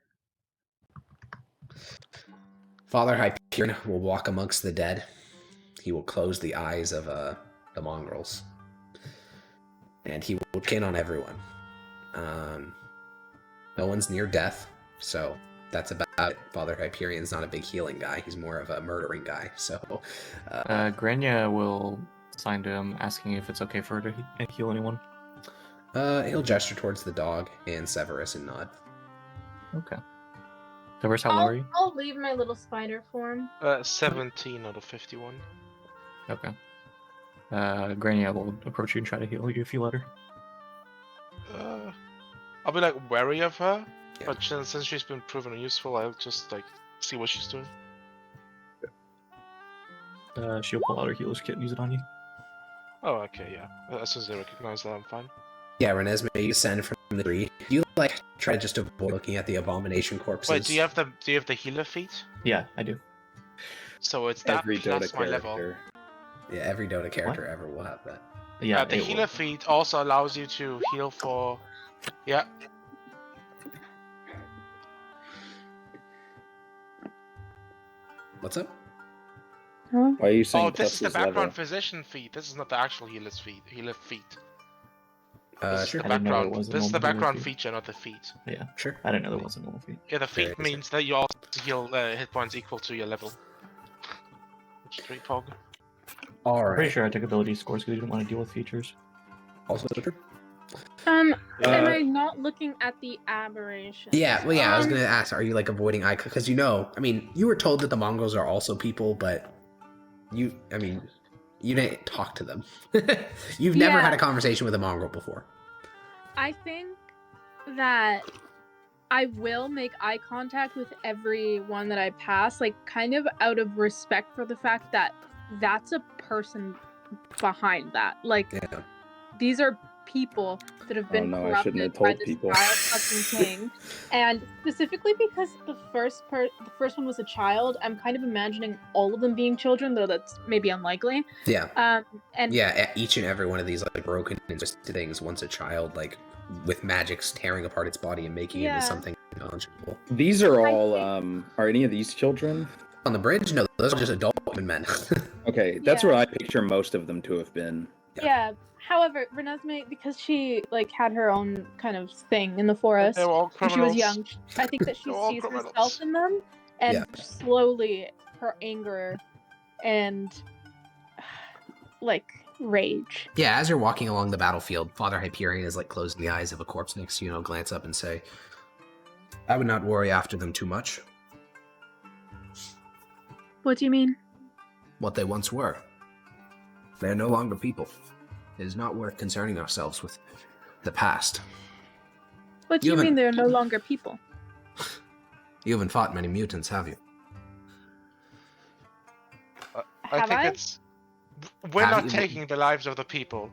Father Hyperion will walk amongst the dead. He will close the eyes of the mongrels, and he will check in on everyone. No one's near death, so that's about it. Father Hyperion's not a big healing guy. He's more of a murdering guy. So, Grania will sign to him, asking if it's okay for her to heal anyone. he'll gesture towards the dog and Severus and nod. Okay. Severus, how low are you? I'll leave my little spider form. 17 out of 51. Okay. Grania will approach you and try to heal you if you let her. I'll be like wary of her, Yeah. but since she's been proven useful, I'll just like see what she's doing. She'll pull out her healer's kit and use it on you. Oh, okay, yeah. As soon as they recognize that, I'm fine. Yeah, Renesmee, you descend from the tree. You like try to just avoid looking at the abomination corpses. Wait, do you have the healer feat? Yeah, I do. So it's that Every Dota plus my level. character. Yeah, every Dota character ever will have that. Yeah, The it healer will. feat also allows you to heal for. Yeah. What's up? Why are you saying Oh, this is the Tesla's background level? physician feat. This is not the actual healer's feat. Healer feat. Sure. This is the I didn't know there background. was a This is the normal healer background feat. feature, not the feat. Yeah, Sure. I didn't know there was a normal feat. Yeah, the There feat is. means that you also heal hit points equal to your level. Which is pretty pog. All I'm pretty right. sure I took ability scores because we didn't want to deal with features. Also true. Am Uh, I not looking at the aberration? Yeah, well, yeah, I was Um, gonna ask, are you like avoiding eye, because you know, I mean, you were told that the mongrels are also people, but you didn't talk to them. You've never Yeah. had a conversation with a mongrel before. I think that I will make eye contact with everyone that I pass, like kind of out of respect for the fact that that's a person behind that. Like Yeah. these are people that have been Oh, no, I shouldn't have corrupted by told this people. child fucking king. And specifically because the first one was a child, I'm kind of imagining all of them being children, though that's maybe unlikely. Yeah. And Yeah, each and every one of these like broken and just things once a child, like with magics tearing apart its body and making it Yeah. into something unconscionable. These are I all, think- are any of these children? On the bridge? No, those are just adult human men. Okay, that's Yeah. what I picture most of them to have been. yeah. However, Renesmee, because she like had her own kind of thing in the forest They were all when she was criminals. young, I think that she They're all sees criminals. herself in them and Yeah. slowly her anger and like rage. Yeah, as you're walking along the battlefield, Father Hyperion is like closing the eyes of a corpse next to you, glance up and say, I would not worry after them too much. What do you mean? What they once were. They are no longer people. It is not worth concerning ourselves with the past. What do you mean they're no longer people? You haven't fought many mutants, have you? Have I? We're Have not you- taking the lives of the people.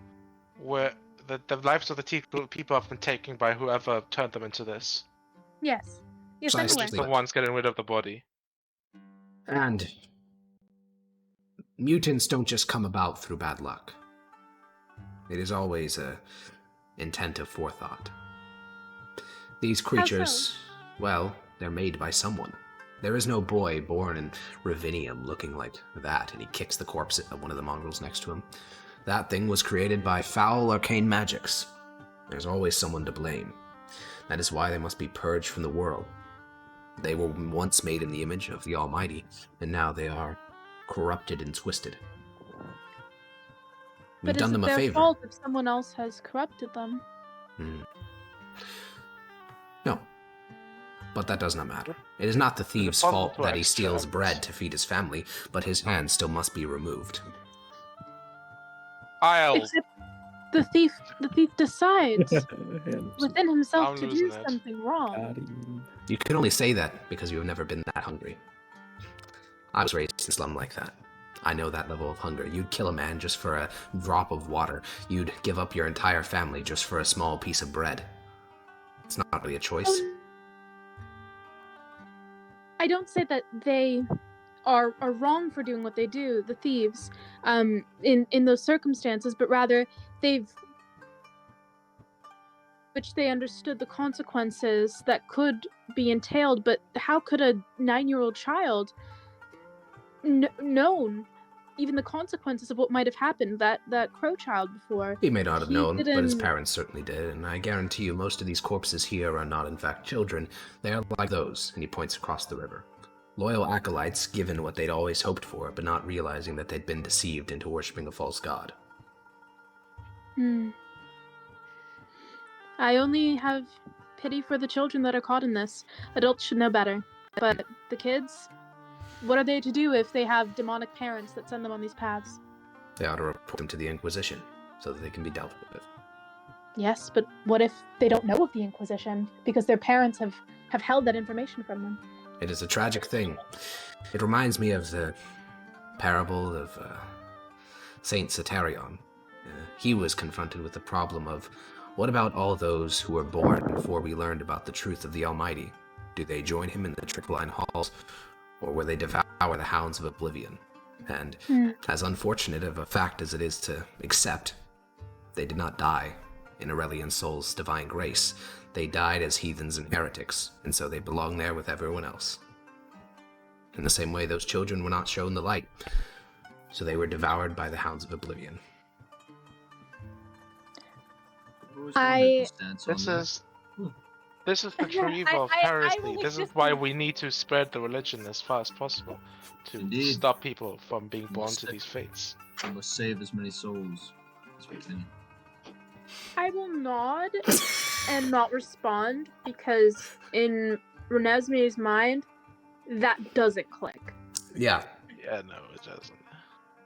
The lives of the people have been taken by whoever turned them into this. Yes. Yes, Precisely. anyway. The ones getting rid of the body. And mutants don't just come about through bad luck. It is always a intent of forethought. These creatures, well, they're made by someone. There is no boy born in Ravinium looking like that, and he kicks the corpse at one of the mongrels next to him. That thing was created by foul arcane magics. There's always someone to blame. That is why they must be purged from the world. They were once made in the image of the Almighty, and now they are corrupted and twisted. We've But done is them it a their favor. fault if someone else has corrupted them? No. But that does not matter. It is not the thief's possible fault to that he steals extract. bread to feed his family, but his hand still must be removed. Except the thief decides within himself I'm to do losing it. something wrong. You can only say that because you have never been that hungry. I was raised in a slum like that. I know that level of hunger. You'd kill a man just for a drop of water. You'd give up your entire family just for a small piece of bread. It's not really a choice. I don't say that they are wrong for doing what they do, the thieves, in those circumstances, but rather which they understood the consequences that could be entailed. But how could a 9-year-old child known even the consequences of what might have happened? That crow child before. He may not have known, but his didn't- parents certainly did, and I guarantee you most of these corpses here are not in fact children. They are like those, and he points across the river. Loyal acolytes given what they'd always hoped for, but not realizing that they'd been deceived into worshipping a false god. I only have pity for the children that are caught in this. Adults should know better. But the kids, what are they to do if they have demonic parents that send them on these paths? They ought to report them to the Inquisition, so that they can be dealt with. Yes, but what if they don't know of the Inquisition because their parents have held that information from them? It is a tragic thing. It reminds me of the parable of Saint Satarion. He was confronted with the problem of, what about all those who were born before we learned about the truth of the Almighty? Do they join him in the Trickline halls, or will they devour the hounds of oblivion? And as unfortunate of a fact as it is to accept, they did not die in Aurelian Soul's divine grace. They died as heathens and heretics, and so they belong there with everyone else. In the same way, those children were not shown the light, so they were devoured by the hounds of oblivion. This is the true evil of heresy. This is why we need to spread the religion as far as possible to Indeed. stop people from being born to these fates. We must save as many souls as we can. I will nod and not respond because in Renesmee's mind, that doesn't click. Yeah. Yeah, no, it doesn't.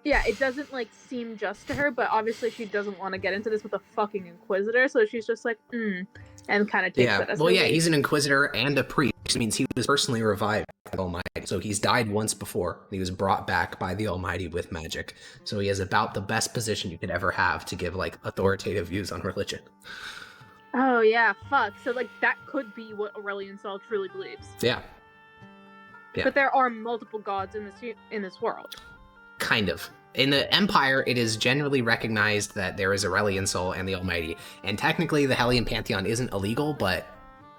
Yeah, it doesn't seem just to her, but obviously she doesn't want to get into this with a fucking Inquisitor, so she's just like, and kind of takes it as Well, her yeah, lead. he's an Inquisitor and a priest. It means he was personally revived by the Almighty. So he's died once before. He was brought back by the Almighty with magic. So he has about the best position you could ever have to give, authoritative views on religion. Oh yeah, fuck. So that could be what Aurelian Sol truly believes. Yeah. Yeah. But there are multiple gods in this world. Kind of. In the Empire, it is generally recognized that there is Aurelian Sol and the Almighty. And technically, the Hellion Pantheon isn't illegal, but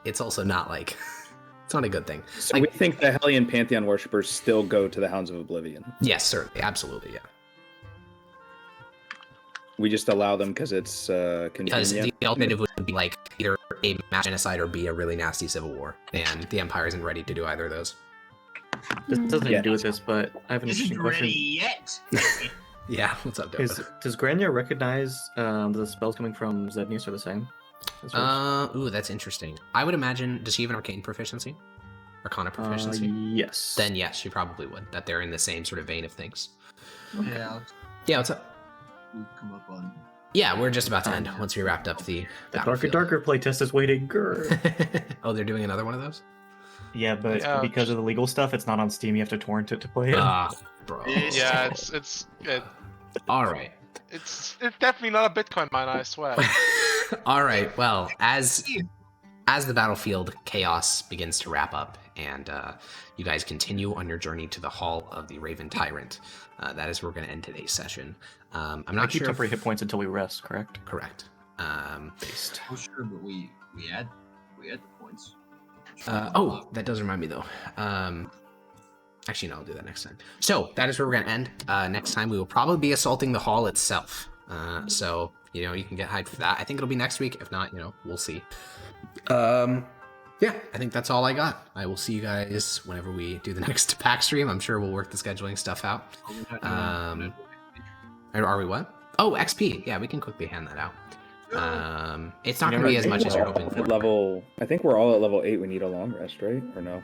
it's also not it's not a good thing. So we think the Hellion Pantheon worshippers still go to the Hounds of Oblivion. Yes, certainly. Absolutely, yeah. We just allow them because it's Because convenient. the alternative would be either a mass genocide or be a really nasty civil war. And the Empire isn't ready to do either of those. This doesn't Yeah. even do with this, but I have an interesting Isn't question. ready yet. Yeah, what's up, dude? Does Grania recognize the spells coming from Zednius are the same? as hers? Ooh, that's interesting. I would imagine, does she have an arcane proficiency? Arcana proficiency? Yes. Then yes, she probably would. That they're in the same sort of vein of things. Yeah, Yeah, what's up? we'll come up on. Yeah, we're just about to end once we wrapped up the The battlefield. darker playtest is waiting. Grr. Oh, they're doing another one of those? Yeah, but Yeah, because of the legal stuff, it's not on Steam. You have to torrent it to play it. Ah, bro. Yeah, All right. it's definitely not a Bitcoin miner, I swear. All right. Well, as the battlefield chaos begins to wrap up, and you guys continue on your journey to the Hall of the Raven Tyrant, that is where we're going to end today's session. I'm I not keep sure. temporary hit points until we rest. Correct. Correct. Based. Oh sure, but we had the points. Oh, that does remind me though. Actually, no, I'll do that next time. So that is where we're gonna end. Next time we will probably be assaulting the hall itself. So you can get hyped for that. I think it'll be next week. If not, we'll see. Yeah, I think that's all I got. I will see you guys whenever we do the next pack stream. I'm sure we'll work the scheduling stuff out. Are we what? Oh, XP. Yeah, we can quickly hand that out. It's not You gonna never be as think much as you're We're hoping at for. level. I think we're all at level 8. We need a long rest, right? Or no?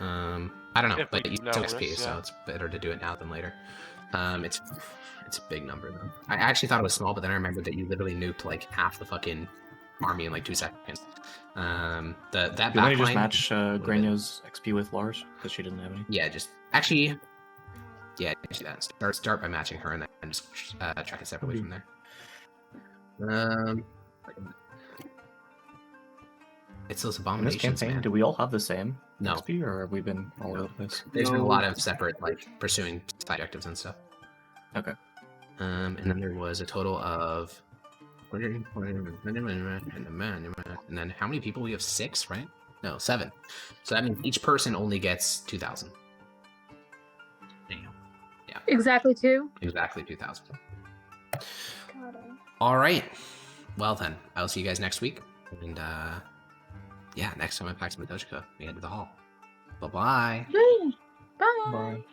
I don't know, If we but you know took XP, this, so yeah. it's better to do it now than later. It's a big number though. I actually thought it was small, but then I remembered that you literally nuked like half the fucking army in like 2 seconds. That Do you want to just backline- match Grania's XP with Lars because she didn't have any? Yeah, just actually, yeah, do that. Start by matching her, and then just track it separately from there. It's those In this abominations, campaign, man. do we all have the same No. XP, or have we been all over the place? There's been a No. lot of separate like pursuing side objectives and stuff. Okay. And then there was a total of. And then how many people? We have 6, right? No, 7. So that means each person only gets 2,000. Damn. Exactly 2. Exactly 2,000. Got it. All right. Well then, I'll see you guys next week. And next time on Pax Mithdosica, we head to the hall. Bye-bye. Bye. Bye.